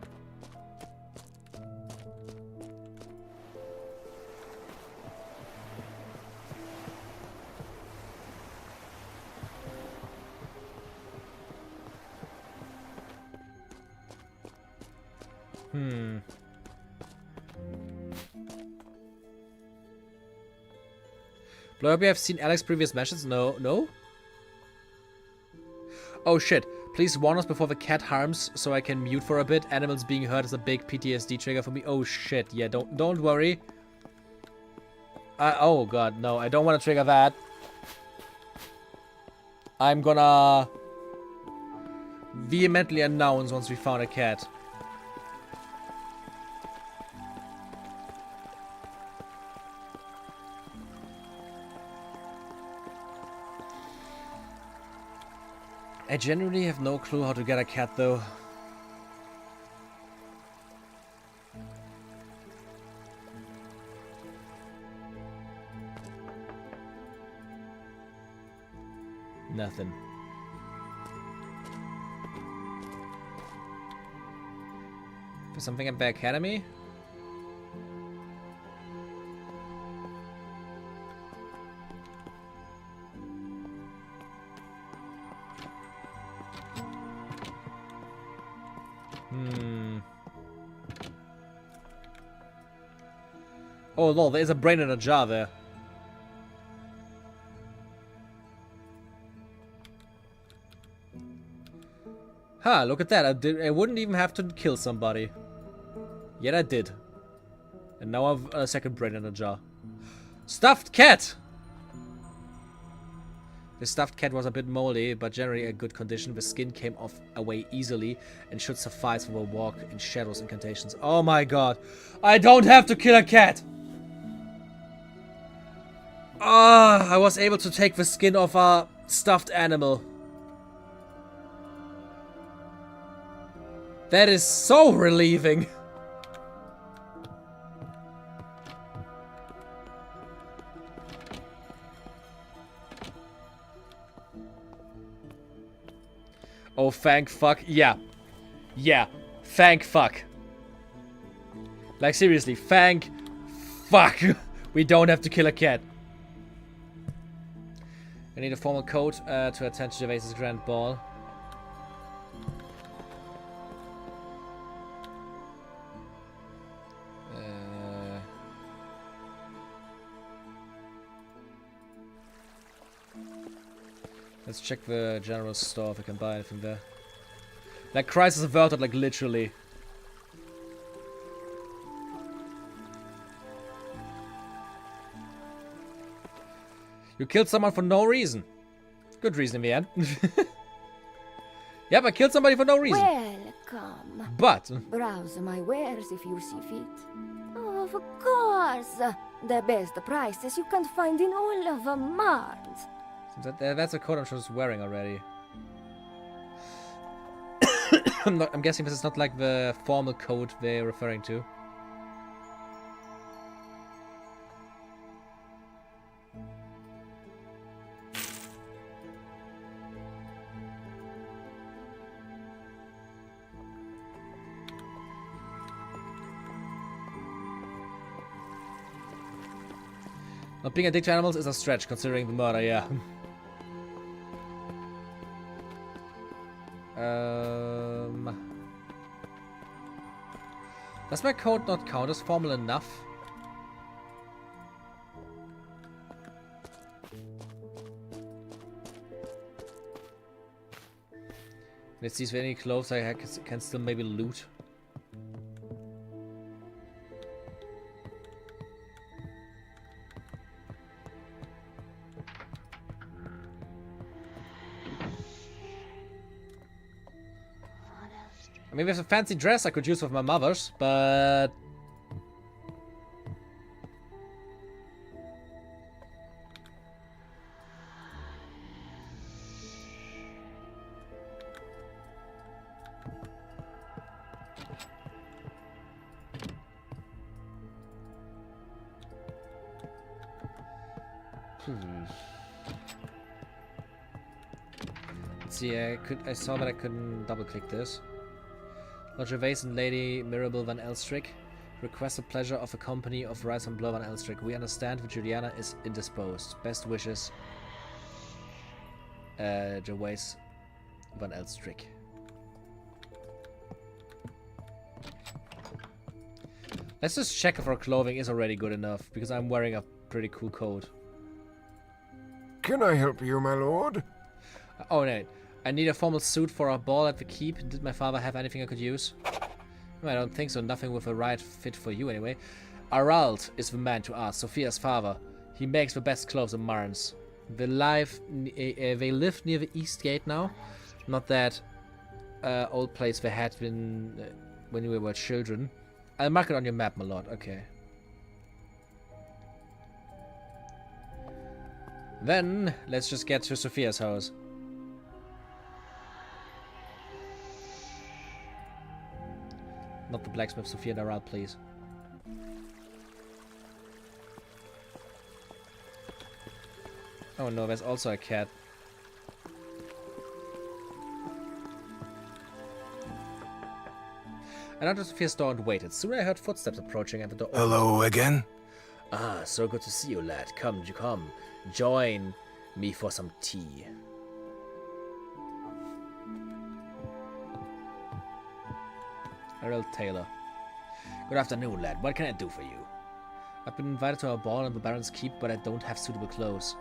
Blurby, I've seen Alex's previous mentions. No? Oh shit. Please warn us before the cat harms so I can mute for a bit. Animals being hurt is a big PTSD trigger for me. Oh shit. Yeah, don't worry. Oh god, no. I don't want to trigger that. I'm gonna vehemently announce once we found a cat. I genuinely have no clue how to get a cat, though. Nothing. For something at the academy? Oh lol, there's a brain in a jar there. Huh, look at that. I wouldn't even have to kill somebody. Yet I did. And now I have a second brain in a jar. Stuffed cat! The stuffed cat was a bit moldy, but generally in good condition. The skin came off away easily and should suffice for a walk in shadows incantations. Oh my god. I don't have to kill a cat! Ah, I was able to take the skin off a stuffed animal. That is so relieving. Oh, thank fuck. Yeah. Yeah. Thank fuck. Like, seriously. Thank fuck. We don't have to kill a cat. I need a formal code to attend Gervais's grand ball. Let's check the general store if I can buy anything there. Like, crisis averted, like, literally. You killed someone for no reason. Good reason in the end. Yep, I killed somebody for no reason. Welcome. But Browse my wares if you see fit. Of course. The best prices you can find in all of Mars. that's a coat I'm just wearing already. I'm guessing this is not like the formal code they're referring to. Not being addicted to animals is a stretch, considering the murder, yeah. Does my code not count as formal enough? Let's see if any clothes I can still maybe loot. I mean, there's a fancy dress I could use with my mother's, but... Let's see, I saw that I couldn't double click this. Lord Gervais and Lady Mirabel van Elstrick request the pleasure of a company of Rise and Blow van Elstrick. We understand that Juliana is indisposed. Best wishes, Gervais van Elstrick. Let's just check if our clothing is already good enough, because I'm wearing a pretty cool coat. Can I help you, my lord? Oh, no. I need a formal suit for a ball at the keep. Did my father have anything I could use? I don't think so. Nothing with a right fit for you, anyway. Arald is the man to ask. Sophia's father. He makes the best clothes in Marnes. They live near the East Gate now. Not that old place they had been when we were children. I'll mark it on your map, my lord. Okay. Then, let's just get to Sophia's house. Not the blacksmith, Sophia Daral, please. Oh no, there's also a cat. I entered Sophia's door and waited. Soon I heard footsteps approaching and the door opened. Hello again? Ah, so good to see you, lad. Come. Join me for some tea. Harold Taylor. Good afternoon, lad. What can I do for you? I've been invited to a ball in the Baron's Keep, but I don't have suitable clothes.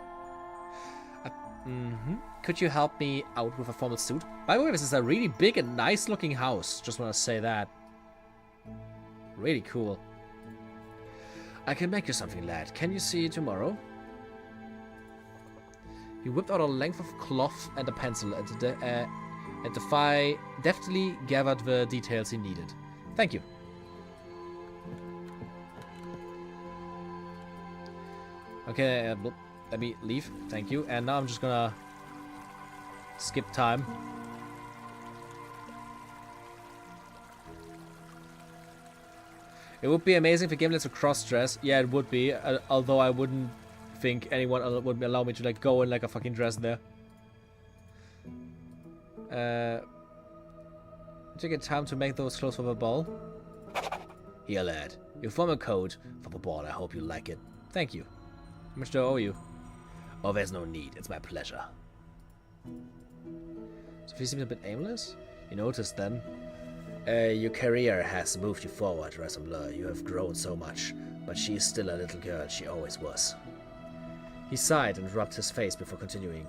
Could you help me out with a formal suit? By the way, this is a really big and nice looking house. Just want to say that. Really cool. I can make you something, lad. Can you see it tomorrow? He whipped out a length of cloth and a pencil and deftly gathered the details he needed. Thank you. Okay, let me leave. Thank you. And now I'm just gonna skip time. It would be amazing if the game lets you cross-dress. Yeah, it would be. Although I wouldn't think anyone would allow me to like go in like a fucking dress there. Did you get time to make those clothes for the ball? Here, lad. Your formal coat for the ball. I hope you like it. Thank you. How much do I owe you? Oh, there's no need. It's my pleasure. Sophie seems a bit aimless. You noticed then? Your career has moved you forward, Rassembler. You have grown so much, but she is still a little girl. She always was. He sighed and rubbed his face before continuing.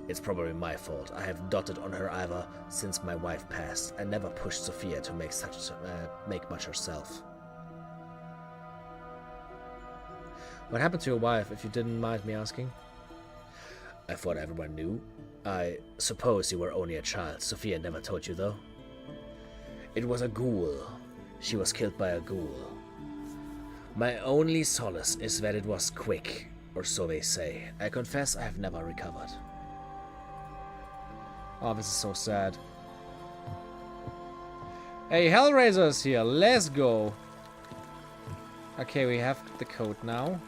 It's probably my fault. I have dotted on her ever since my wife passed. I never pushed Sophia to make much herself. What happened to your wife, if you didn't mind me asking? I thought everyone knew. I suppose you were only a child. Sophia never told you, though. It was a ghoul. She was killed by a ghoul. My only solace is that it was quick, or so they say. I confess I have never recovered. Oh, this is so sad. Hey, Hellraiser's here. Let's go. Okay, we have the code now.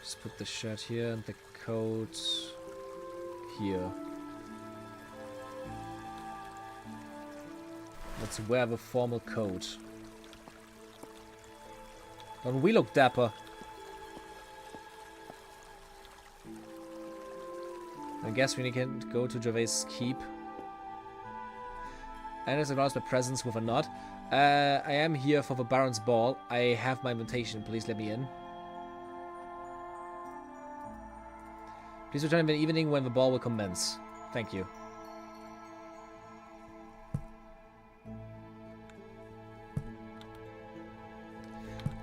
Just put the shirt here and the coat here. Let's wear the formal coat. Don't we look dapper? I guess we can go to Gervais' Keep. And it's acknowledged my presence with a nod. I am here for the Baron's Ball. I have my invitation. Please let me in. Please return in the evening when the ball will commence. Thank you.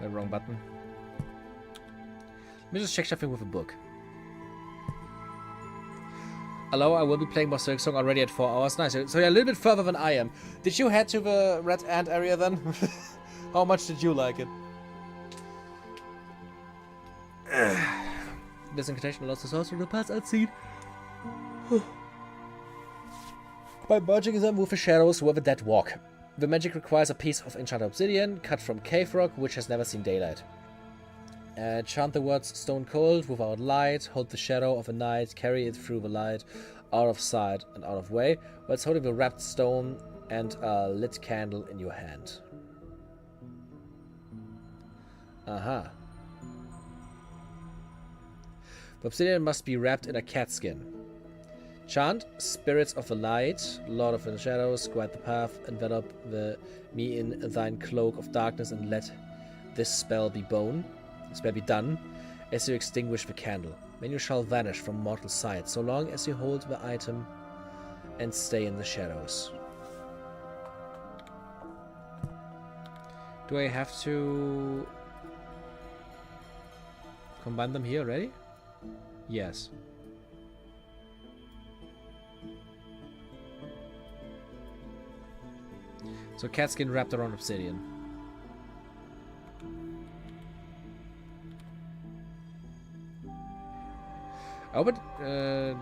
Wrong button. Let me just check something with a book. Hello, I will be playing Disgustang already at 4 hours. Nice. So you're a little bit further than I am. Did you head to the red ant area then? How much did you like it? This incantation allows the sorcerer to pass unseen by merging them with the shadows where the dead walk. The magic requires a piece of enchanted obsidian cut from cave rock which has never seen daylight. Chant the words stone cold without light, hold the shadow of the night, carry it through the light, out of sight and out of way, whilst holding the wrapped stone and a lit candle in your hand. Aha. The obsidian must be wrapped in a cat skin. Chant, spirits of the light, lord of the shadows, guide the path, envelop me in thine cloak of darkness, and let this spell be done as you extinguish the candle. Then you shall vanish from mortal sight, so long as you hold the item and stay in the shadows. Do I have to combine them here already? Yes. So cat skin wrapped around obsidian. Oh, but that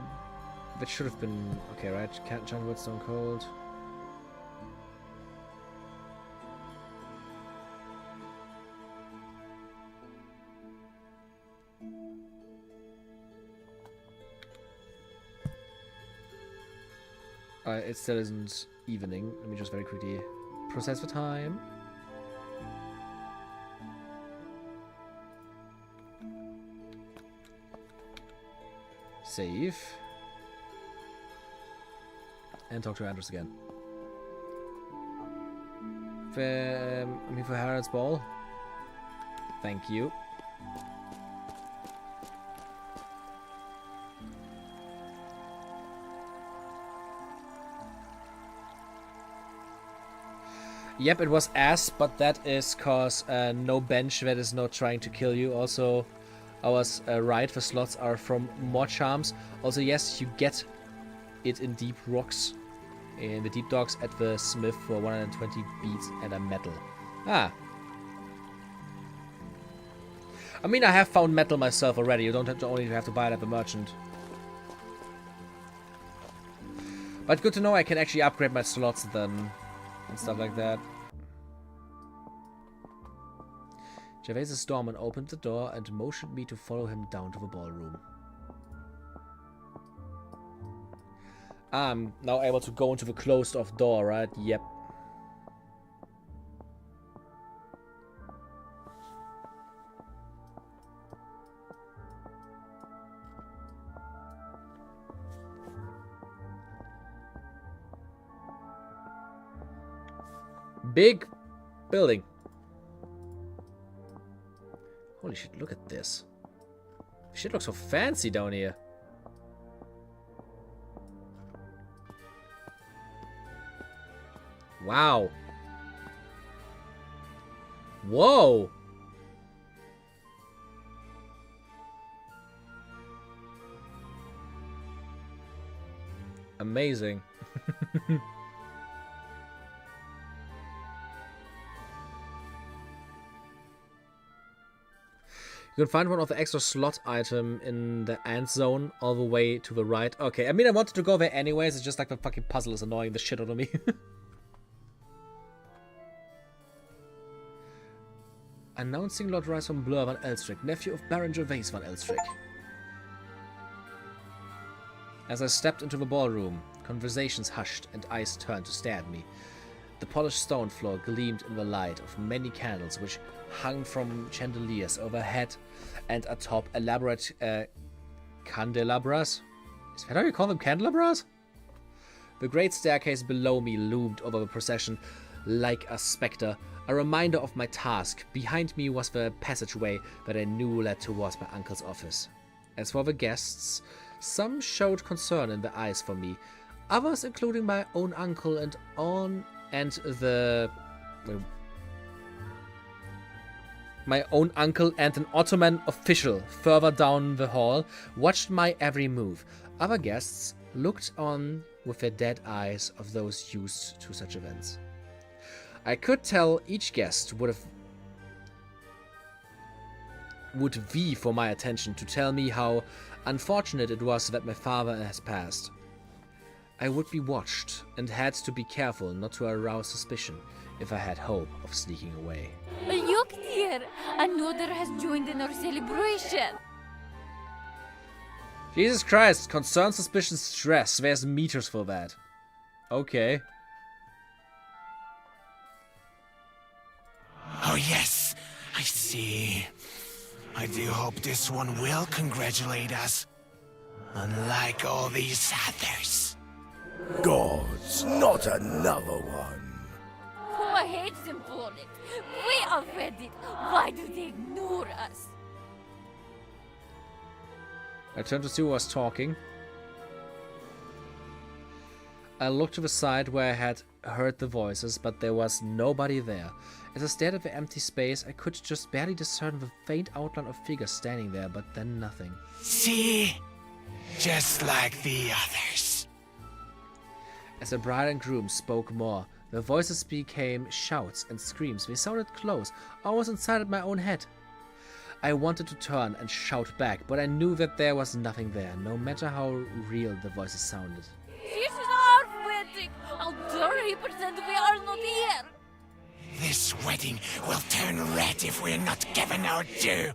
should have been okay, right? Cat Jungle Stone Cold. It still isn't evening. Let me just very quickly process the time. Save. And talk to Andrews again. I'm here for Harrod's Ball. Thank you. Yep, it was ass, but that is cause no bench that is not trying to kill you. Also, I was right, the slots are from more charms. Also, yes, you get it in deep rocks, in the deep dogs at the smith for 120 beads and a metal. Ah. I mean, I have found metal myself already. You don't have to only have to buy it at the merchant. But good to know I can actually upgrade my slots then. And stuff like that. Gervais Storman opened the door and motioned me to follow him down to the ballroom. I'm now able to go into the closed off door, right? Yep. Big building. Holy shit, look at this. Shit looks so fancy down here. Wow. Whoa. Amazing. You can find one of the extra slot item in the ant zone all the way to the right. Okay, I mean, I wanted to go there anyways. It's just like the fucking puzzle is annoying the shit out of me. Announcing Lord Rise von Blur van Elstrick, nephew of Baron Gervais van Elstrick. As I stepped into the ballroom, conversations hushed and eyes turned to stare at me. The polished stone floor gleamed in the light of many candles which hung from chandeliers overhead and atop elaborate candelabras. Is that how you call them, candelabras? The great staircase below me loomed over the procession like a spectre, a reminder of my task. Behind me was the passageway that I knew led towards my uncle's office. As for the guests, Some showed concern in their eyes for me. Others, including my own uncle and an Ottoman official further down the hall, watched my every move. Other guests looked on with their dead eyes of those used to such events. I could tell each guest would vie for my attention, to tell me how unfortunate it was that my father has passed. I would be watched and had to be careful not to arouse suspicion if I had hope of sneaking away. Look dear, another has joined in our celebration. Jesus Christ, concern, suspicion, stress. There's meters for that. Okay. Oh yes, I see. I do hope this one will congratulate us. Unlike all these others. Gods, not another one. Who hates them for it? We offended it. Why do they ignore us? I turned to see who was talking. I looked to the side where I had heard the voices, but there was nobody there. As I stared at the empty space, I could just barely discern the faint outline of figures standing there, but then nothing. See? Just like the others. As the bride and groom spoke more, the voices became shouts and screams. They sounded close, almost inside my own head. I wanted to turn and shout back, but I knew that there was nothing there, no matter how real the voices sounded. This is our wedding. How dare you pretend we are not here? This wedding will turn red if we're not given our due.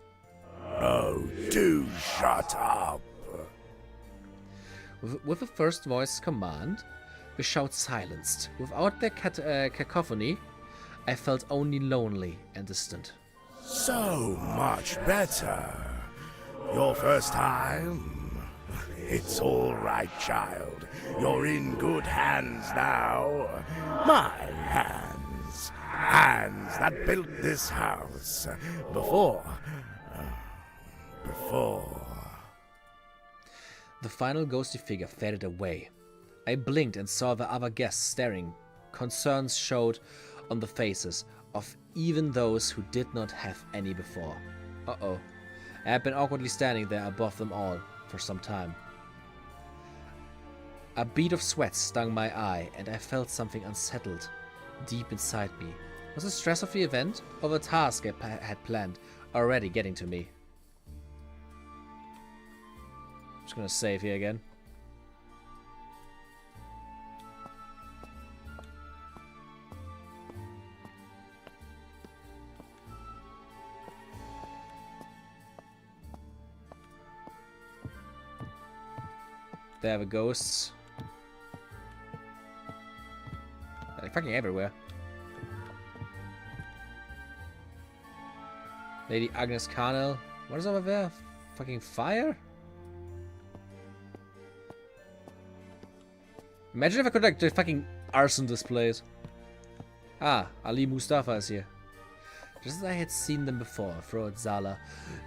Oh, do shut up. With the first voice command, the shout silenced. Without their cacophony, I felt only lonely and distant. So much better. Your first time? It's all right, child. You're in good hands now. My hands. Hands that built this house. Before. The final ghostly figure faded away. I blinked and saw the other guests staring. Concerns showed on the faces of even those who did not have any before. Uh-oh. I had been awkwardly standing there above them all for some time. A bead of sweat stung my eye, and I felt something unsettled deep inside me. Was the stress of the event, or the task I had planned, already getting to me? Just gonna save here again. There are the ghosts. They're fucking everywhere. Lady Agnes Carnell. What is over there? Fucking fire? Imagine if I could like do fucking arson displays. Ah, Ali Mustafa is here. Just as I had seen them before, throughout Zala,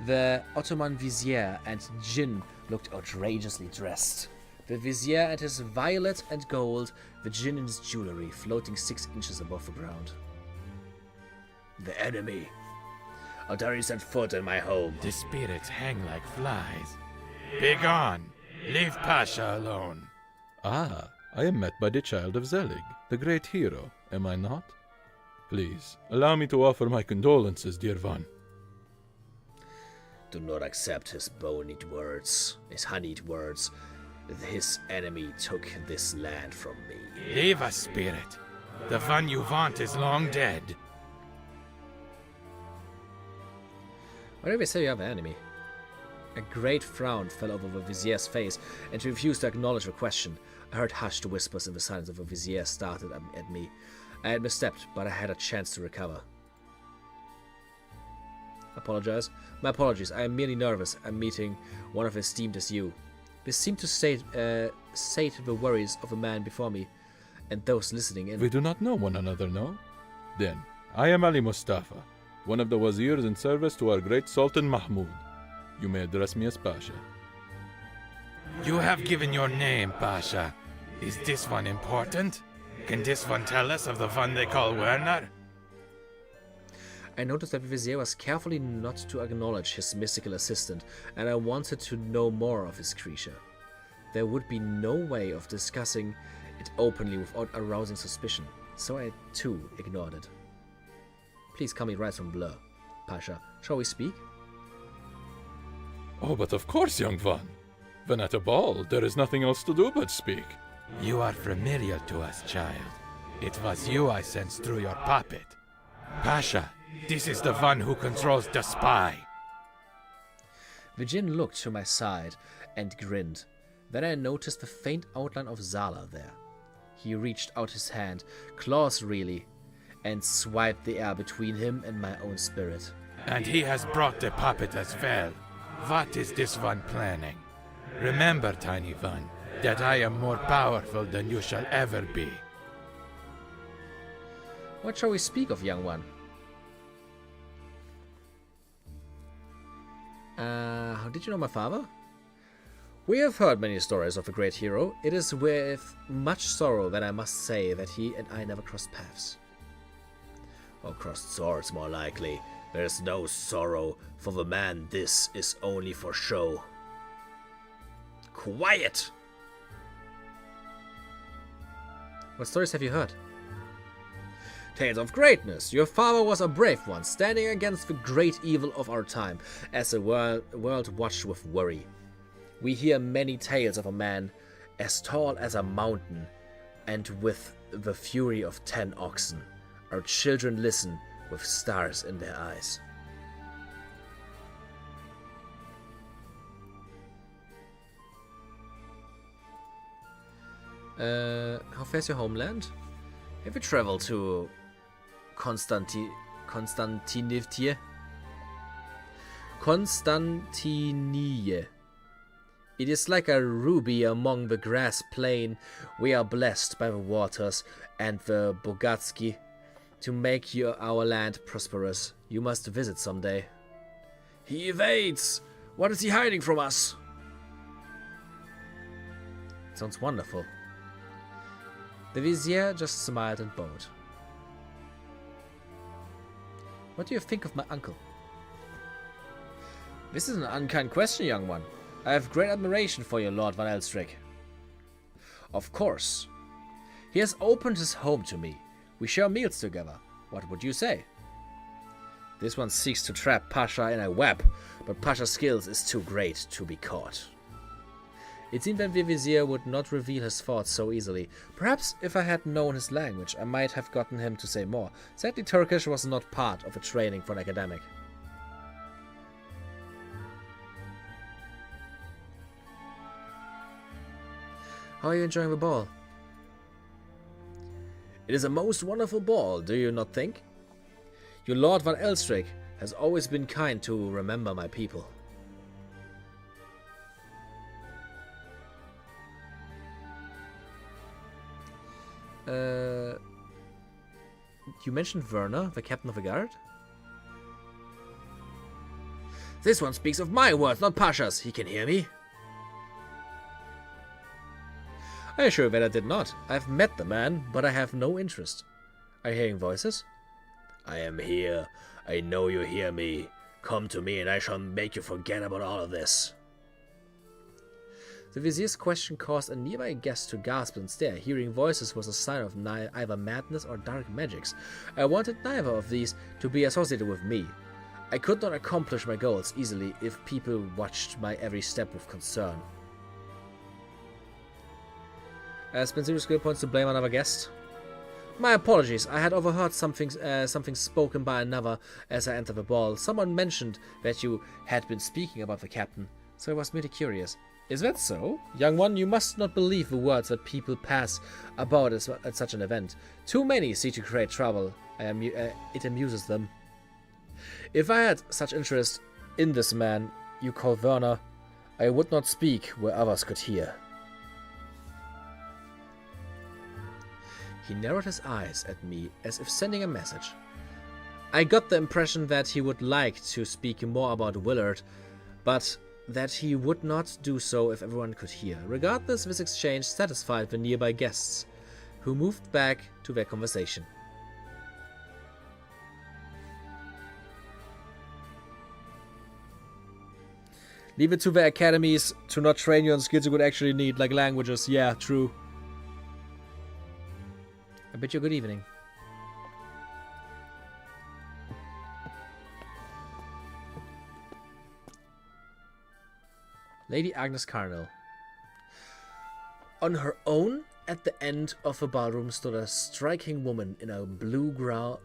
the Ottoman vizier and Jinn looked outrageously dressed. The vizier and his violet and gold, the Jinn in his jewelry, floating 6 inches above the ground. The enemy. How dare you set foot in my home? The spirits hang like flies. Begone! Leave Pasha alone. Ah, I am met by the child of Zelig, the great hero, am I not? Please, allow me to offer my condolences, dear one. Do not accept his bony words, his honeyed words. His enemy took this land from me. Leave us, spirit. The one you want is long dead. Why do they say you have an enemy? A great frown fell over the vizier's face, and he refused to acknowledge the question. I heard hushed whispers in the silence of the vizier started at me. I had misstepped, but I had a chance to recover. Apologize. My apologies. I am merely nervous. I'm meeting one of as esteemed as you. This seemed to sate the worries of a man before me, and those listening in. We do not know one another, no? Then, I am Ali Mustafa, one of the wazirs in service to our great Sultan Mahmud. You may address me as Pasha. You have given your name, Pasha. Is this one important? Can this one tell us of the one they call Werner? I noticed that Vizier was carefully not to acknowledge his mystical assistant, and I wanted to know more of his creature. There would be no way of discussing it openly without arousing suspicion, so I too ignored it. Please call me right from Blur. Pasha, shall we speak? Oh, but of course, young one. When at a ball, there is nothing else to do but speak. You are familiar to us, child. It was you I sensed through your puppet. Pasha, this is the one who controls the spy. Vijin looked to my side and grinned. Then I noticed the faint outline of Zala there. He reached out his hand, claws really, and swiped the air between him and my own spirit. And he has brought the puppet as well. What is this one planning? Remember, tiny one, that I am more powerful than you shall ever be. What shall we speak of, young one? How did you know my father? We have heard many stories of a great hero. It is with much sorrow that I must say that he and I never crossed paths. Or crossed swords, more likely. There is no sorrow for the man. This is only for show. Quiet! What stories have you heard? Tales of greatness. Your father was a brave one, standing against the great evil of our time, as the world watched with worry. We hear many tales of a man as tall as a mountain, and with the fury of 10 oxen. Our children listen with stars in their eyes. How fares your homeland? Have you traveled to Konstantinivtie? Konstantinie. It is like a ruby among the grass plain. We are blessed by the waters and the Bogatsky to make our land prosperous. You must visit someday. He evades! What is he hiding from us? Sounds wonderful. The Vizier just smiled and bowed. What do you think of my uncle? This is an unkind question, young one. I have great admiration for your Lord Van Elstrick. Of course. He has opened his home to me. We share meals together. What would you say? This one seeks to trap Pasha in a web, but Pasha's skills is too great to be caught. It seemed that the Vizier would not reveal his thoughts so easily. Perhaps if I had known his language, I might have gotten him to say more. Sadly, Turkish was not part of a training for an academic. How are you enjoying the ball? It is a most wonderful ball, do you not think? Your Lord Van Elstrick has always been kind to remember my people. You mentioned Werner, the captain of the guard? This one speaks of my words, not Pasha's. He can hear me. I assure you that I did not. I've met the man, but I have no interest. Are you hearing voices? I am here. I know you hear me. Come to me and I shall make you forget about all of this. The Vizier's question caused a nearby guest to gasp and stare. Hearing voices was a sign of either madness or dark magics. I wanted neither of these to be associated with me. I could not accomplish my goals easily if people watched my every step with concern. Spend 0 skill points to blame another guest. My apologies, I had overheard something spoken by another as I entered the ball. Someone mentioned that you had been speaking about the captain, so I was merely curious. Is that so? Young one, you must not believe the words that people pass about at such an event. Too many seek to create trouble. It amuses them. If I had such interest in this man you call Werner, I would not speak where others could hear. He narrowed his eyes at me as if sending a message. I got the impression that he would like to speak more about Willard, but that he would not do so if everyone could hear. Regardless, this exchange satisfied the nearby guests, who moved back to their conversation. Leave it to the academies to not train you on skills you would actually need, like languages. Yeah, true. I bid you good evening. Lady Agnes Carnell. On her own, at the end of a ballroom, stood a striking woman in a blue gown.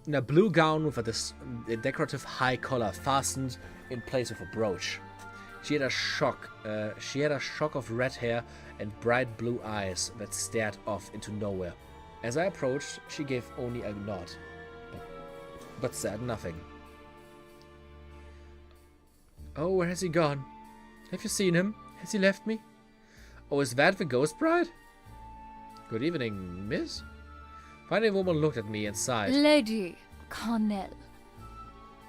In a blue gown with a decorative high collar fastened in place with a brooch. She had a shock of red hair and bright blue eyes that stared off into nowhere. As I approached, she gave only a nod, but said nothing. Oh, where has he gone? Have you seen him? Has he left me? Oh, is that the ghost bride? Good evening, miss. Finally, the woman looked at me and sighed. Lady Carnell,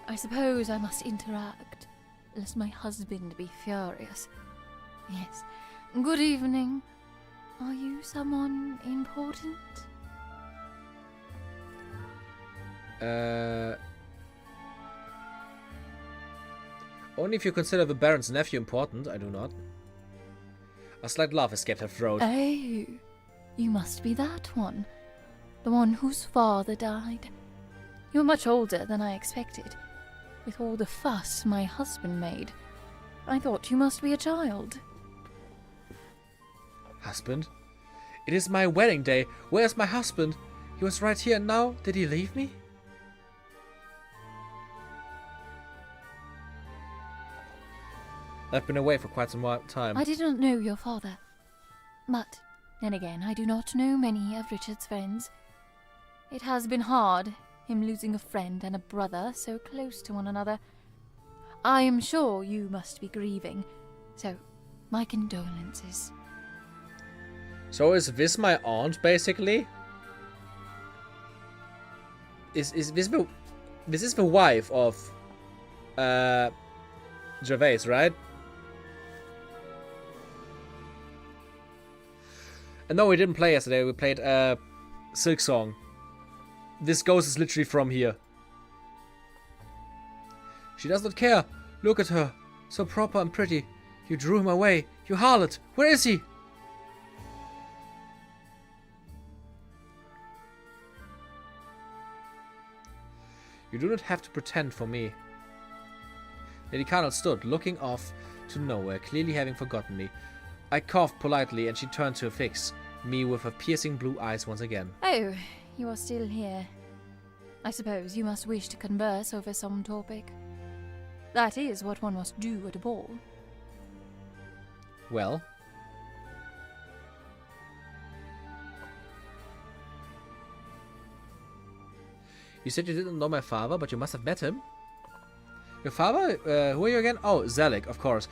I suppose I must interact, lest my husband be furious. Yes. Good evening. Are you someone important? Only if you consider the Baron's nephew important, I do not. A slight laugh escaped her throat. Oh, you must be that one. The one whose father died. You're much older than I expected. With all the fuss my husband made, I thought you must be a child. Husband? It is my wedding day. Where's my husband? He was right here and now. Did he leave me? I've been away for quite some time. I did not know your father. But, then again, I do not know many of Richard's friends. It has been hard, him losing a friend and a brother so close to one another. I am sure you must be grieving, so my condolences. So is this my aunt, basically? Is this the wife of Gervais, right? And no, we didn't play yesterday. We played Silk Song. This ghost is literally from here. She does not care. Look at her. So proper and pretty. You drew him away. You harlot. Where is he? You do not have to pretend for me. Lady Carnell stood, looking off to nowhere, clearly having forgotten me. I coughed politely and she turned to fix me with her piercing blue eyes once again. Oh, you are still here. I suppose you must wish to converse over some topic. That is what one must do at a ball. Well? You said you didn't know my father, but you must have met him? Your father? Who are you again? Oh, Zelig, of course.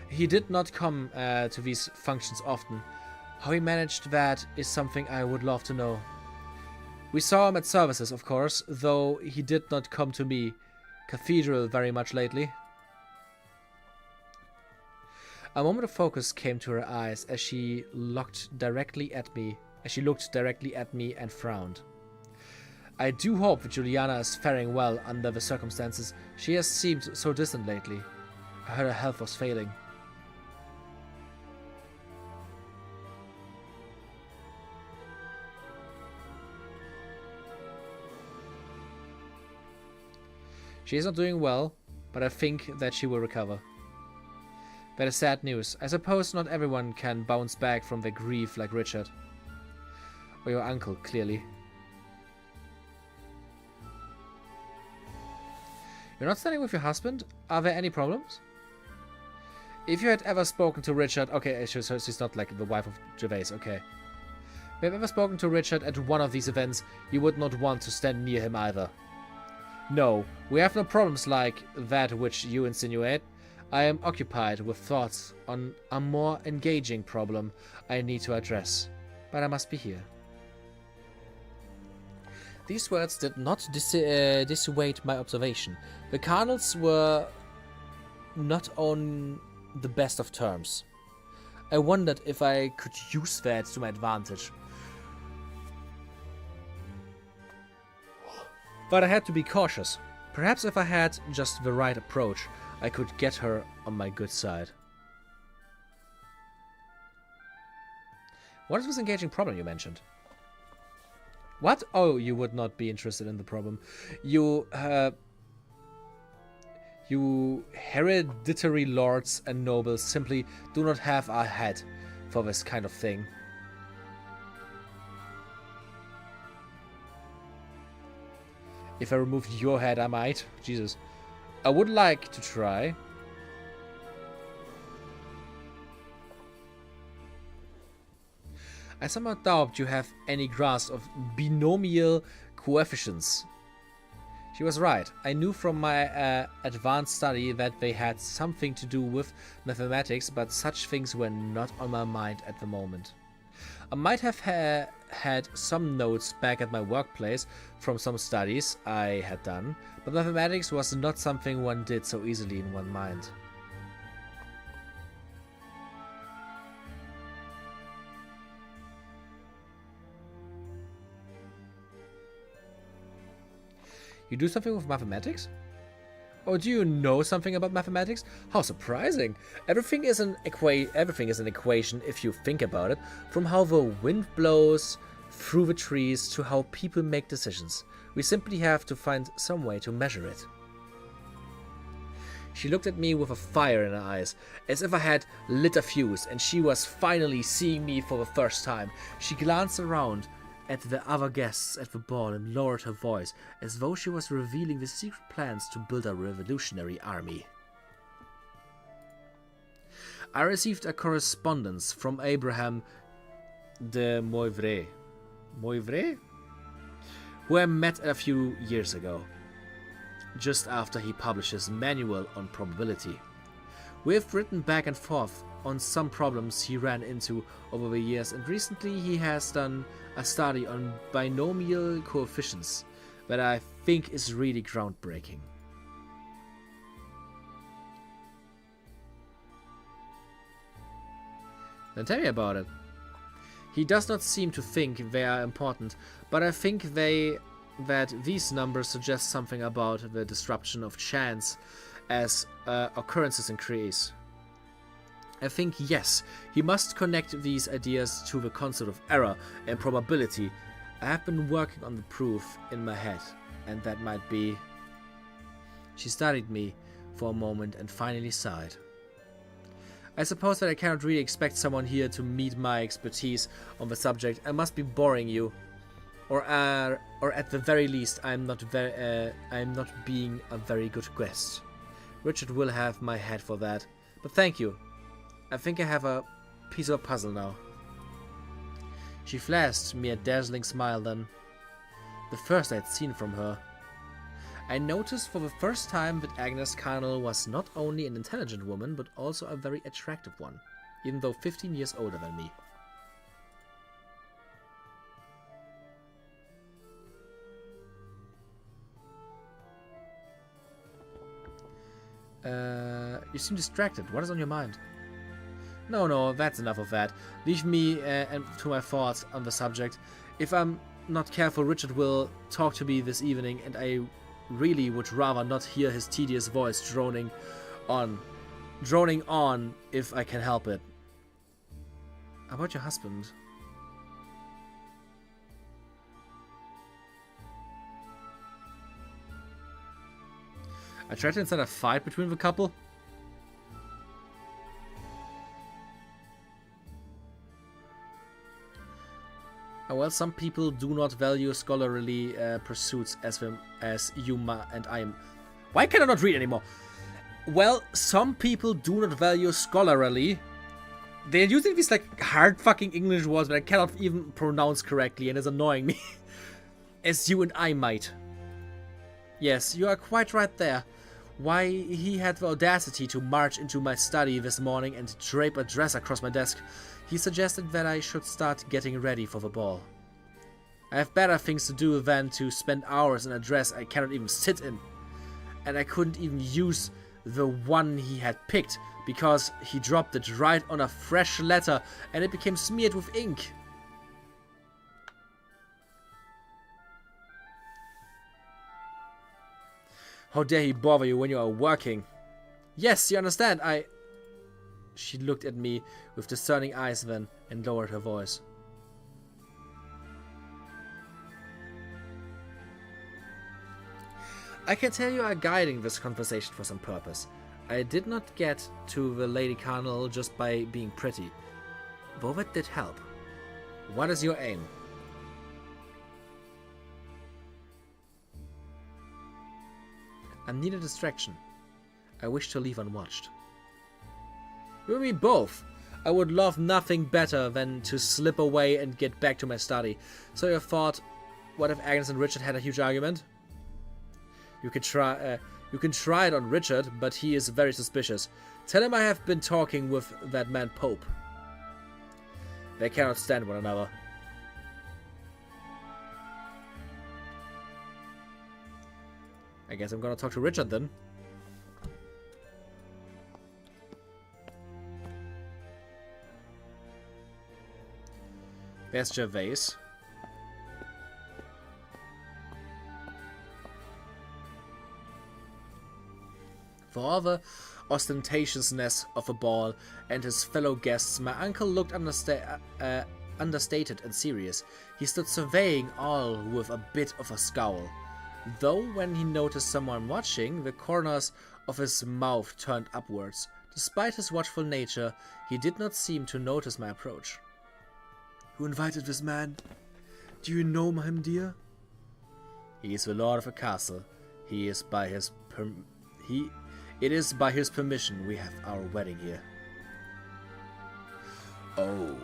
He did not come to these functions often. How he managed that is something I would love to know. We saw him at services, of course, though he did not come to me. Cathedral very much lately. A moment of focus came to her eyes as she looked directly at me and frowned. I do hope that Juliana is faring well under the circumstances. She has seemed so distant lately. I heard her health was failing. She is not doing well, but I think that she will recover. That is sad news. I suppose not everyone can bounce back from their grief like Richard. Or your uncle, clearly. You're not standing with your husband? Are there any problems? If you had ever spoken to Richard... Okay, so she's not like the wife of Gervais, okay. If you have ever spoken to Richard at one of these events, you would not want to stand near him either. No, we have no problems like that which you insinuate. I am occupied with thoughts on a more engaging problem I need to address, but I must be here. These words did not dissuade my observation. The Cardinals were not on the best of terms. I wondered if I could use that to my advantage. But I had to be cautious. Perhaps if I had just the right approach, I could get her on my good side. What is this engaging problem you mentioned? What? Oh, you would not be interested in the problem. You hereditary lords and nobles simply do not have a head for this kind of thing. If I removed your head, I might. Jesus. I would like to try. I somehow doubt you have any grasp of binomial coefficients. She was right. I knew from my advanced study that they had something to do with mathematics, but such things were not on my mind at the moment. I might have had some notes back at my workplace from some studies I had done, but mathematics was not something one did so easily in one mind. You do something with mathematics? Or do you know something about mathematics? How surprising! Everything is an equation if you think about it, from how the wind blows through the trees to how people make decisions. We simply have to find some way to measure it. She looked at me with a fire in her eyes, as if I had lit a fuse and she was finally seeing me for the first time. She glanced around at the other guests at the ball and lowered her voice, as though she was revealing the secret plans to build a revolutionary army. I received a correspondence from Abraham de Moivre, who I met a few years ago, just after he published his manual on probability. We have written back and forth on some problems he ran into over the years, and recently he has done a study on binomial coefficients that I think is really groundbreaking. Then tell me about it. He does not seem to think they are important, but I think that these numbers suggest something about the disruption of chance as occurrences increase. I think, yes, he must connect these ideas to the concept of error and probability. I have been working on the proof in my head, and that might be... She studied me for a moment and finally sighed. I suppose that I cannot really expect someone here to meet my expertise on the subject. I must be boring you. Or at the very least, I am not being a very good guest. Richard will have my head for that. But thank you. I think I have a piece of a puzzle now. She flashed me a dazzling smile then. The first I had seen from her. I noticed for the first time that Agnes Carnell was not only an intelligent woman, but also a very attractive one, even though 15 years older than me. You seem distracted. What is on your mind? No, that's enough of that. Leave me to my thoughts on the subject. If I'm not careful, Richard will talk to me this evening, and I really would rather not hear his tedious voice droning on if I can help it. About your husband. I tried to incite a fight between the couple. Well, some people do not value scholarly pursuits as you and I am. Why can I not read anymore? Well, some people do not value scholarly. They're using these like hard fucking English words that I cannot even pronounce correctly, and it's annoying me. As you and I might. Yes, you are quite right there. Why, he had the audacity to march into my study this morning and drape a dress across my desk. He suggested that I should start getting ready for the ball. I have better things to do than to spend hours in a dress I cannot even sit in. And I couldn't even use the one he had picked because he dropped it right on a fresh letter and it became smeared with ink. How dare he bother you when you are working? Yes, you understand, She looked at me with discerning eyes then and lowered her voice. I can tell you are guiding this conversation for some purpose. I did not get to the Lady Colonel just by being pretty, though that did help. What is your aim? I need a distraction. I wish to leave unwatched. You and me both. I would love nothing better than to slip away and get back to my study. So you thought, what if Agnes and Richard had a huge argument? You can try it on Richard, but he is very suspicious. Tell him I have been talking with that man Pope. They cannot stand one another. I guess I'm gonna talk to Richard then. There's Gervais. For all the ostentatiousness of a ball and his fellow guests, my uncle looked understated and serious. He stood surveying all with a bit of a scowl, though when he noticed someone watching, the corners of his mouth turned upwards. Despite his watchful nature, he did not seem to notice my approach. Who invited this man? Do you know him, dear? He is the lord of a castle. It is by his permission we have our wedding here. Oh,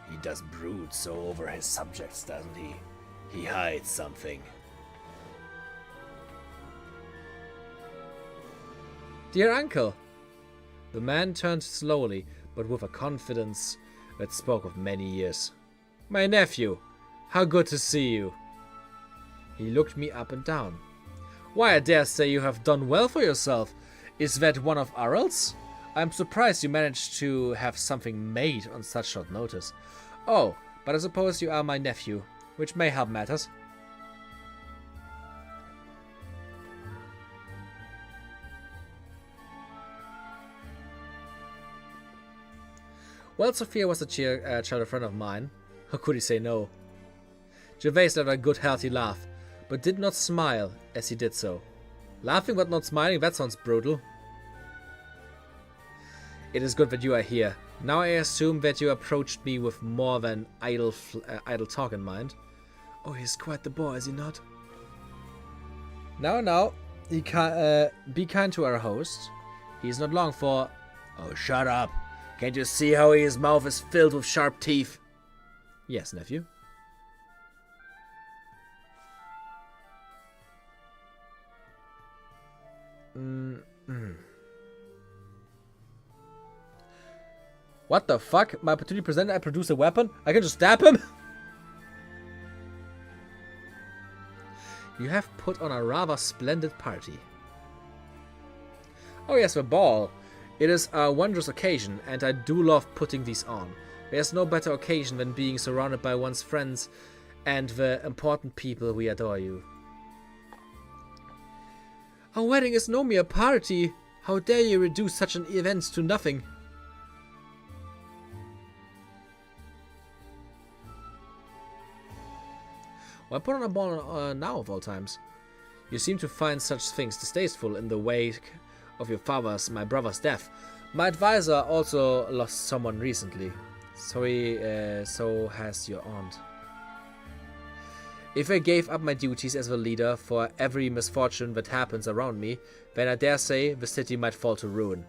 he does brood so over his subjects, doesn't he? He hides something. Dear uncle! The man turned slowly, but with a confidence that spoke of many years. My nephew! How good to see you! He looked me up and down. Why, I dare say you have done well for yourself. Is that one of Arel's? I'm surprised you managed to have something made on such short notice. Oh, but I suppose you are my nephew, which may help matters. Well, Sophia was a childhood friend of mine. How could he say no? Gervais let a good healthy laugh, but did not smile as he did so. Laughing but not smiling, that sounds brutal. It is good that you are here. Now I assume that you approached me with more than idle talk in mind. Oh, he's quite the boy, is he not? Now, be kind to our host. He is not long for... Oh, shut up. Can't you see how his mouth is filled with sharp teeth? Yes, nephew. What the fuck? My opportunity presented, I produce a weapon? I can just stab him? You have put on a rather splendid party. Oh yes, the ball. It is a wondrous occasion, and I do love putting these on. There's no better occasion than being surrounded by one's friends and the important people we adore you. Our wedding is no mere party. How dare you reduce such an event to nothing? Why put on a ball now of all times? You seem to find such things distasteful in the wake of your my brother's death. My advisor also lost someone recently. So has your aunt. If I gave up my duties as the leader for every misfortune that happens around me, then I dare say the city might fall to ruin.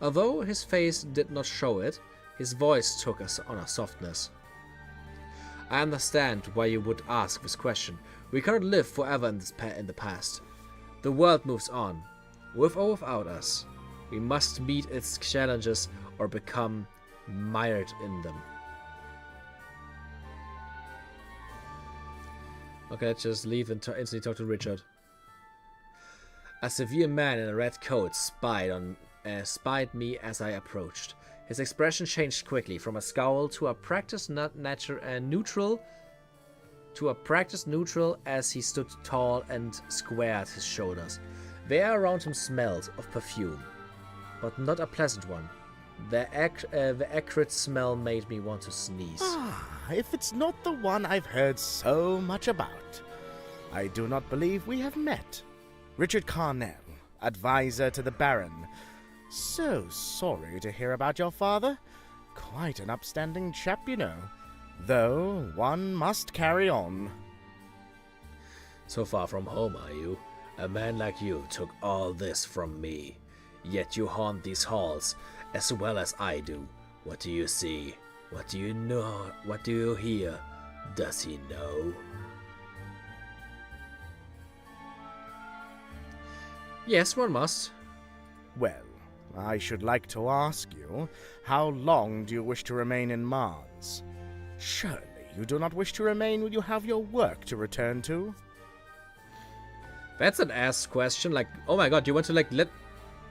Although his face did not show it, his voice took us on a softness. I understand why you would ask this question. We cannot live forever in the past. The world moves on, with or without us. We must meet its challenges or become mired in them. Okay, let's just leave and instantly talk to Richard. A severe man in a red coat spied me as I approached. His expression changed quickly from a scowl to a practiced neutral as he stood tall and squared his shoulders. The air around him smelled of perfume, but not a pleasant one. The acrid smell made me want to sneeze. Ah, if it's not the one I've heard so much about. I do not believe we have met. Richard Carnell, advisor to the Baron. So sorry to hear about your father. Quite an upstanding chap, you know. Though, one must carry on. So far from home, are you? A man like you took all this from me. Yet you haunt these halls as well as I do. What do you see? What do you know? What do you hear? Does he know? Yes, one must. Well, I should like to ask you, how long do you wish to remain in Mars? Surely you do not wish to remain when you have your work to return to? That's an ass question. Like, oh my god, you want to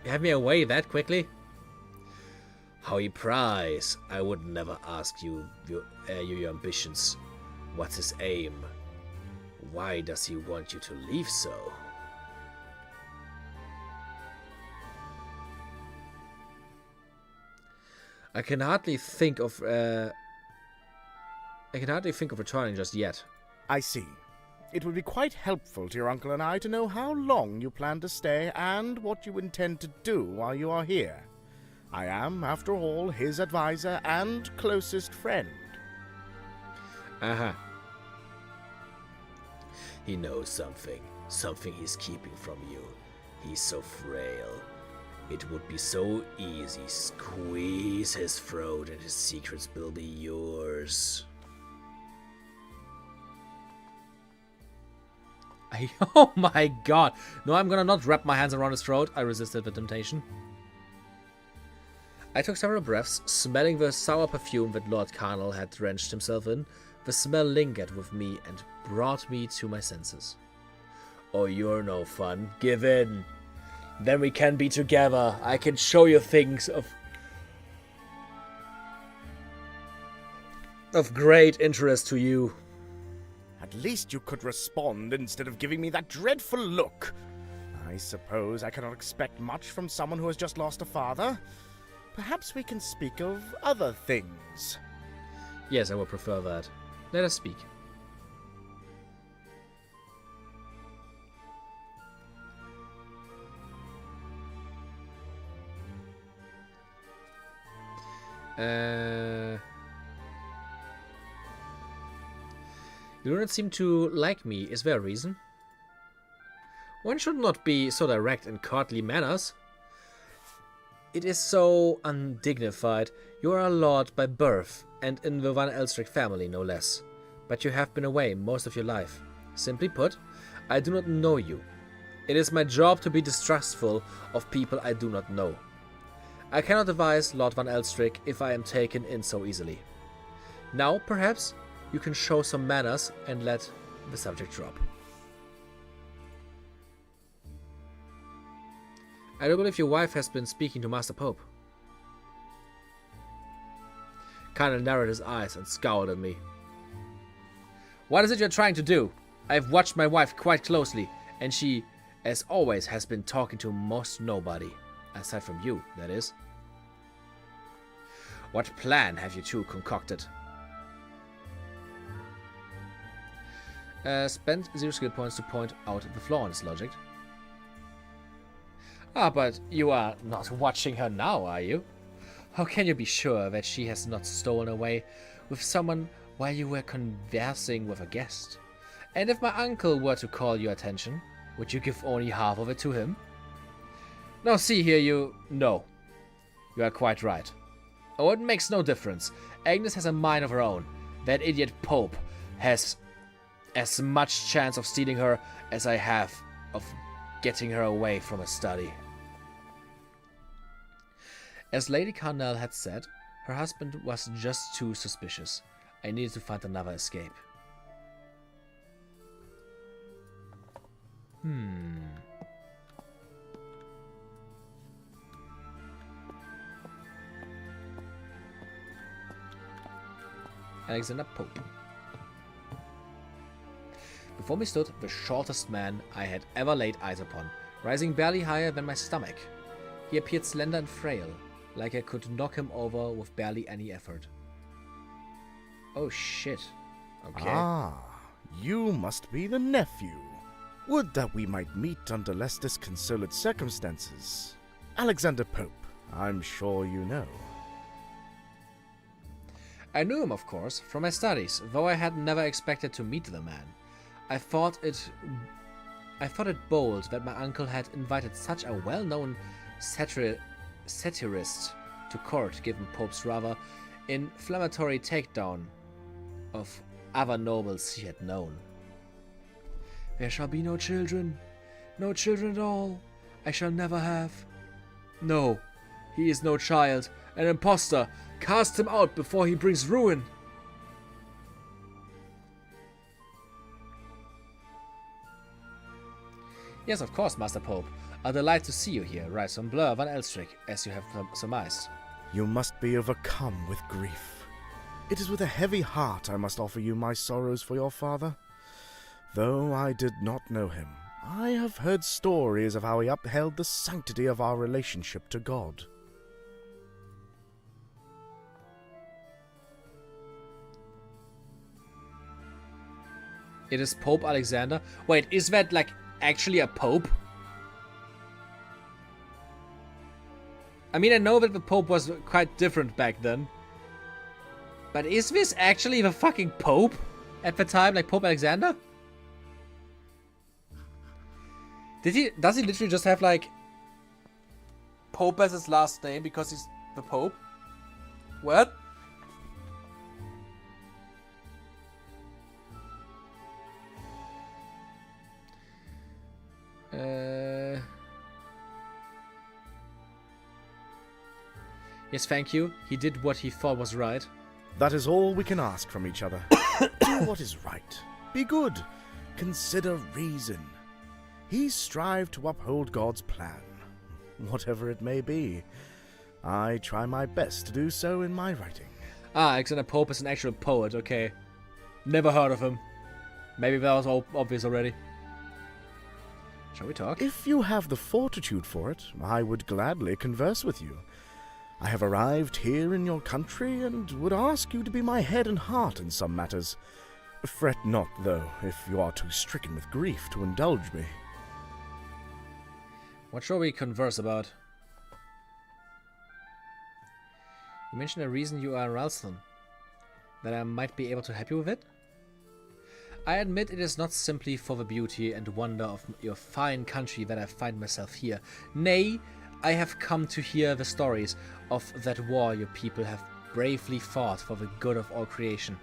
have me away that quickly? How he pries. I would never ask you your ambitions. What's his aim? Why does he want you to leave so? I can hardly think of returning just yet. I see. It would be quite helpful to your uncle and I to know how long you plan to stay and what you intend to do while you are here. I am, after all, his advisor and closest friend. Aha. He knows something. Something he's keeping from you. He's so frail. It would be so easy. Squeeze his throat and his secrets will be yours. Oh my god. No, I'm gonna not wrap my hands around his throat. I resisted the temptation. I took several breaths, smelling the sour perfume that Lord Carnell had drenched himself in. The smell lingered with me and brought me to my senses. Oh, you're no fun. Give in. Then we can be together. I can show you things of great interest to you. At least you could respond instead of giving me that dreadful look. I suppose I cannot expect much from someone who has just lost a father. Perhaps we can speak of other things. Yes, I would prefer that. Let us speak. You do not seem to like me. Is there a reason? One should not be so direct in courtly manners. It is so undignified. You are a lord by birth, and in the Van Elstrick family, no less. But you have been away most of your life. Simply put, I do not know you. It is my job to be distrustful of people I do not know. I cannot advise Lord Van Elstrick if I am taken in so easily. Now, perhaps, you can show some manners and let the subject drop. I do believe your wife has been speaking to Master Pope. Carnell narrowed his eyes and scowled at me. What is it you're trying to do? I've watched my wife quite closely, and she, as always, has been talking to most nobody. Aside from you, that is. What plan have you two concocted? Spend 0 skill points to point out the flaw in his logic. Ah, but you are not watching her now, are you? How can you be sure that she has not stolen away with someone while you were conversing with a guest? And if my uncle were to call your attention, would you give only half of it to him? Now see here, No. You are quite right. Oh, it makes no difference. Agnes has a mind of her own. That idiot Pope has as much chance of stealing her as I have of getting her away from a study. As Lady Carnell had said, her husband was just too suspicious. I needed to find another escape. Alexander Pope. Before me stood the shortest man I had ever laid eyes upon, rising barely higher than my stomach. He appeared slender and frail, like I could knock him over with barely any effort. Oh shit. Okay. Ah, you must be the nephew. Would that we might meet under less disconsolate circumstances. Alexander Pope, I'm sure you know. I knew him, of course, from my studies, though I had never expected to meet the man. I thought it bold that my uncle had invited such a well-known satirist to court, given Pope's rather inflammatory takedown of other nobles he had known. There shall be no children at all. I shall never have. No, he is no child, an impostor. Cast him out before he brings ruin. Yes, of course, Master Pope. A delight to see you here, Rise from Blur van Elstrick, as you have surmised. You must be overcome with grief. It is with a heavy heart I must offer you my sorrows for your father. Though I did not know him, I have heard stories of how he upheld the sanctity of our relationship to God. It is Pope Alexander. Wait, is that like actually a pope? I mean, I know that the Pope was quite different back then. But is this actually the fucking Pope at the time, like Pope Alexander? Does he literally just have like Pope as his last name because he's the Pope? What? Yes, thank you. He did what he thought was right. That is all we can ask from each other. Do what is right. Be good. Consider reason. He strived to uphold God's plan, whatever it may be. I try my best to do so in my writing. Ah, Alexander Pope is an actual poet, okay. Never heard of him. Maybe that was all obvious already. Shall we talk? If you have the fortitude for it, I would gladly converse with you. I have arrived here in your country and would ask you to be my head and heart in some matters. Fret not, though, if you are too stricken with grief to indulge me. What shall we converse about? You mentioned a reason you are in Ralston. That I might be able to help you with it? I admit it is not simply for the beauty and wonder of your fine country that I find myself here. Nay, I have come to hear the stories of that war your people have bravely fought for the good of all creation.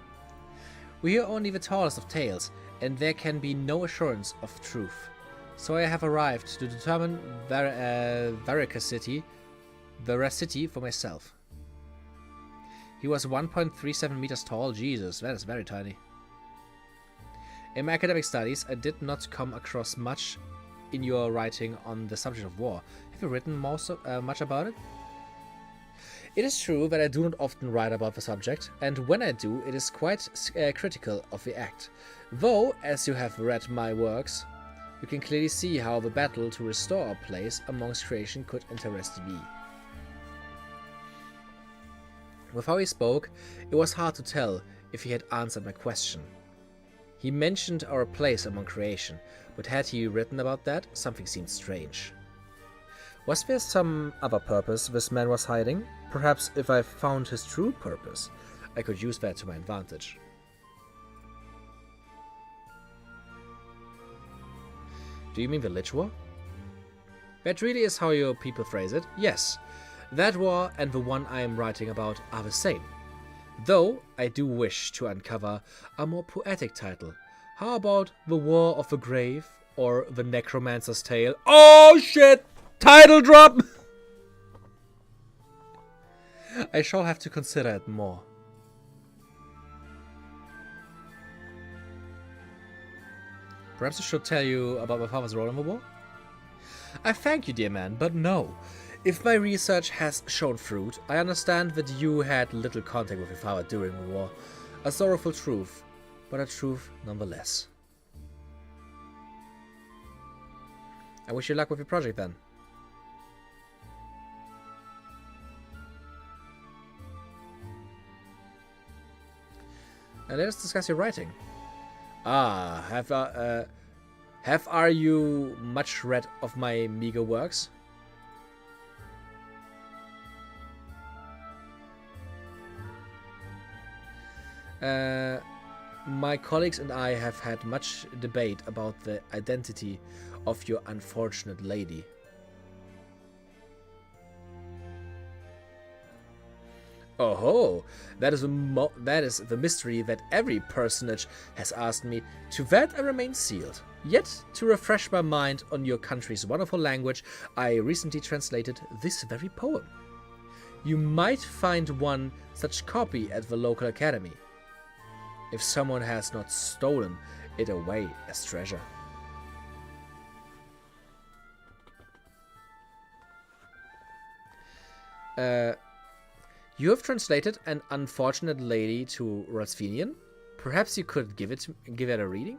We hear only the tallest of tales, and there can be no assurance of truth. So I have arrived to determine the veracity for myself. He was 1.37 meters tall. Jesus, that is very tiny. In my academic studies, I did not come across much in your writing on the subject of war. Have you written much about it? It is true that I do not often write about the subject, and when I do, it is quite critical of the act. Though, as you have read my works, you can clearly see how the battle to restore our place amongst creation could interest me. With how he spoke, it was hard to tell if he had answered my question. He mentioned our place among creation, but had he written about that, something seemed strange. Was there some other purpose this man was hiding? Perhaps if I found his true purpose, I could use that to my advantage. Do you mean the Lich War? That really is how your people phrase it? Yes. That war and the one I am writing about are the same. Though I do wish to uncover a more poetic title. How about The War of the Grave or The Necromancer's Tale? Oh shit! Title drop! I shall have to consider it more. Perhaps I should tell you about my father's role in the war? I thank you, dear man, but no. If my research has shown fruit, I understand that you had little contact with your father during the war. A sorrowful truth, but a truth nonetheless. I wish you luck with your project then. And let us discuss your writing. Ah, are you much read of my meager works? My colleagues and I have had much debate about the identity of your unfortunate lady. Oh, that is the mystery that every personage has asked me. To that I remain sealed. Yet, to refresh my mind on your country's wonderful language, I recently translated this very poem. You might find one such copy at the local academy, if someone has not stolen it away as treasure. You have translated An Unfortunate Lady to Rosfinian? Perhaps you could give it a reading?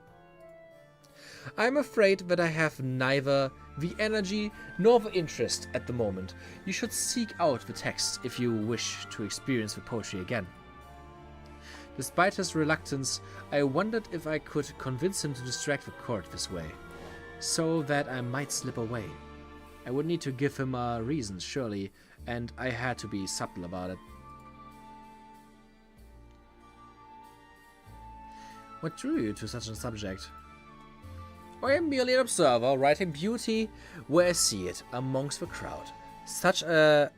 I am afraid that I have neither the energy nor the interest at the moment. You should seek out the text if you wish to experience the poetry again. Despite his reluctance, I wondered if I could convince him to distract the court this way, so that I might slip away. I would need to give him a reason, surely, and I had to be subtle about it. What drew you to such a subject? I am merely an observer, writing beauty where I see it, amongst the crowd. Such a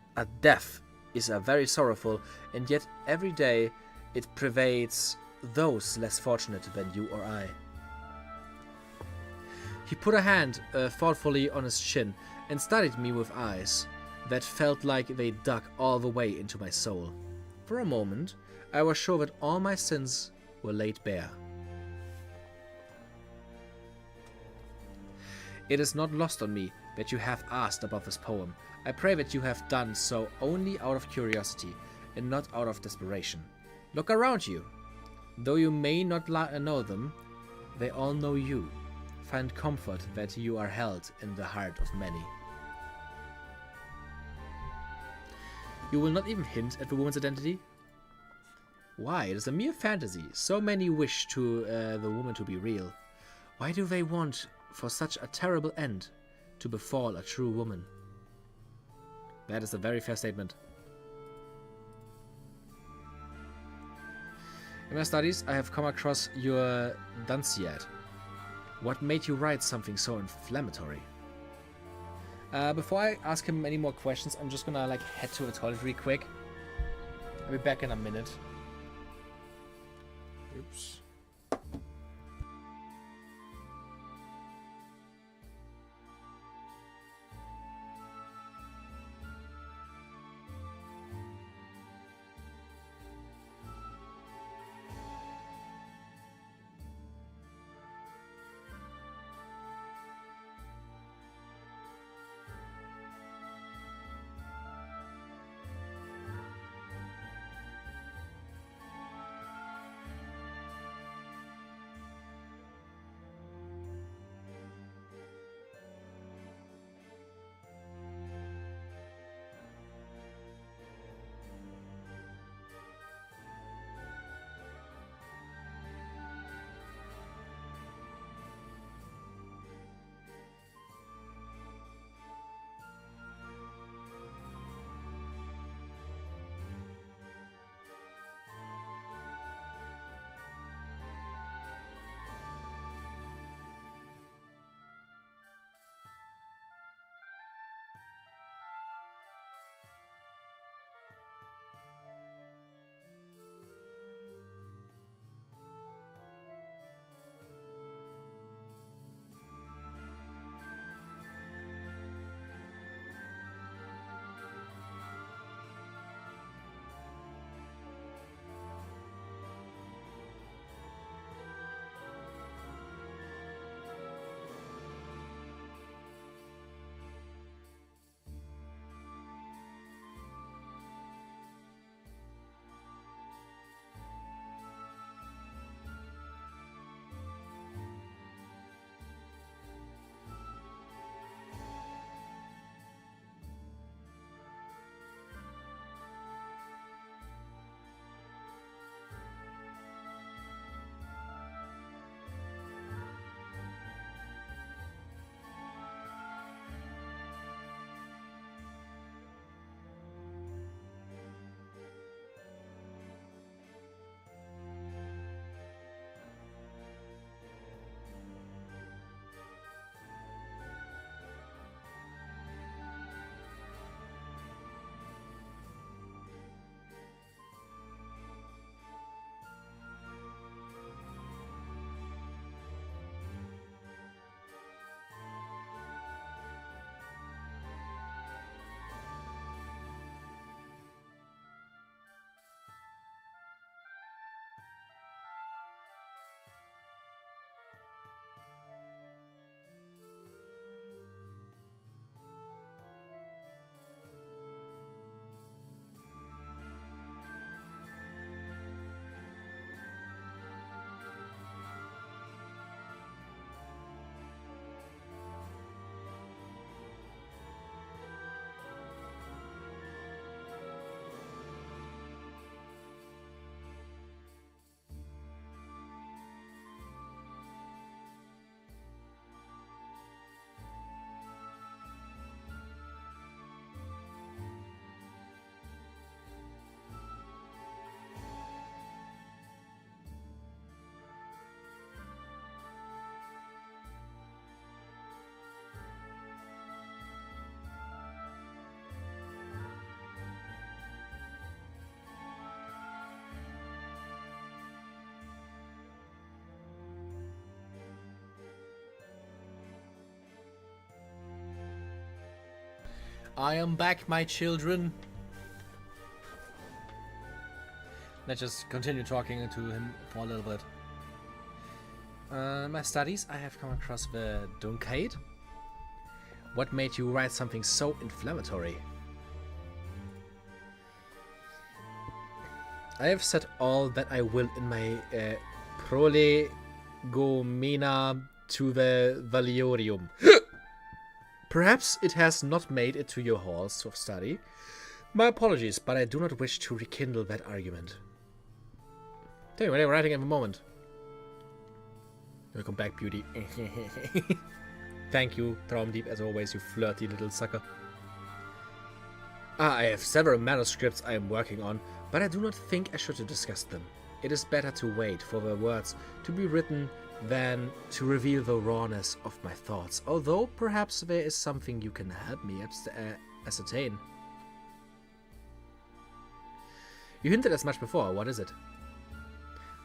death is a very sorrowful, and yet every day it pervades those less fortunate than you or I. He put a hand thoughtfully on his chin and studied me with eyes that felt like they dug all the way into my soul. For a moment, I was sure that all my sins were laid bare. It is not lost on me that you have asked about this poem. I pray that you have done so only out of curiosity and not out of desperation. Look around you. Though you may not know them, they all know you. Find comfort that you are held in the heart of many. You will not even hint at the woman's identity? Why? It is a mere fantasy. So many wish the woman to be real. Why do they want for such a terrible end to befall a true woman? That is a very fair statement. In my studies, I have come across your Dunciad. What made you write something so inflammatory? Before I ask him any more questions, I'm just gonna head to the toilet real quick. I'll be back in a minute. Oops. I am back, my children. Let's just continue talking to him for a little bit. In my studies, I have come across the Duncade. What made you write something so inflammatory? I have said all that I will in my prolegomena to the Valiorium. Perhaps it has not made it to your halls of study. My apologies, but I do not wish to rekindle that argument. Tell you what I'm writing at the moment. Welcome back, beauty. Thank you, Traumdieb, as always, you flirty little sucker. I have several manuscripts I am working on, but I do not think I should discuss them. It is better to wait for the words to be written than to reveal the rawness of my thoughts, although perhaps there is something you can help me ascertain. You hinted as much before. What is it?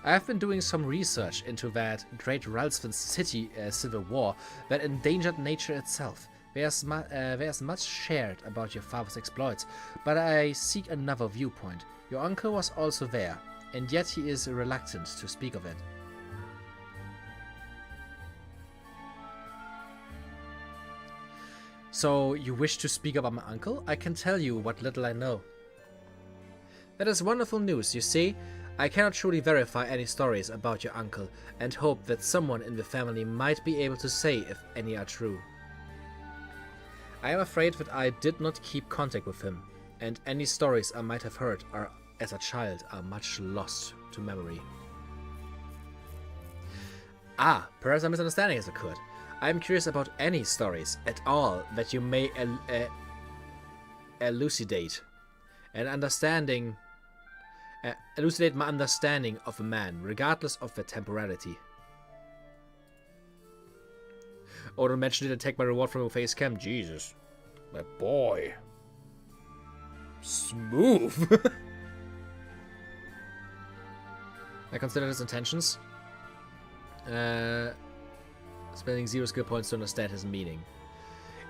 I have been doing some research into that great Ralston city civil war that endangered nature itself. There's much shared about your father's exploits, but I seek another viewpoint. Your uncle was also there, and yet he is reluctant to speak of it. So, you wish to speak about my uncle? I can tell you what little I know. That is wonderful news. You see, I cannot truly verify any stories about your uncle, and hope that someone in the family might be able to say if any are true. I am afraid that I did not keep contact with him, and any stories I might have heard as a child are much lost to memory. Perhaps a misunderstanding has occurred. I am curious about any stories at all that you may elucidate my understanding of a man, regardless of their temporality. Oh, don't mention it and take my reward from a face cam. Jesus. My boy. Smooth. I consider his intentions. Spending 0 skill points to understand his meaning.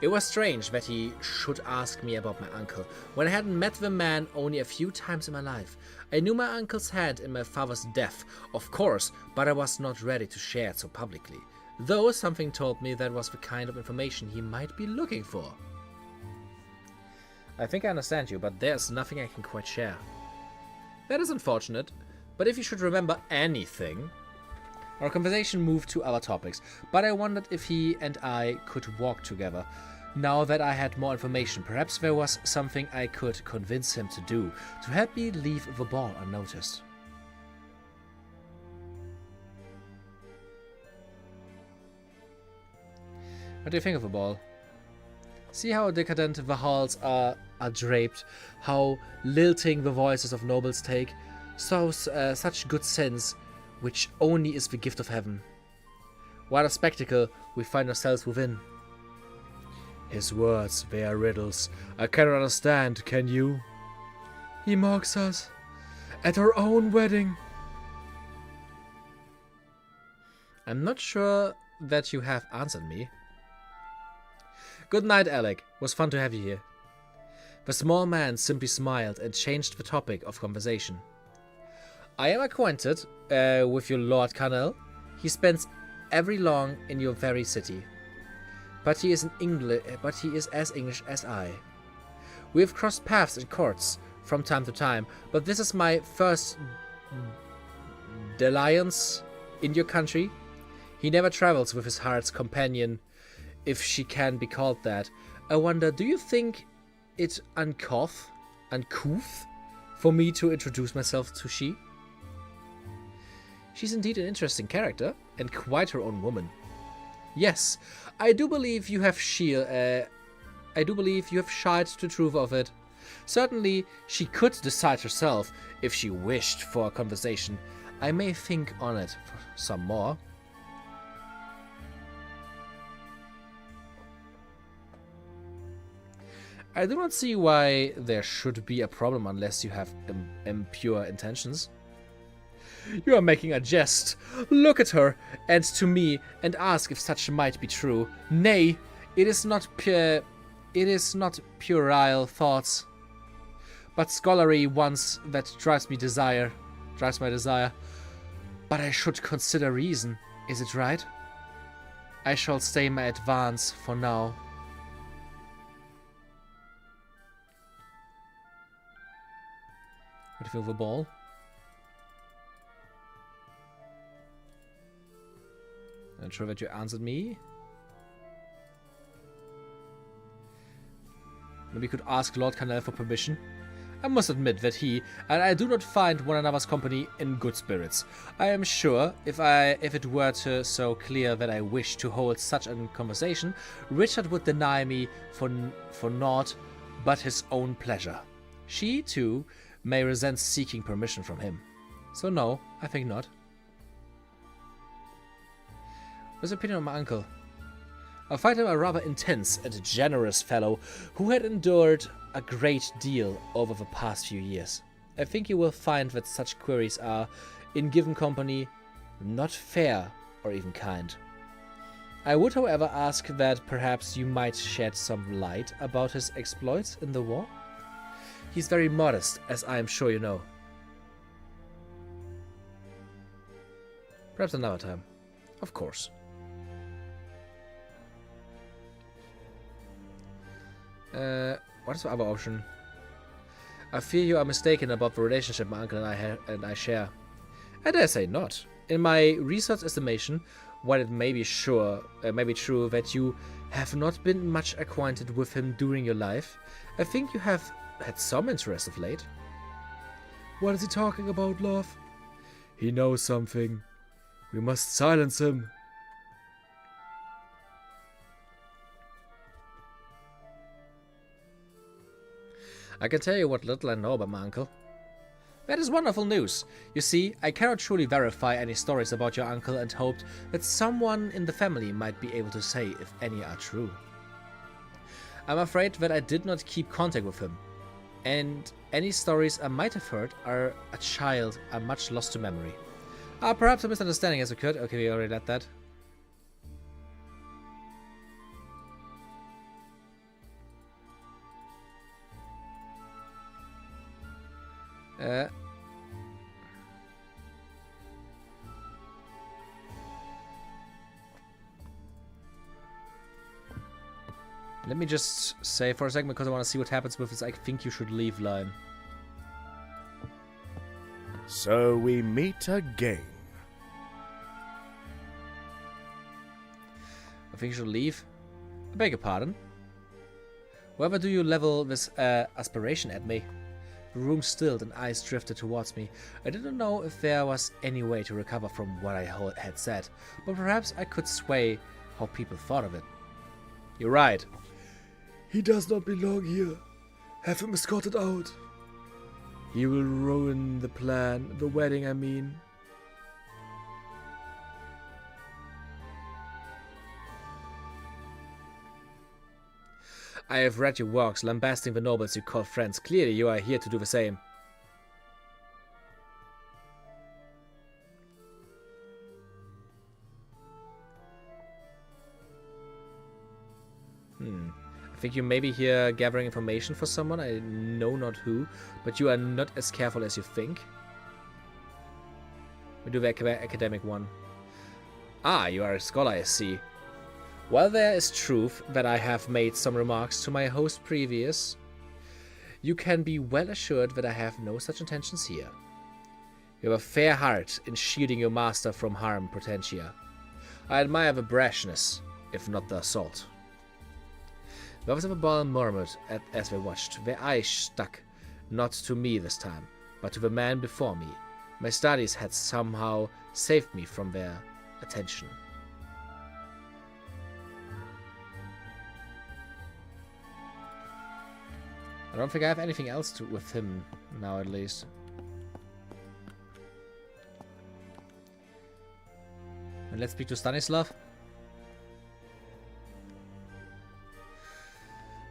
It was strange that he should ask me about my uncle, when I hadn't met the man only a few times in my life. I knew my uncle's hand in my father's death, of course, but I was not ready to share it so publicly. Though something told me that was the kind of information he might be looking for. I think I understand you, but there's nothing I can quite share. That is unfortunate, but if you should remember anything... Our conversation moved to other topics, but I wondered if he and I could walk together. Now that I had more information, perhaps there was something I could convince him to do, to help me leave the ball unnoticed. What do you think of the ball? See how decadent the halls are draped, how lilting the voices of nobles take, such good sense, which only is the gift of heaven. What a spectacle we find ourselves within. His words, they are riddles. I cannot understand, can you? He mocks us at our own wedding. I'm not sure that you have answered me. Good night, Alec. Was fun to have you here. The small man simply smiled and changed the topic of conversation. I am acquainted with your Lord Carnell. He spends every long in your very city. But he is as English as I. We have crossed paths in courts from time to time, but this is my first dalliance in your country. He never travels with his heart's companion, if she can be called that. I wonder, do you think it uncouth for me to introduce myself to she? She's indeed an interesting character, and quite her own woman. Yes, I do believe you have shied the truth of it. Certainly, she could decide herself if she wished for a conversation. I may think on it for some more. I do not see why there should be a problem unless you have impure intentions. You are making a jest. Look at her, and to me, and ask if such might be true. Nay, it is not It is not puerile thoughts, but scholarly ones that drives my desire. But I should consider reason, is it right? I shall stay my advance for now. What do you feel of the ball? Not sure that you answered me. Maybe you could ask Lord Canal for permission. I must admit that he and I do not find one another's company in good spirits. I am sure if it were so clear that I wish to hold such a conversation, Richard would deny me for naught but his own pleasure. She, too, may resent seeking permission from him. So no, I think not. What's your opinion on my uncle? I find him a rather intense and generous fellow who had endured a great deal over the past few years. I think you will find that such queries are, in given company, not fair or even kind. I would, however, ask that perhaps you might shed some light about his exploits in the war. He's very modest, as I am sure you know. Perhaps another time. Of course. What is the other option? I fear you are mistaken about the relationship my uncle and I share. I dare say not. In my research estimation, while it may be true that you have not been much acquainted with him during your life, I think you have had some interest of late. What is he talking about, love? He knows something. We must silence him. I can tell you what little I know about my uncle. That is wonderful news. You see, I cannot truly verify any stories about your uncle and hoped that someone in the family might be able to say if any are true. I'm afraid that I did not keep contact with him, and any stories I might have heard are a child are much lost to memory. Perhaps a misunderstanding has occurred. Okay, we already let that. Let me just say for a second, because I want to see what happens with this I think you should leave line. So we meet again. I think you should leave. I beg your pardon. Wherever do you level this aspiration at me? The room stilled and eyes drifted towards me. I didn't know if there was any way to recover from what I had said, but perhaps I could sway how people thought of it. You're right. He does not belong here. Have him escorted out. He will ruin the plan, the wedding I mean. I have read your works, lambasting the nobles you call friends. Clearly you are here to do the same. I think you may be here gathering information for someone, I know not who, but you are not as careful as you think. We do the academic one. Ah, you are a scholar, I see. While there is truth that I have made some remarks to my host previous, you can be well assured that I have no such intentions here. You have a fair heart in shielding your master from harm, Potentia. I admire the brashness, if not the assault. The officer of the ball murmured as they watched. Their eyes stuck, not to me this time, but to the man before me. My studies had somehow saved me from their attention. I don't think I have anything else with him now, at least. And let's speak to Stanislav.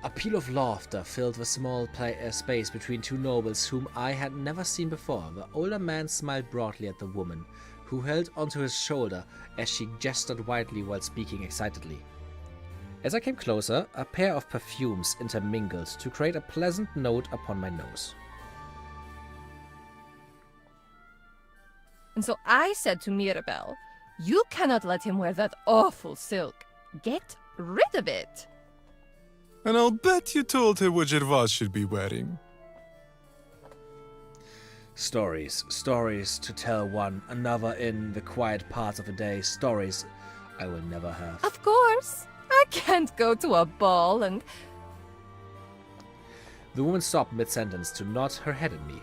A peal of laughter filled the small space between two nobles whom I had never seen before. The older man smiled broadly at the woman, who held onto his shoulder as she gestured widely while speaking excitedly. As I came closer, a pair of perfumes intermingled to create a pleasant note upon my nose. And so I said to Mirabelle, you cannot let him wear that awful silk. Get rid of it. And I'll bet you told her what Gervais should be wearing. Stories, stories to tell one another in the quiet parts of the day. Stories I will never have. Of course. I can't go to a ball and... The woman stopped mid-sentence to nod her head at me.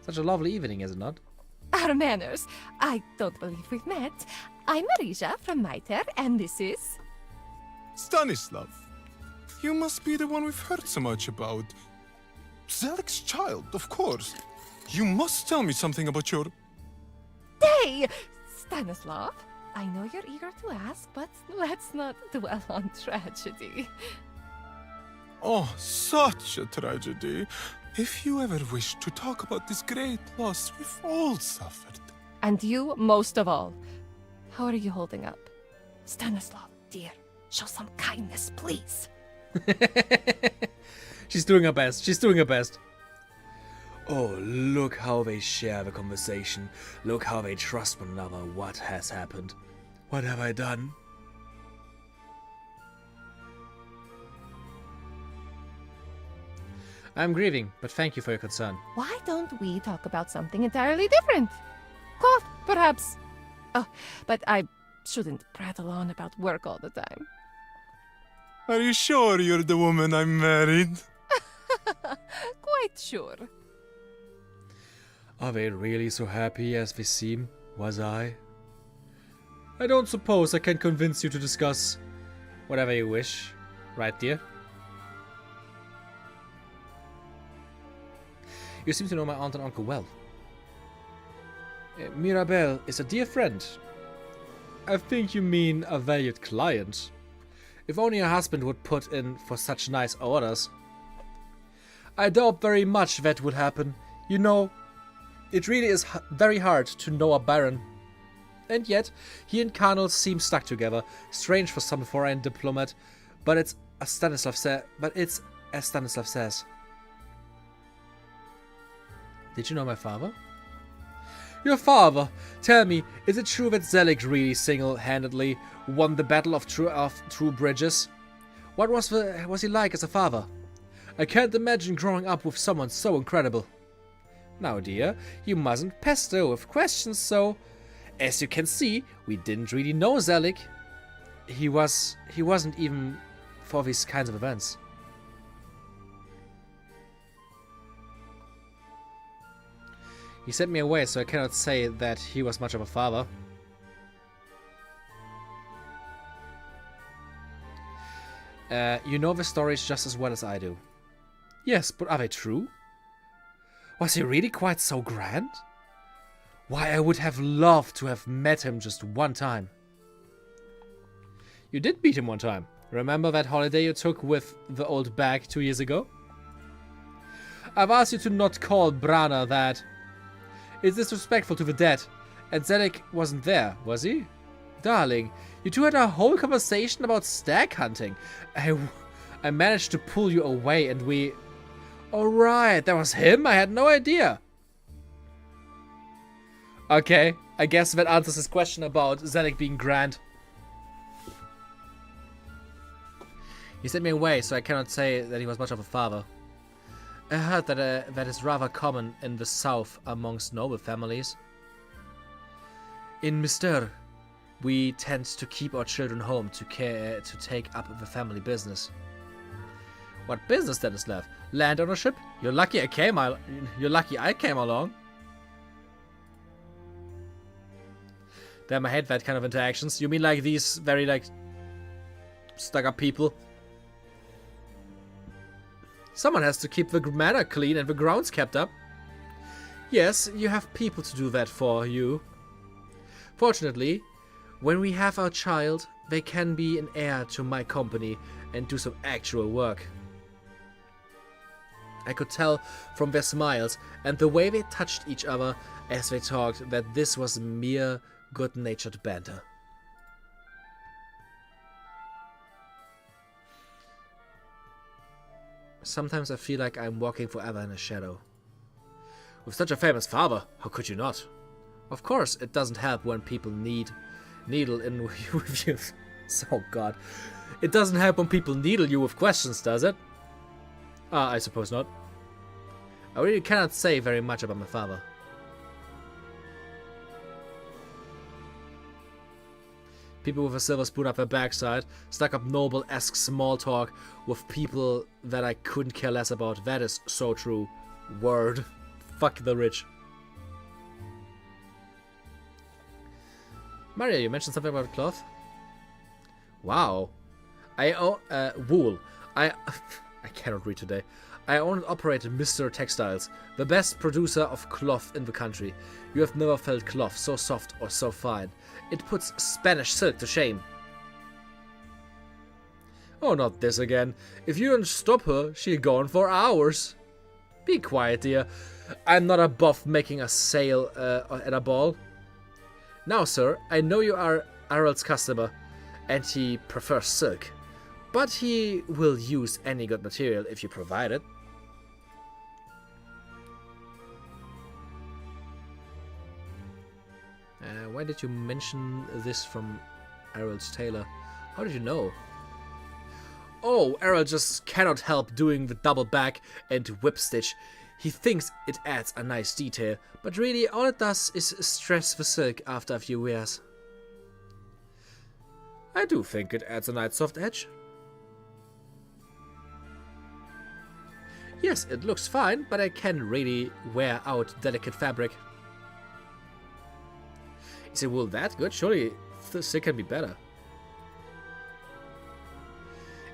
Such a lovely evening, is it not? Our manners. I don't believe we've met. I'm Marija from Maiter, and this is... Stanislav. You must be the one we've heard so much about. Zelik's child, of course. You must tell me something about your... Hey! Stanislav, I know you're eager to ask, but let's not dwell on tragedy. Oh, such a tragedy. If you ever wish to talk about this great loss we've all suffered. And you most of all. How are you holding up? Stanislav, dear, show some kindness, please. She's doing her best. She's doing her best. Oh, look how they share the conversation. Look how they trust one another. What has happened? What have I done? I'm grieving, but thank you for your concern. Why don't we talk about something entirely different? Cloth, perhaps. Oh, but I shouldn't prattle on about work all the time. Are you sure you're the woman I married? Quite sure. Are they really so happy as they seem? Was I? I don't suppose I can convince you to discuss whatever you wish, right, dear? You seem to know my aunt and uncle well. Mirabelle is a dear friend. I think you mean a valued client. If only her husband would put in for such nice orders. I doubt very much that would happen. You know, it really is very hard to know a baron. And yet, he and Colonel seem stuck together. Strange for some foreign diplomat, but it's as Stanislav says. Did you know my father? Your father? Tell me, is it true that Zelig really single-handedly won the Battle of True Bridges? What was he like as a father? I can't imagine growing up with someone so incredible. Now, dear, you mustn't pester with questions, so... As you can see, we didn't really know Zelig. He wasn't even for these kinds of events. He sent me away, so I cannot say that he was much of a father. You know the stories just as well as I do. Yes, but are they true? Was he really quite so grand? Why, I would have loved to have met him just one time. You did meet him one time. Remember that holiday you took with the old bag 2 years ago? I've asked you to not call Brana that. It's disrespectful to the dead. And Zelig wasn't there, was he? Darling, you two had a whole conversation about stag hunting. I managed to pull you away and we... Oh right, that was him? I had no idea. Okay, I guess that answers his question about Zelig being grand. He sent me away, so I cannot say that he was much of a father. I heard that that is rather common in the south amongst noble families. In Mystère, we tend to keep our children home to take up the family business. What business, Stanislav? Land ownership? You're lucky I came along. Damn, I hate that kind of interactions. You mean like these very stuck-up people? Someone has to keep the manor clean and the grounds kept up. Yes, you have people to do that for you. Fortunately, when we have our child, they can be an heir to my company and do some actual work. I could tell from their smiles and the way they touched each other as they talked that this was mere good-natured banter. Sometimes I feel like I'm walking forever in a shadow. With such a famous father, how could you not? Of course, it doesn't help when people needle in with you. Oh god. It doesn't help when people needle you with questions, does it? I suppose not. I really cannot say very much about my father. People with a silver spoon up their backside, stuck up noble-esque small talk with people that I couldn't care less about. That is so true. Word. Fuck the rich. Maria, you mentioned something about cloth? Wow. I own wool. I cannot read today. I own and operate Mr. Textiles, the best producer of cloth in the country. You have never felt cloth so soft or so fine. It puts Spanish silk to shame. Oh, not this again. If you don't stop her, she'll go on for hours. Be quiet, dear. I'm not above making a sale at a ball. Now, sir, I know you are Arald's customer, and he prefers silk. But he will use any good material if you provide it. Why did you mention this from Arald's tailor? How did you know? Oh, Arald just cannot help doing the double back and whip stitch. He thinks it adds a nice detail, but really all it does is stress the silk after a few wears. I do think it adds a nice soft edge. Yes, it looks fine, but I can really wear out delicate fabric. Is it wool that good? Surely the silk can be better.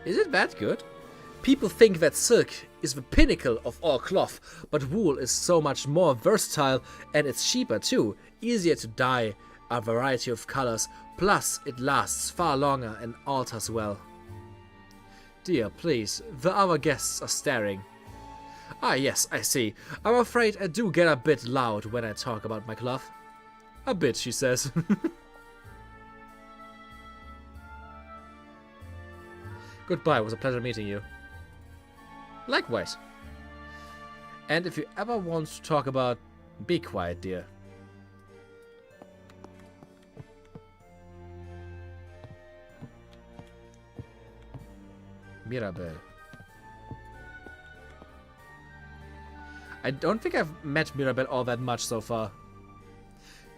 Is it that good? People think that silk is the pinnacle of all cloth, but wool is so much more versatile and it's cheaper too, easier to dye, a variety of colors, plus it lasts far longer and alters well. Dear, please, the other guests are staring. Ah yes, I see. I'm afraid I do get a bit loud when I talk about my cloth. A bit, she says. Goodbye, it was a pleasure meeting you. Likewise. And if you ever want to talk about... Be quiet, dear. Mirabelle. I don't think I've met Mirabelle all that much so far.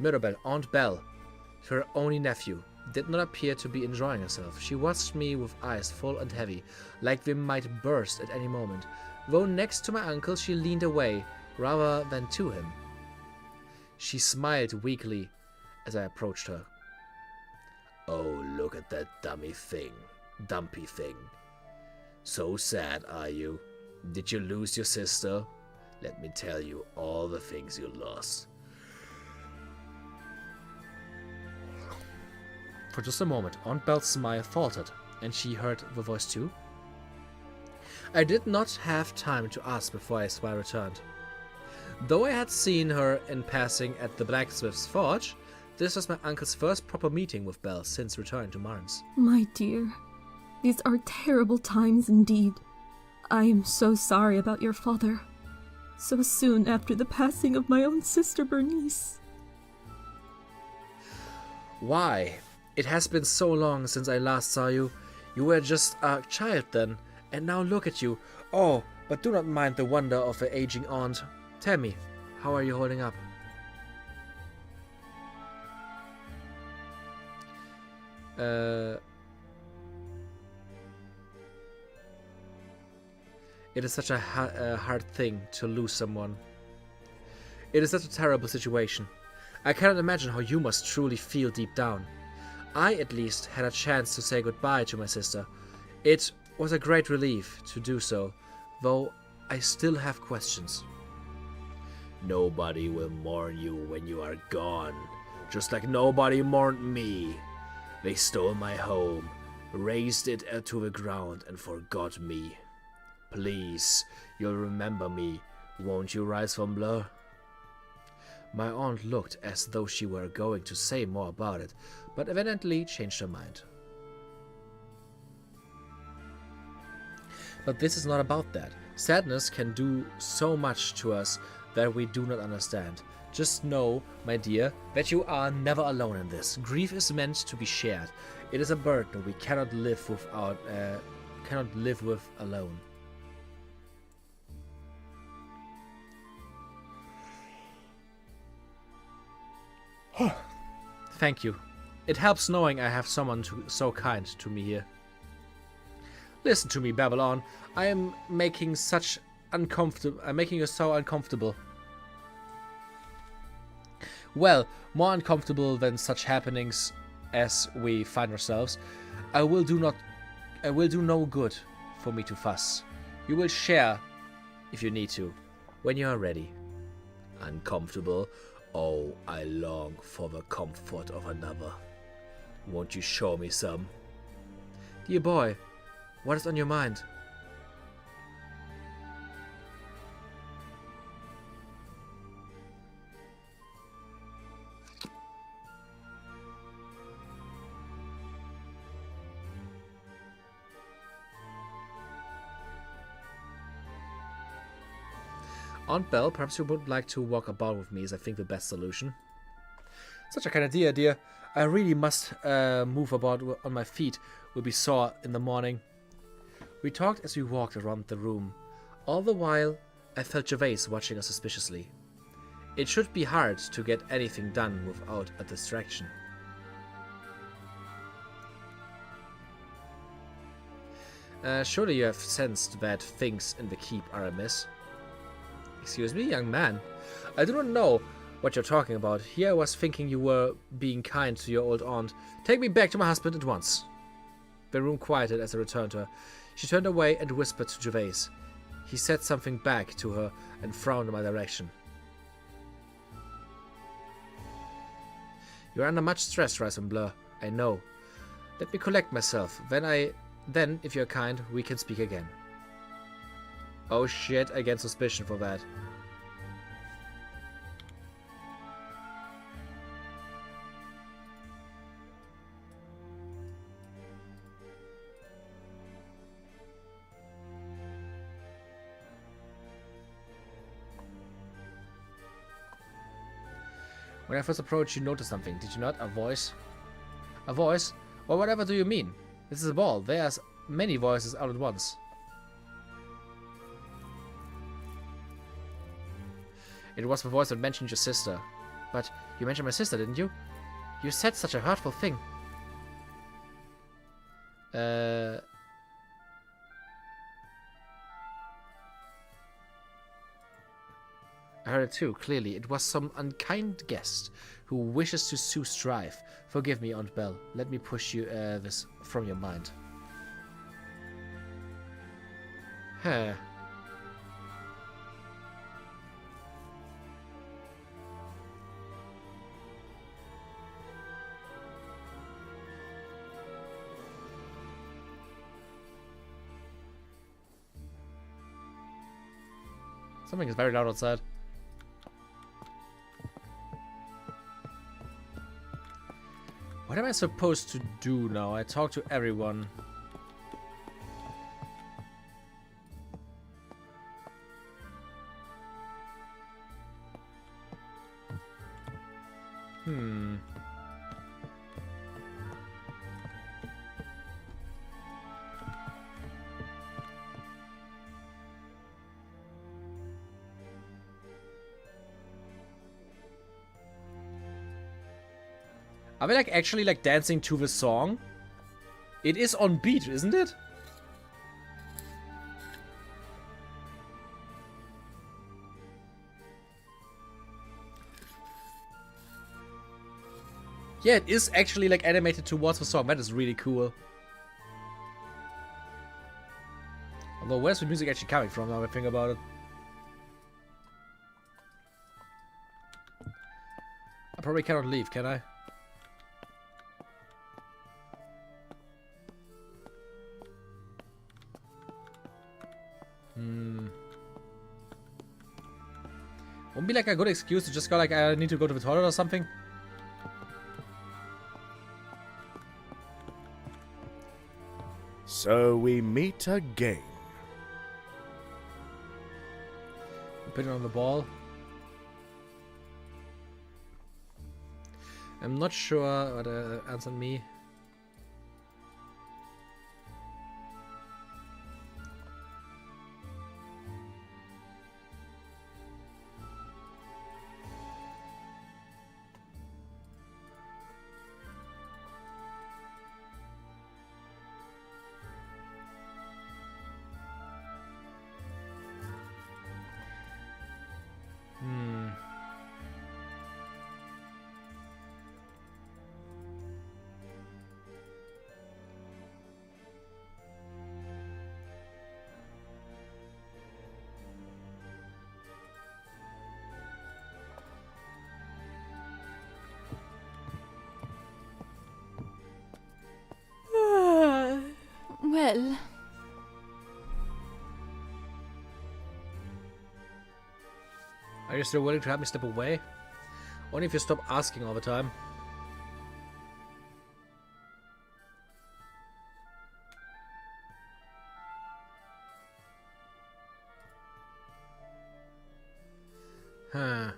Mirabelle, Aunt Belle, her only nephew, did not appear to be enjoying herself. She watched me with eyes full and heavy, like they might burst at any moment. Though next to my uncle, she leaned away, rather than to him. She smiled weakly as I approached her. Oh, look at that dumpy thing. So sad, are you? Did you lose your sister? Let me tell you all the things you lost. For just a moment, Aunt Belle's smile faltered, and she heard the voice too. I did not have time to ask before I returned. Though I had seen her in passing at the blacksmith's forge, this was my uncle's first proper meeting with Belle since returning to Marnes. My dear, these are terrible times indeed. I am so sorry about your father. So soon after the passing of my own sister Bernice. Why? It has been so long since I last saw you. You were just a child then, and now look at you. Oh, but do not mind the wonder of an aging aunt. Tell me, how are you holding up? It is such a hard thing to lose someone. It is such a terrible situation. I cannot imagine how you must truly feel deep down. I, at least, had a chance to say goodbye to my sister. It was a great relief to do so, though I still have questions. Nobody will mourn you when you are gone, just like nobody mourned me. They stole my home, razed it to the ground, and forgot me. Please, you'll remember me, won't you, Rise from Blur? My aunt looked as though she were going to say more about it, but evidently changed her mind. But this is not about that. Sadness can do so much to us that we do not understand. Just know, my dear, that you are never alone in this. Grief is meant to be shared. It is a burden we cannot live with alone. Thank you. It helps knowing I have someone so kind to me here. Listen to me, Babylon. I am making you so uncomfortable. Well, more uncomfortable than such happenings as we find ourselves. I will do no good for me to fuss. You will share if you need to, when you are ready. Uncomfortable? Oh, I long for the comfort of another. Won't you show me some? Dear boy, what is on your mind? Aunt Belle, perhaps you would like to walk about with me is I think the best solution. Such a kind idea, dear. I really must move about on my feet. Will be sore in the morning. We talked as we walked around the room. All the while, I felt Gervais watching us suspiciously. It should be hard to get anything done without a distraction. Surely you have sensed that things in the keep are amiss. Excuse me, young man. I do not know what you're talking about. Here I was thinking you were being kind to your old aunt. Take me back to my husband at once. The room quieted as I returned to her. She turned away and whispered to Gervais. He said something back to her and frowned in my direction. You are under much stress, Rizz and Blur. I know. Let me collect myself. Then, if you're kind, we can speak again. Oh shit, I get suspicion for that. When I first approached, you noticed something, did you not? A voice? A voice? Well, whatever do you mean? This is a ball. There's many voices all at once. It was the voice that mentioned your sister. But you mentioned my sister, didn't you? You said such a hurtful thing. I heard it too, clearly. It was some unkind guest who wishes to sow strife. Forgive me, Aunt Belle. Let me push you this from your mind. Huh. Something is very loud outside. What am I supposed to do now? I talk to everyone. Are we like actually like dancing to the song? It is on beat, isn't it? Yeah, it is actually like animated towards the song. That is really cool. Although, where's the music actually coming from now I think about it? I probably cannot leave, can I? Won't be like a good excuse to just go like, I need to go to the toilet or something. So we meet again. Put it on the ball. I'm not sure what answered me. Well, are you still willing to have me step away? Only if you stop asking all the time. Huh.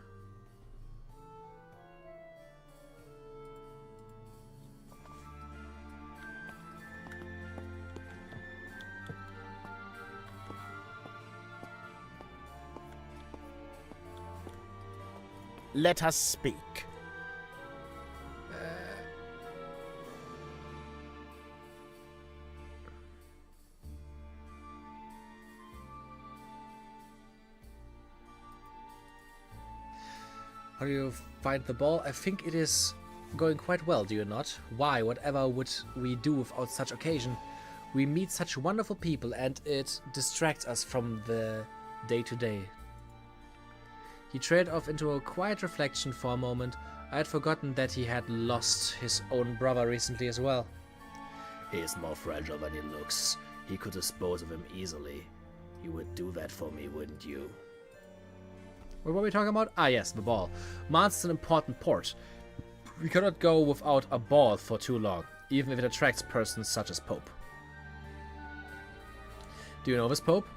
Let us speak. How do you find the ball? I think it is going quite well, do you not? Why? Whatever would we do without such occasion? We meet such wonderful people and it distracts us from the day-to-day. He trailed off into a quiet reflection for a moment. I had forgotten that he had lost his own brother recently as well. He is more fragile than he looks. He could dispose of him easily. You would do that for me, wouldn't you? What were we talking about? Ah yes, the ball. Mars is an important port. We cannot go without a ball for too long, even if it attracts persons such as Pope. Do you know this Pope?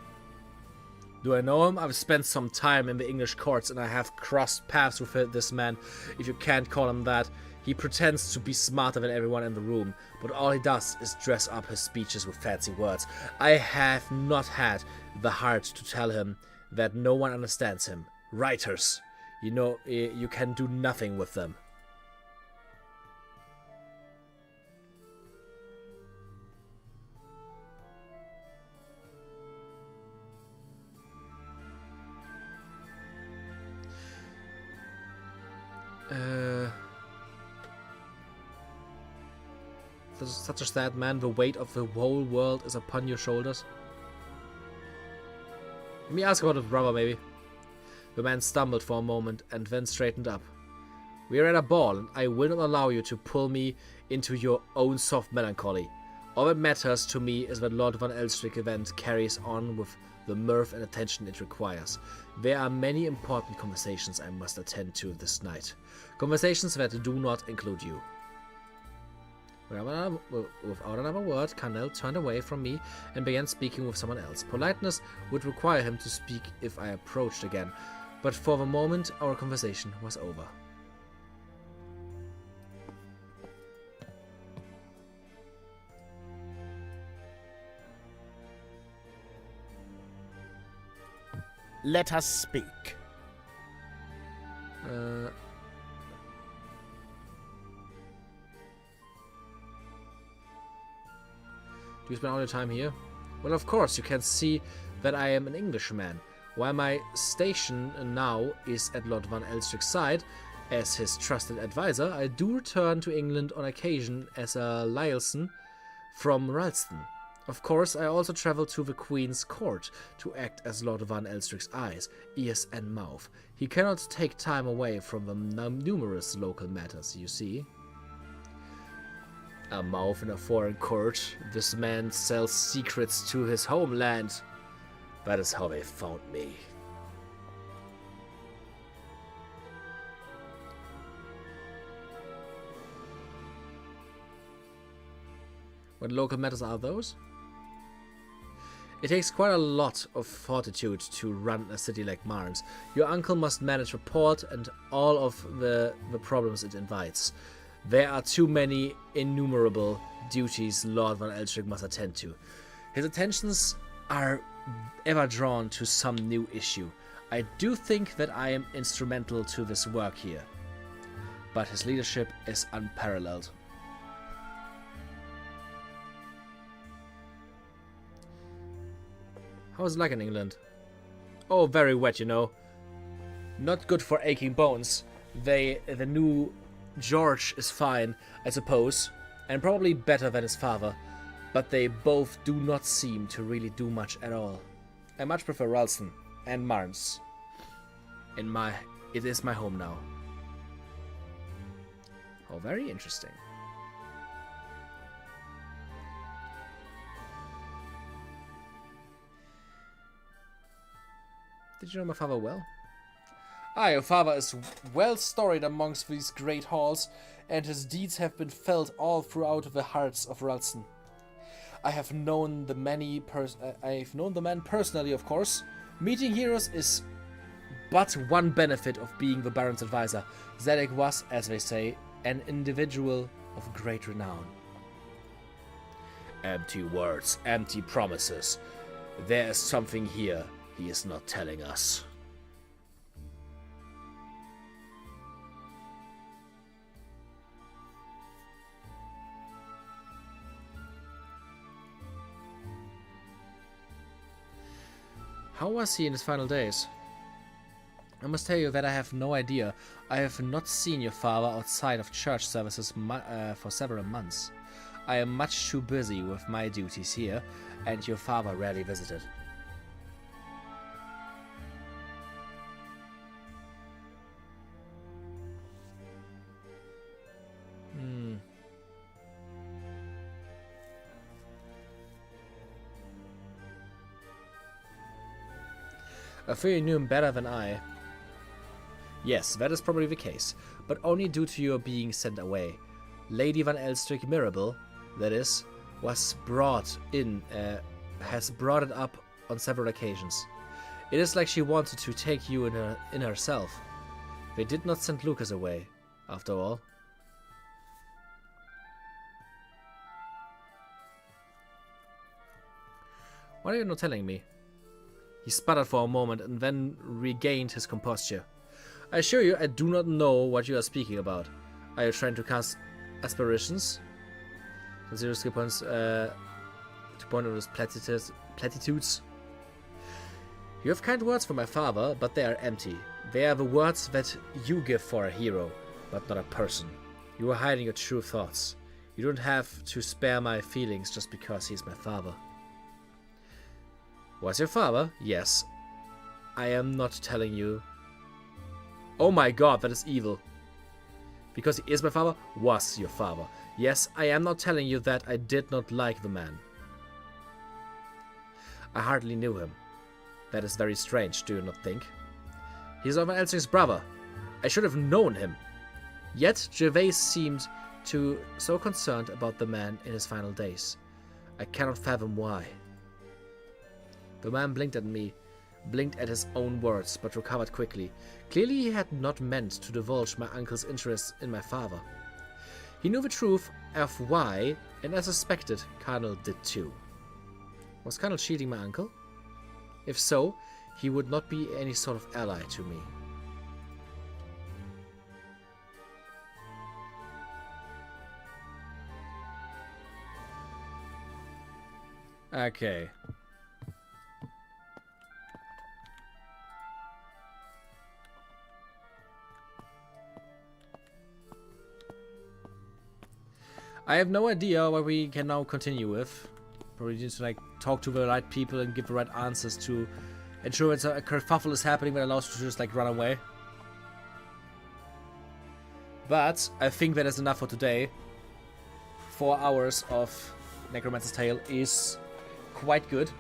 Do I know him? I've spent some time in the English courts and I have crossed paths with this man, if you can't call him that. He pretends to be smarter than everyone in the room, but all he does is dress up his speeches with fancy words. I have not had the heart to tell him that no one understands him. Writers, you know, you can do nothing with them. Such a sad man, the weight of the whole world is upon your shoulders. Let me ask about his brother, maybe. The man stumbled for a moment and then straightened up. We are at a ball, and I will not allow you to pull me into your own soft melancholy. All that matters to me is that Lord Van Elstrick event carries on with the mirth and attention it requires. There are many important conversations I must attend to this night. Conversations that do not include you. Without another word, Carnell turned away from me and began speaking with someone else. Politeness would require him to speak if I approached again, but for the moment our conversation was over. Let us speak. Do you spend all your time here? Well, of course, you can see that I am an Englishman. While my station now is at Lord Van Elstrick's side, as his trusted advisor, I do return to England on occasion as a liaison from Ralston. Of course, I also travel to the Queen's court to act as Lord Van Elstrick's eyes, ears and mouth. He cannot take time away from the numerous local matters, you see. A mouth in a foreign court. This man sells secrets to his homeland. That is how they found me. What local matters are those? It takes quite a lot of fortitude to run a city like Marnes. Your uncle must manage a port and all of the problems it invites. There are too many innumerable duties Lord Van Elstrick must attend to. His attentions are ever drawn to some new issue. I do think that I am instrumental to this work here, but his leadership is unparalleled. How's it like in England? Oh, very wet, you know. Not good for aching bones. The new George is fine, I suppose, and probably better than his father, but they both do not seem to really do much at all. I much prefer Ralston and Marnes. It is my home now. Oh, very interesting. Did you know my father well? Ah, your father is well storied amongst these great halls, and his deeds have been felt all throughout the hearts of Ralston. I have known the man personally, of course. Meeting heroes is but one benefit of being the Baron's advisor. Zelig was, as they say, an individual of great renown. Empty words, empty promises. There is something here he is not telling us. How was he in his final days? I must tell you that I have no idea. I have not seen your father outside of church services for several months. I am much too busy with my duties here, and your father rarely visited. I fear you knew him better than I. Yes, that is probably the case, but only due to your being sent away. Lady Van Elstrick Mirabel, that is, has brought it up on several occasions. It is like she wanted to take you in herself. They did not send Lucas away, after all. Why are you not telling me? He sputtered for a moment and then regained his composure. I assure you, I do not know what you are speaking about. Are you trying to cast aspirations? 0 skill points to point out his platitudes. You have kind words for my father, but they are empty. They are the words that you give for a hero, but not a person. You are hiding your true thoughts. You don't have to spare my feelings just because he's my father. Was your father? Yes. I am not telling you. Oh my god, that is evil. Because he is my father? Was your father. Yes, I am not telling you that I did not like the man. I hardly knew him. That is very strange, do you not think? He is Van Elstrick's brother. I should have known him. Yet Gervais seemed so concerned about the man in his final days. I cannot fathom why. The man blinked at me, blinked at his own words, but recovered quickly. Clearly he had not meant to divulge my uncle's interest in my father. He knew the truth of why, and I suspected Colonel did too. Was Colonel cheating my uncle? If so, he would not be any sort of ally to me. Okay. I have no idea what we can now continue with. Probably need to talk to the right people and give the right answers to ensure it's a kerfuffle is happening that allows you to just run away. But I think that is enough for today. 4 hours of Necromancer's Tale is quite good.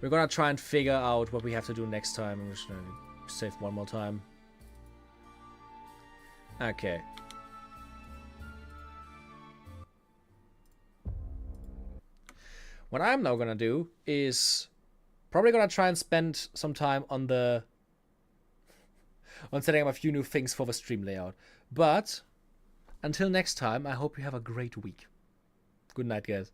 We're gonna try and figure out what we have to do next time. I'm just gonna save one more time. Okay. What I'm now gonna do is probably gonna try and spend some time on setting up a few new things for the stream layout. But until next time, I hope you have a great week. Good night, guys.